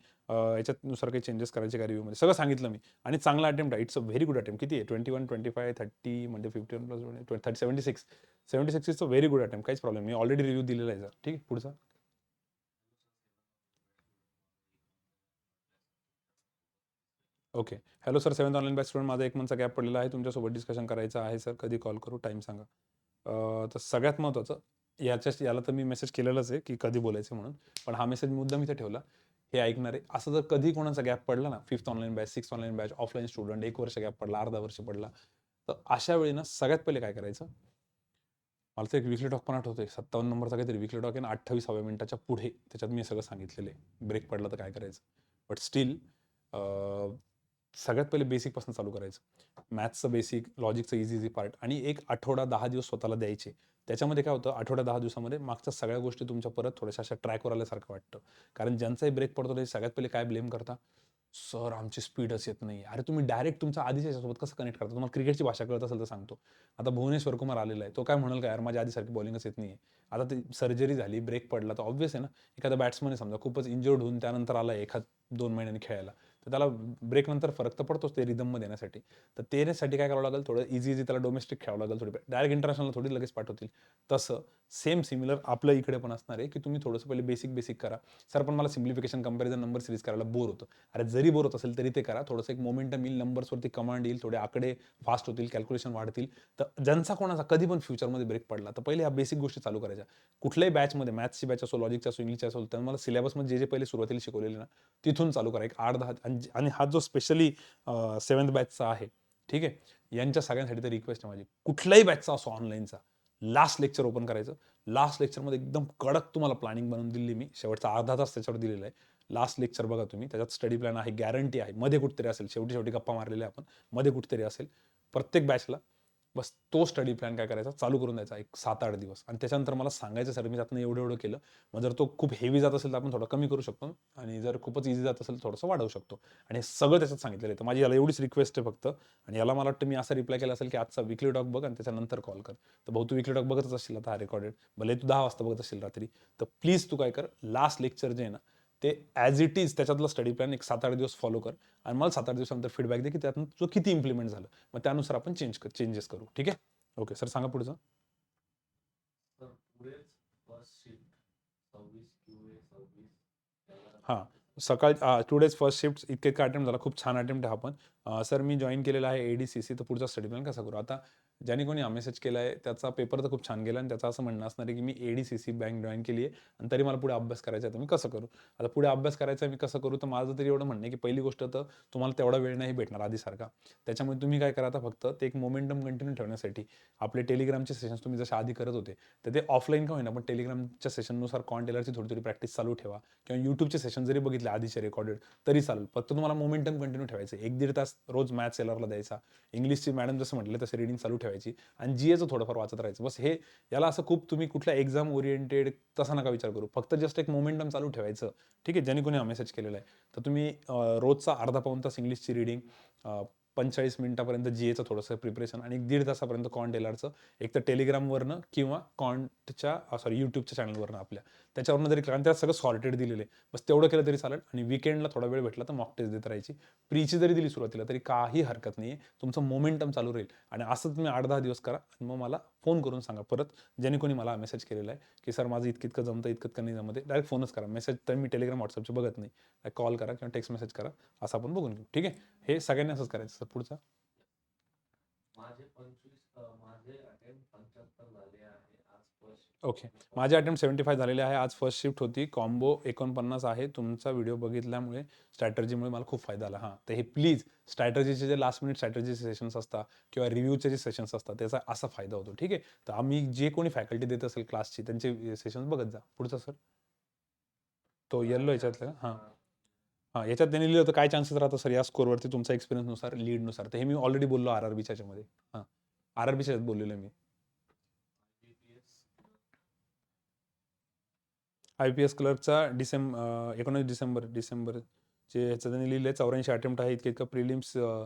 याच्यानुसार काही चेंजेस करायचे का रिव्ह्यूमध्ये, सगळं सांगितलं मी. आणि चांगला अटेम्प्ट आहे, it's a very good attempt. किती आहे? 21, 25, 30 म्हणजे 51 plus 30, 76. 76 is a very good attempt, काहीच प्रॉब्लेम. मी ऑलरेडी रिव्ह्यू दिलेला आहे सर, ठीक आहे. पुढचा. Okay. Hello sir, 7th online batch student. माझा 1 मंथचा गॅप पडलेला आहे. तुमच्यासोबत डिस्कशन करायचं आहे सर. कधी कॉल करू? टाईम सांगा. तर सगळ्यात महत्त्वाचं, याला तर मी मेसेज केलेलाच आहे की कधी बोलायचं म्हणून. पण हा मेसेज मुद्दाम इथे ठेवला. हे ऐकणारे, असं जर कधी कोणाचा गॅप पडला ना, 5th online batch, 6th online batch, offline student, 1 वर्ष गॅप पडला, अर्धा वर्ष पडला, तर अशा वेळी ना सगळ्यात पहिले काय करायचं, मला तर एक विकली टॉक पण आठवतोय, 57 नंबरचा काहीतरी विकली टॉक आहे ना, 28व्या मिनिटाच्या पुढे, त्याच्यात मी सगळं सांगितलेलं आहे. ब्रेक पडला तर काय करायचं. बट स्टील सगळ्यात पहिले बेसिकपासून चालू करायचं. मॅथ्सचं बेसिक, लॉजिकचं इझी पार्ट, आणि एक आठवडा 10 दिवस स्वतःला द्यायचे. त्याच्यामध्ये काय होतं, आठवडा 10 दिवसामध्ये मागच्या सगळ्या गोष्टी तुमच्या परत थोड्याशा अशा ट्रॅकवर आल्यासारखं वाटतं. कारण ज्यांचाही ब्रेक पडतो ते सगळ्यात पहिले काय ब्लेम करता, सर आमची स्पीडच येत नाही. अरे तुम्ही डायरेक्ट तुमच्या आधीच्या याच्यासोबत कसं कनेक्ट करता? तुम्हाला क्रिकेटची भाषा कळत असेल तर सांगतो. आता भुवनेश्वर कुमार आलेला आहे. तो काय म्हणाल का, यार माझ्या आधीसारखी बॉलिंगच येत नाहीये. आता ती सर्जरी झाली, ब्रेक पडला, तर ऑब्व्हियस आहे ना, एखादा बॅट्समन आहे समजा खूपच इंजर्ड होऊन त्यानंतर आला 1-2 महिन्यांनी खेळायला, तर त्याला ब्रेकनंतर फरक तर पडतोच ते रिदममध्ये येण्यासाठी. तर ते येण्यासाठी काय करावं लागेल, थोडं इझी त्याला डोमेस्टिक खेळावं लागेल, थोडी डायरेक्ट इंटरनॅशनल थोडी लगेच पाठवतील. तसं सेम सिमिलर आपल्या इकडे पण असणार आहे, की तुम्ही थोडंसं पहिले बेसिक करा. सर पण मला सिम्प्लिफिकेशन, कंपॅरिझन, नंबर सिरीज करायला बोर होतं. अरे जरी बोर होत असेल तरी ते करा. थोडंसं एक मोमेंटम येईल, नंबर्सवरती कमांड येईल, थोडे आकडे फास्ट होतील, कॅल्क्युलेशन वाढतील. तर ज्यांचा कोणाचा कधी पण फ्युचरमध्ये ब्रेक पडला, तर पहिले ह्या बेसिक गोष्टी चालू करायच्या. कुठल्याही बॅचमध्ये, मॅथ्सची बॅच असो, लॉजिकची असो, इंग्लिशची असो, तर मला सिलेबसमध्ये जे पहिले सुरुवातीला शिकवलेले ना, तिथून चालू करा. एक 8-10 आणि हा जो स्पेशली 7th बॅचचा आहे, ठीक आहे, यांच्या सगळ्यांसाठी तर रिक्वेस्ट आहे माझी, कुठल्याही बॅचचा असो ऑनलाईनचा, लास्ट लेक्चर ओपन करायचं. लास्ट लेक्चरमध्ये एकदम कडक तुम्हाला प्लॅनिंग बनवून दिली मी, शेवटचा अर्धा तास त्याच्यावर दिलेला आहे. लास्ट लेक्चर बघा तुम्ही, त्याच्यात स्टडी प्लॅन आहे, गॅरंटी आहे. मध्ये कुठेतरी असेल, शेवटी गप्पा मारलेल्या आपण, मध्ये कुठेतरी असेल प्रत्येक बॅचला. बस तो स्टडी प्लॅन काय करायचा, चालू करून द्यायचा एक 7-8 दिवस, आणि त्याच्यानंतर मला सांगायचं, सर मी त्यातनं एवढं केलं. मग जर तो खूप हेवी जात असेल तर आपण थोडं कमी करू शकतो, आणि जर खूपच इझी जात असेल थोडंसं वाढवू शकतो. आणि हे सगळं त्याच्यात सांगितलेलं आहे. तर माझी याला एवढीच रिक्वेस्ट आहे फक्त. आणि याला मला वाटतं मी असा रिप्लाय केला असेल की आजचा विकली टॉक बघ आणि त्याच्यानंतर कॉल कर. तर भाऊ तू विकली टॉक बघतच असशील आता, हा रेकॉर्डेड, भले तू 10 वाजता बघत असशील रात्री, तर प्लीज तू काय कर, लास्ट लेक्चर जे आहे ना, ते ॲज इट इज त्याच्यातलं स्टडी प्लॅन एक 7-8 दिवस फॉलो कर, आणि मला 7-8 दिवसानंतर फीडबॅक दे की त्यातून तुझं किती इम्प्लिमेंट झालं. मग त्यानुसार आपण चेंजेस करू. ठीक आहे. ओके सर, सांगा पुढचं. हां, सकाळ टुडेज फर्स्ट शिफ्ट इतका अटेम्प्ट झाला. खूप छान अटेम्प्ट आहे हा पण. सर मी जॉईन केलेला आहे ADCC, तर पुढचा स्टडी प्लॅन कसा करू? आता ज्याने कोणी हा मेसेज केला आहे त्याचा पेपर तर खूप छान गेला, आणि त्याचं असं म्हणणं असणार आहे की मी ADCC बँक जॉईन केली आहे आणि तरी मला पुढे अभ्यास करायचा आहे, तर मी कसं करू? आता पुढे अभ्यास करायचा आहे मी कसं करू? तर माझं तरी एवढं म्हणणं आहे की पहिली गोष्ट तर तुम्हाला तेवढा वेळ नाही भेटणार आधीसारखा. त्याच्यामुळे तुम्ही काय करा, आता फक्त ते एक मोमेंटम कंटिन्यू ठेवण्यासाठी आपले टेलिग्रामचे सेशन्स तुम्ही जसे आधी करत होते, तर ते ऑफलाईन का होईना पण टेलिग्रामच्या सेशननुसार कॉन्टेलरची थोडी प्रॅक्टिस चालू ठेवा, किंवा यूट्यूबचे सेशन जरी बघितले आधीचे रेकॉर्डेड तरी चालेल. फक्त तुम्हाला मोमेंटम कंटिन्यू ठेवायचं. 1-1.5 तास रोज मॅथ्स एलआरला द्यायचा. इंग्लिशची मॅडम जसं म्हटलं तसं रीडिंग चालू ठेवायची, आणि जीएचं थोडंफार वाचत राहायचं. बस हे, याला असं खूप तुम्ही कुठल्या एक्झाम ओरिएंटेड तसा नका विचार करू. फक्त जस्ट एक मोमेंटम चालू ठेवायचं. ठीक आहे. ज्याने कोणी हा मेसेज केलेला आहे, तर तुम्ही रोजचा अर्धा-पाऊण तास इंग्लिशची रीडिंग, 45 मिनिटापर्यंत जीएचं थोडंसं प्रिपरेशन, आणि 1-1.5 तासापर्यंत कॉन्ट एलआरचं, एक तर टेलिग्रामवरनं किंवा यूट्यूबच्या चॅनलवरनं आपल्या, त्याच्यावरनं जरी, कारण त्यात सगळं सॉर्टेड दिलेलं आहे. बस तेवढं केलं तरी चालेल. आणि वीकेंडला थोडा वेळ भेटला तर मॉक टेस्ट देत राहायची. प्रीची जरी दिली सुरुवातीला तरी काही हरकत नाही आहे. तुमचं मोमेंटम चालू राहील, आणि असं तुम्ही 8-10 दिवस करा, आणि मग मला फोन करून सांगा परत, ज्याने कोणी मला मेसेज केलेला आहे की सर माझं इतकं जमतं, इतकं नाही जमत आहे. डायरेक्ट फोनच करा. मेसेज तर मी टेलिग्राम व्हॉट्सअपचे बघत नाही. कॉल करा किंवा टेक्स्ट मेसेज करा, असं आपण बघून घेऊ. ठीक आहे. हे सगळ्यांनी असंच करायचं. सर पुढचा. ओके. माझे अटेम्प्ट 75 झालेले आहे. आज फर्स्ट शिफ्ट होती. कॉम्बो 49 आहे. तुमचा व्हिडिओ बघितल्यामुळे, स्ट्रॅटर्जीमुळे मला खूप फायदा आला. हां, तर हे प्लीज स्ट्रॅटर्जीचे जे लास्ट मिनिट स्ट्रॅटर्जी सेशन्स असतात किंवा रिव्ह्यूचे जे सेशन्स असतात, त्याचा असा फायदा होतो. ठीक आहे. तर आम्ही जे कोणी फॅकल्टी देत असेल क्लासची, त्यांचे सेशन्स बघत जा. पुढचा सर. तो येल्लो याच्यातलं का? हां. हां, याच्यात त्यांनी लिहिलं होतं काय चान्सेस राहतात सर या स्कोरवरती तुमच्या एक्सपिरियन्सनुसार, लीडनुसार. तर हे मी ऑलरेडी बोललो RRBच्या ह्याच्यामध्ये. हां, RRBच्या ह्याच्यात बोललेलो मी. IPS क्लर्कचा 19 डिसेंबरचे ह्याचं त्यांनी लिहिलं आहे, 84 अटेम्प्ट आहे. इतकं प्रिलिम्स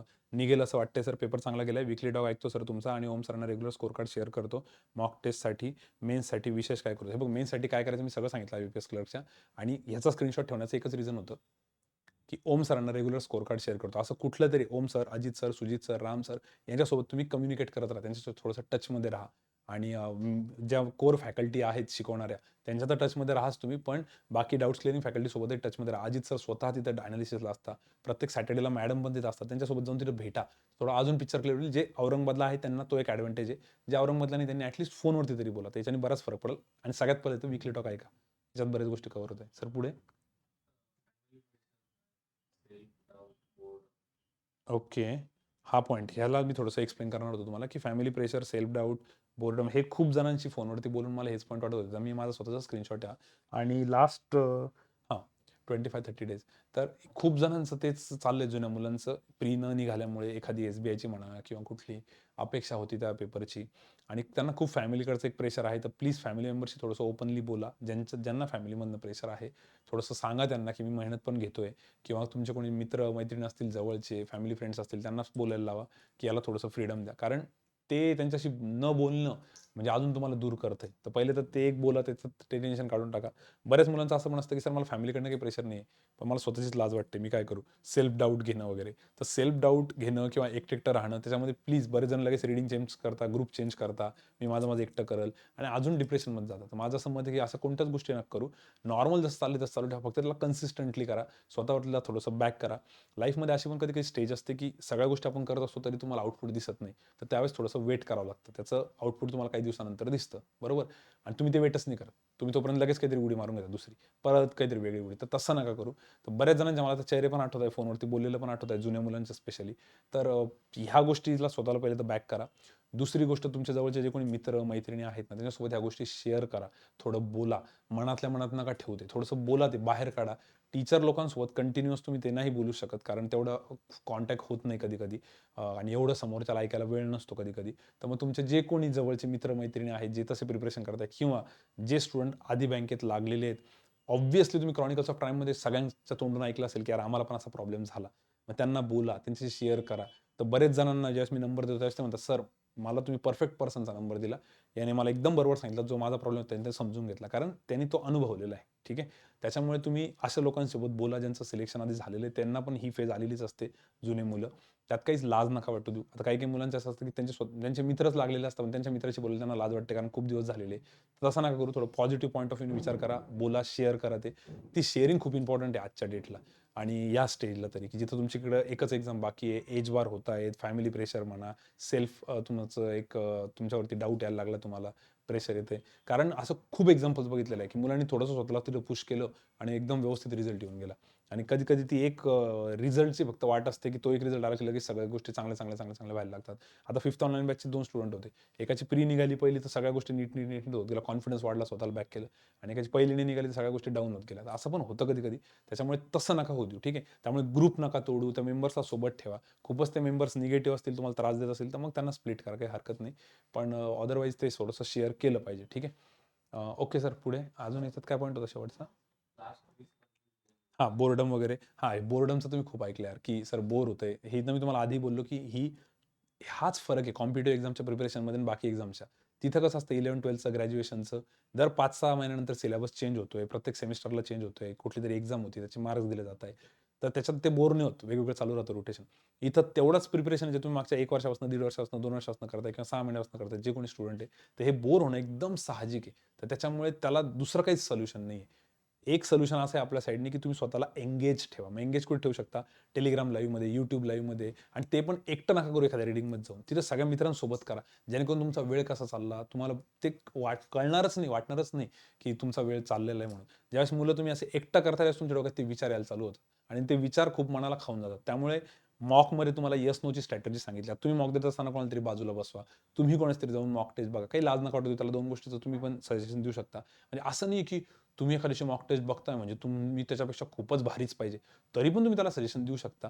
निघेल असं वाटतंय सर. पेपर चांगला गेला आहे. विकली डॉग ऐकतो सर तुमचा, आणि ओम सरांना रेग्युलर स्कोर कार्ड शेअर करतो. मॉक टेस्टसाठी, मेन्ससाठी विशेष काय करू? हे बघ, मेन्ससाठी काय करायचं मी सगळं सांगितलं IPS क्लर्कच्या, आणि ह्याचा स्क्रीनशॉट ठेवण्याचं एकच रिझन होतं की ओम सरांना रेग्युलर स्कोर कार्ड शेअर करतो. असं कुठलं तरी Om sir, Ajit sir, Sujit sir, Ram sir यांच्यासोबत तुम्ही कम्युनिकेट करत राहा. त्यांच्यासोबत थोडंसं टचमध्ये राहा. आणि ज्या कोर फॅकल्टी आहेत शिकवणाऱ्या, त्यांच्या तर टचमध्ये राहाच तुम्ही, पण बाकी डाऊट्स क्लिअरिंग फॅकल्टीसोबतही टचमध्ये राहा. अजित सर स्वतः तिथे ॲनालिसिसला असतात. प्रत्येक सॅटर्डेला मॅडम पण तिथे असतात. त्यांच्यासोबत जाऊन तिथे भेटा. थोडा अजून पिक्चर क्लिअर होईल. जे औरंगाबादला आहे त्यांना तो एक ॲडव्हान्टेज आहे. जे औरंगाबादला नाही त्यांनी ॲटलीस्ट फोनवरती तरी बोला. त्याच्याने बराच फरक पडेल. आणि सगळ्यात पहिले तर विकली टॉक ऐका. त्याच्यात बऱ्याच गोष्टी कव्हर होत आहे. सर पुढे. ओके. हा पॉईंट ह्याला मी थोडंसं एक्सप्लेन करणार होतो तुम्हाला, की family pressure, self doubt, boredom, हे खूप जणांशी फोनवरती बोलून मला हेच पॉईंट वाटत होतं. मी माझा स्वतःचा स्क्रीनशॉट आहे. आणि लास्ट, हां, 25-30 डेज. तर खूप जणांचं तेच चाललंय जुन्या मुलांचं, प्री न निघाल्यामुळे एखादी SBIची म्हणा किंवा कुठली अपेक्षा होती त्या पेपरची आणि त्यांना खूप फॅमिलीकडचं एक प्रेशर आहे. तर प्लीज फॅमिली मेंबरशी थोडंसं ओपनली बोला. ज्यांना फॅमिलीमधनं प्रेशर आहे, थोडंसं सांगा त्यांना, की मी मेहनत पण घेतोय किंवा तुमचे कोणी मित्र-मैत्रिणी असतील जवळचे, फॅमिली फ्रेंड्स असतील त्यांनाच बोलायला लावा, की याला थोडंसं फ्रीडम द्या. कारण ते त्यांच्याशी न बोलणं म्हणजे अजून तुम्हाला दूर करतंय. तर पहिले तर ते एक बोला, त्याचं ते टेन्शन काढून टाका. बऱ्याच मुलांचं असं पण असतं, की सर मला फॅमिलीकडनं काही प्रेशर नाही आहे, पण मला स्वतःचीच लाज वाटते, मी काय करू? सेल्फ डाऊट घेणं वगैरे. तर सेल्फ डाऊट घेणं किंवा एकटं-एकटं राहणं त्याच्यामध्ये प्लीज बरेच जण लगेच रीडिंग चेंज करता, ग्रुप चेंज करता, मी माझं-माझं एकटं करेल आणि अजून डिप्रेशनमध्ये जातात. तर माझं असं मत आहे, की असं कोणत्याच गोष्टी नका करू. नॉर्मल जसं चाललंय तसं चालू ठेवा. फक्त त्याला कन्सिस्टंटली करा. स्वतःवरला थोडंसं बॅक करा. लाईफमध्ये अशी पण कधी-कधी स्टेज असते, की सगळ्या गोष्टी आपण करत असतो, तरी तुम्हाला आउटपुट दिसत नाही. तर त्यावेळेस थोडंसं वेट करावं लागतं. त्याचं आउटपुट तुम्हाला काही दिवसानंतर दिसतं. बरोबर? आणि तुम्ही ते वेटच नाही करत. तुम्ही तोपर्यंत लगेच काहीतरी उडी मारून घेता दुसरी. परत काहीतरी वेगळी उडी. तर तसं नका करू. तर बऱ्याच जणांच्या मला तर चेहरे पण आठवत आहे, फोनवरती बोललेलं पण आठवत आहे, जुन्या मुलांचं स्पेशली. तर ह्या गोष्टीला स्वतःला पहिले तर बॅक करा. दुसरी गोष्ट तुमच्या जवळचे जे कोणी मित्र, मैत्रिणी आहेत ना, त्यांच्यासोबत ह्या गोष्टी शेअर करा. थोडं बोला. मनातल्या मनात नका ठेवू ते. थोडंसं बोला ते बाहेर काढा. टीचर लोकांसोबत कंटिन्यूअस तुम्ही ते नाही बोलू शकत, कारण तेवढं कॉन्टॅक्ट होत नाही कधी-कधी आणि एवढं समोरच्याला ऐकायला वेळ नसतो कधी-कधी. तर मग तुमचे जे कोणी जवळचे मित्र-मैत्रिणी आहेत, जे तसे प्रिपरेशन करताय किंवा जे स्टुडंट आधी बँकेत लागलेले आहेत, ऑब्व्हियसली तुम्ही क्रॉनिकल्स ऑफ टाईममध्ये सगळ्यांच्या तोंडून ऐकलं असेल, की यार आम्हाला पण असा प्रॉब्लेम झाला. मग त्यांना बोला, त्यांच्याशी शेअर करा. तर बरेच जणांना ज्यावेळेस मी नंबर देतो त्यावेळेस ते म्हणतात, "सर, मला तुम्ही परफेक्ट पर्सनचा नंबर दिला. याने मला एकदम बरोबर सांगितलं, जो माझा प्रॉब्लेम होता त्यांनी ते समजून घेतला." कारण त्यांनी तो अनुभवलेला आहे. ठीक आहे. त्याच्यामुळे तुम्ही अशा लोकांसोबत बोला, ज्यांचं सिलेक्शन आधी झालेलं आहे. त्यांना पण ही फेज आलेलीच असते, जुने मुलं. त्यात काहीच लाज नका वाटू देऊ. आता काही-काही मुलांचं असं असतं, की त्यांचे मित्रच लागलेले असतात, पण त्यांच्या मित्राशी बोलायला त्यांना लाज वाटते, कारण खूप दिवस झालेले. तसं नका करू. थोडं पॉझिटिव्ह पॉइंट ऑफ व्ह्यूने विचार करा, बोला, शेअर करा ते. ती शेअरिंग खूप इम्पॉर्टंट आहे आजच्या डेटला आणि या स्टेजला तरी, की जिथं तुमच्याकडं एकच एक्झाम बाकी आहे, एज बार होत आहेत, फॅमिली प्रेशर म्हणा, तुमचं एक तुमच्यावरती डाऊट यायला लागला तुम्हाला, प्रेशर येते. कारण असं खूप एक्झाम्पल्स बघितलेलं आहे, की मुलांनी थोडंसं स्वतःला तिथं पुश केलं आणि एकदम व्यवस्थित रिझल्ट येऊन गेला. आणि कधी-कधी ती एक रिझल्टची फक्त वाट असते, की तो एक रिझल्ट आला की लगेच सगळ्या गोष्टी चांगल्या व्हायला लागतात. आता 5th ऑनलाईन बॅचचे 2 स्टुडंट होते. एकाची प्री निघाली पहिली तर सगळ्या गोष्टी नीट होत गेल्या. कॉन्फिडन्स वाढला, स्वतःला बॅक केलं आणि एकाची पहिली नाही निघाली तर सगळ्या गोष्टी डाऊन होत गेल्या. असं पण होतं कधी-कधी. त्याच्यामुळे तसं नका होऊ देऊ, ठीक आहे. त्यामुळे ग्रुप नका तोडू, त्या मेंबर्सला सोबत ठेवा. खूपच ते मेंबर्स निगेटिव्ह असतील, तुम्हाला त्रास देत असेल, तर मग त्यांना स्प्लिट करा, काही हरकत नाही. पण अदरवाईज ते थोडंसं शेअर केलं पाहिजे, ठीक आहे. ओके सर, पुढे अजून याच्यात काय पॉईंट होता शेवटचा? हां, बोर्डम वगैरे. हां, बोर्डमचं तुम्ही खूप ऐकलं यार, की सर बोर होतंय. हे तर मी तुम्हाला आधी बोललो, की हाच फरक आहे कॉम्पिटिटिव्ह एक्झामच्या प्रिपरेशनमध्ये आणि बाकी एक्झामच्या. तिथं कसं असतं 11th-12thचं ग्रॅज्युएशनचं दर 5-6 महिन्यानंतर सिलेबस चेंज होतोय. प्रत्येक सेमिस्टरला चेंज होतोय. कुठलीतरी एक्झाम होती, त्याचे मार्क्स दिले जात आहे. तर त्याच्यात ते बोर नाही होत. वेगवेगळं चालू राहतं रोटेशन. इथं तेवढंच प्रिपरेशन जे तुम्ही मागच्या 1 वर्षापासून, 1.5 वर्षापासून, 2 वर्षापासून करताय किंवा 6 महिन्यापासून करताय, जे कोणी स्टुडंट आहे, तर हे बोर होणं एकदम साहजिक आहे. तर त्याच्यामुळे त्याला दुसरं काहीच सोल्युशन नाहीये. एक सोल्युशन असं आहे आपल्या साइडनी, की तुम्ही स्वतःला एंगेज ठेवा. मग एंगेज कुठे ठेवू शकता? Telegram लाईव्हमध्ये, YouTube लाईव्हमध्ये आणि ते पण एकटं नका करू एखाद्या रीडिंगमध्ये जाऊन. तिथं सगळ्या मित्रांसोबत करा. जेणेकरून तुमचा वेळ कसा चालला, तुम्हाला ते वाटणारच नाही, की तुमचा वेळ चाललेला आहे म्हणून. ज्यावेळेस मुलं तुम्ही असं एकटं करता, त्यावेळेस तुमच्या डोक्यात ते विचार यायला चालू होतात आणि ते विचार खूप मनाला खाऊन जातात. त्यामुळे मॉकमध्ये तुम्हाला येस नोची स्ट्रॅटेजी सांगितली. तुम्ही मॉक देत असताना कोणाला तरी बाजूला बसवा. तुम्ही कोणाच तरी जाऊन मॉक टेस्ट बघा. काही लाज नका वाटू देऊ. त्याला 2 गोष्टीचं तुम्ही पण सजेशन देऊ शकता. म्हणजे असं नाही, की तुम्ही एखाद्याची मॉक टेस्ट बघताय म्हणजे तुम्ही त्याच्यापेक्षा खूपच भारीच पाहिजे. तरी पण तुम्ही त्याला सजेशन देऊ शकता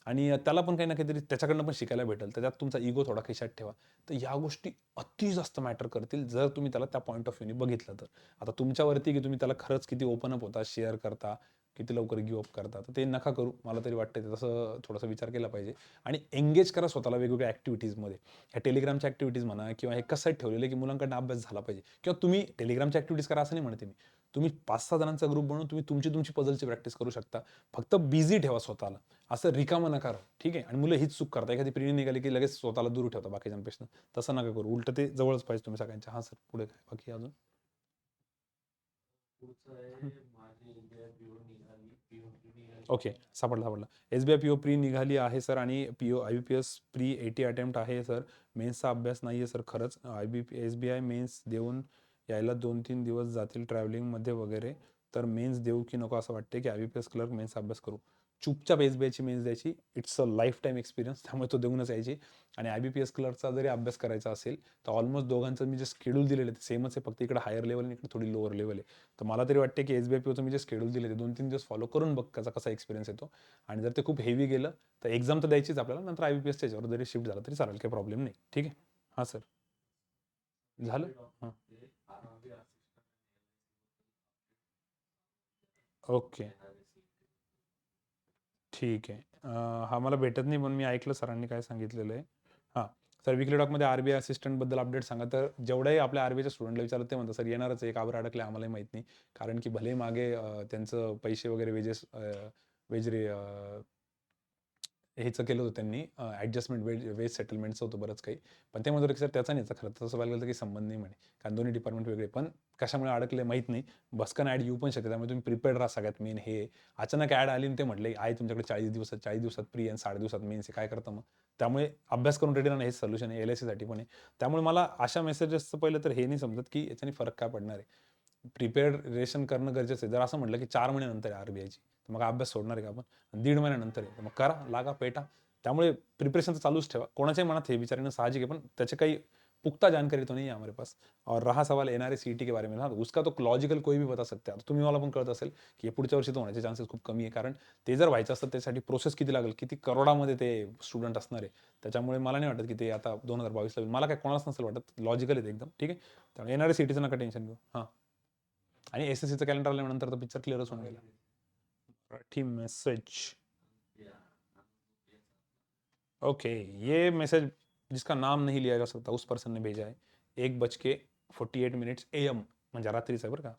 आणि त्याला पण काही ना काहीतरी त्याच्याकडनं पण शिकायला भेटेल. तर त्यात तुमचा इगो थोडा खिशात ठेवा. तर ह्या गोष्टी अति जास्त मॅटर करतील जर तुम्ही त्याला त्या पॉइंट ऑफ व्ह्यूने बघितलं तर. आता तुमच्यावरती की तुम्ही त्याला खरंच किती ओपन अप होता, शेअर करता, किती लवकर गिव्ह अप करता. तर ते नका करू. मला तरी वाटतंय तसं थोडासा विचार केला पाहिजे आणि एंगेज करा स्वतःला वेगवेगळ्या ॲक्टिव्हिटीजमध्ये. ह्या Telegramच्या ॲक्टिव्हिटीज म्हणा किंवा हे कसं ठेवलेलं आहे, की मुलांकडून अभ्यास झाला पाहिजे किंवा तुम्ही Telegramच्या ॲक्टिव्हिटीज करा असं नाही म्हणते मी. तुम्ही 5-6 जणांचा ग्रुप बनवून तुम्ही तुमची पझलची प्रॅक्टिस करू शकता. फक्त बिझी ठेवा स्वतःला. असं रिकामं नका राहू. ठीक आहे. आणि मुलं हीच चूक करतात. एखादी प्री निघाली की लगेच स्वतःला दूर ठेवतात बाकीच्यांपासून. तसं नका करू. उलटं ते जवळच पाहिजे तुम्ही सगळ्यांच्या. हां सर, पुढे काय बाकी अजून? ओके. सापडला. SBI PO प्री निघाली आहे सर आणि IBPS प्री 80 अटेम्प्ट आहे सर. मेन्सचा अभ्यास नाहीये सर खरंच. SBI मेन्स देऊन यायला 2-3 दिवस जातील ट्रॅव्हलिंगमध्ये वगैरे. तर मेन्स देऊ की नको असं वाटते, की IBPS क्लर्क मेन्सचा अभ्यास करू. चुपचाप SBIची मेन्स द्यायची. It's a life time experience, त्यामुळे तो देऊनच यायची. आणि IBPS क्लर्कचा जरी अभ्यास करायचा असेल तर ऑलमोस्ट दोघांचं मी जे शेड्यूल दिलेलं आहे ते सेमच आहे, फक्त इकडे हायर लेवल आणि इकडे थोडी लोअर लेवल आहे. तर मला तरी वाटते की SBIPOचं मी जे शेड्यूल दिले ते 2-3 दिवस फॉलो करून बघ त्याचा कसा एक्सपिरियन्स येतो. आणि जर ते खूप हेवी गेलं तर एक्झाम तर द्यायचीच आपल्याला, नंतर IBPSच्या याच्यावर जरी शिफ्ट झाला तरी चालेल, काही प्रॉब्लेम नाही. ठीक आहे. हां सर, झालं. हां, ओके, ठीक आहे. हा मला भेटत नाही पण मी ऐकलं सरांनी काय सांगितलेलं आहे. हां, सर विकली डॉकमध्ये RBI असिस्टंटबद्दल अपडेट सांगा. तर जेवढ्याही आपल्या RBIच्या स्टुडंटला विचारलं ते म्हणतात सर येणारच आहे, का बरं अडकले आम्हालाही माहीत नाही. कारण की भले मागे त्यांचं पैसे वगैरे वेजेस वेज रे ह्याचं केलं होतं त्यांनी, ॲडजस्टमेंट वेज सेटलमेंटचं होतं बरंच काही. पण ते म्हणत की सर त्याचा नाही याचा खरं तसं पाहिलं तर काही संबंध नाही म्हणे. कारण दोन्ही डिपार्टमेंट वेगळे. पण कशामुळे अडकले माहीत नाही. भस्कन ॲड येऊ पण शकते. त्यामुळे तुम्ही प्रिपेअर्ड राहा सगळ्यात मेन हे. अचानक ॲड आली आणि ते म्हटले आहे तुमच्याकडे 40 दिवसात प्री आणि 60 दिवसात मेन्स आहे, काय करता मग? त्यामुळे अभ्यास करून रेडी राहणं हेच सोल्युशन आहे. LICसाठी पण आहे. त्यामुळे मला अशा मेसेजेसचं पहिलं तर हे नाही समजत की याच्याने फरक काय पडणार आहे. प्रिपेरेशन करणं गरजेचं आहे. जर असं म्हटलं की 4 महिन्यानंतर आहे RBIची, तर मग अभ्यास सोडणार आहे का आपण? 1.5 महिन्यानंतर आहे, तर मग करा, लागा, पेटा. त्यामुळे प्रिपरेशन तर चालूच ठेवा. कोणाच्याही मनात हे विचारणं साहजिक आहे, पण त्याचे काही पुख्ता जानकारी तो नहीं है हमारे पास. और रहा सवाल NRE-CET के बारे में, हाँ, उसका तो लॉजिकल कोई भी बता सकता है. आता तुम्ही मला पण कळत असेल की हे पुढच्या वर्षी तर होण्याचे चान्सेस खूप कमी आहे. कारण ते जर व्हायचं असतं त्यासाठी प्रोसेस किती लागेल, किती करोडामध्ये ते स्टुडंट असणार आहे. त्याच्यामुळे मला नाही वाटत की ते आता 2022ला होईल. मला काय कोणालाच नसेल वाटत. लॉजिकल आहे एकदम. ठीक आहे. त्यामुळे NRE-CETचं नका टेन्शन घेऊ. हां. आणि SSCचं कॅलेंडर आल्यानंतर तर पिक्चर क्लिअरच होऊन गेला. मराठी मेसेज. ओके, ये मैसेज जिसका नाम नहीं लिया जा सकता उस पर्सन ने भेजा है. 1:48 AM म्हणजे रात्रीचं आहे बरं का.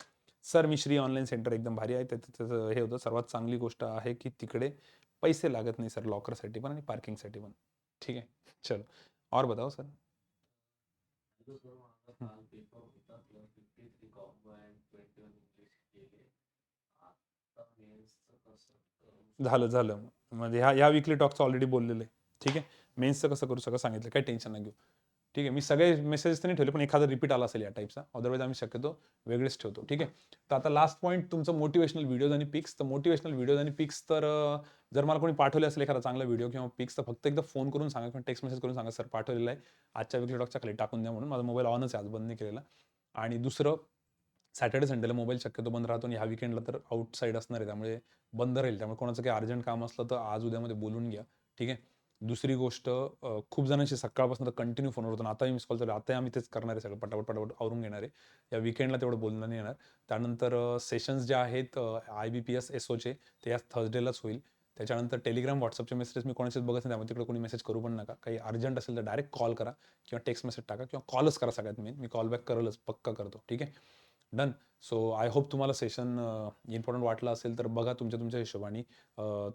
सर मी श्री ऑनलाईन सेंटर एकदम भारी आहे. त्याचं हे होतं सर्वात चांगली गोष्ट आहे की तिकडे पैसे लागत नाही सर लॉकरसाठी पण आणि पार्किंगसाठी पण. ठीक आहे. चलो और बताओ सर. झालं झालं. म्हणजे ह्या विकली टॉकचं ऑलरेडी बोललेलं आहे. ठीक आहे. मेन्सचं कसं करू सगळं सांगितलं, काही टेन्शन नाही घेऊ. ठीक आहे. मी सगळे मेसेजेस तर नाही ठेवले, पण एखादा रिपीट आला असेल या टाईपचा. अदरवाईज आम्ही शक्यतो वेगळेच ठेवतो. ठीक आहे. तर आता लास्ट पॉईंट तुमचं मोटिवेशनल व्हिडिओज आणि पिक्स. तर मोटिवेशनल व्हिडिओज आणि पिक्स तर जर मला कोणी पाठवले असेल एखादा चांगला व्हिडिओ किंवा पिक्स तर फक्त एकदा फोन करून सांगा किंवा टेक्स्ट मेसेज करून सांगा सर पाठवलेला आहे. आजच्या विकली टॉकच्या खाली टाकून द्या म्हणून. माझा मोबाईल ऑनच आहे, आज बंद नाही केलेला. आणि दुसरं, सॅटर्डे संडेला मोबाईल शक्यतो बंद राहतो आणि ह्या विकेंडला तर आउटसाईड असणार आहे, त्यामुळे बंद राहील. त्यामुळे कोणाचं काही अर्जंट काम असलं तर आज उद्यामध्ये बोलून घ्या. ठीक आहे. दुसरी गोष्ट, खूप जणांशी सकाळपासून तर कंटिन्यू फोनवर होतो. आताही मिस कॉल चालू आहे. आताही आम्ही तेच करणार आहे, सगळं पटापट पटापट आवरून घेणार आहे. या विकेंडला तेवढं बोलणं नाही येणार. त्यानंतर सेशन्स जे आहेत IBPS SOचे ते या थर्सडेलाच होईल. त्याच्यानंतर टेलिग्राम व्हॉट्सअपचे मेसेजेस मी कोणाचेच बघत नाही, त्यामुळे तिकडे कोणी मेसेज करू पण नका. काही अर्जंट असेल तर डायरेक्ट कॉल करा किंवा टेक्स्ट मेसेज टाका किंवा कॉलच करा सगळ्यात मेन. मी कॉल बॅक करेलच, पक्का करतो. ठीक आहे. डन. सो आय होप तुम्हाला सेशन इम्पॉर्टंट वाटलं असेल तर बघा तुमच्या तुमच्या हिशोबाने.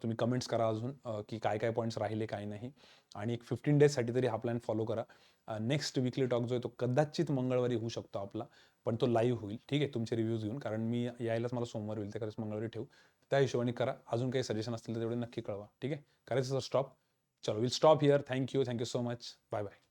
तुम्ही कमेंट्स करा अजून की काय काय पॉईंट्स राहिले काय नाही. आणि एक 15 डेजसाठी तरी हा प्लॅन फॉलो करा. नेक्स्ट विकली टॉक जो आहे तो कदाचित मंगळवारी होऊ शकतो आपला, पण तो लाईव्ह होईल. ठीक आहे. तुमचे रिव्ह्यूज घेऊन, कारण मी यायलाच मला सोमवार होईल, त्याकडेच मंगळवारी ठेवू. त्या हिशोबाने करा. अजून काही सजेशन असतील तर तेवढे नक्की कळवा. ठीक आहे. करायचं सर स्टॉप. चलो will stop here. Thank you so much. Bye bye.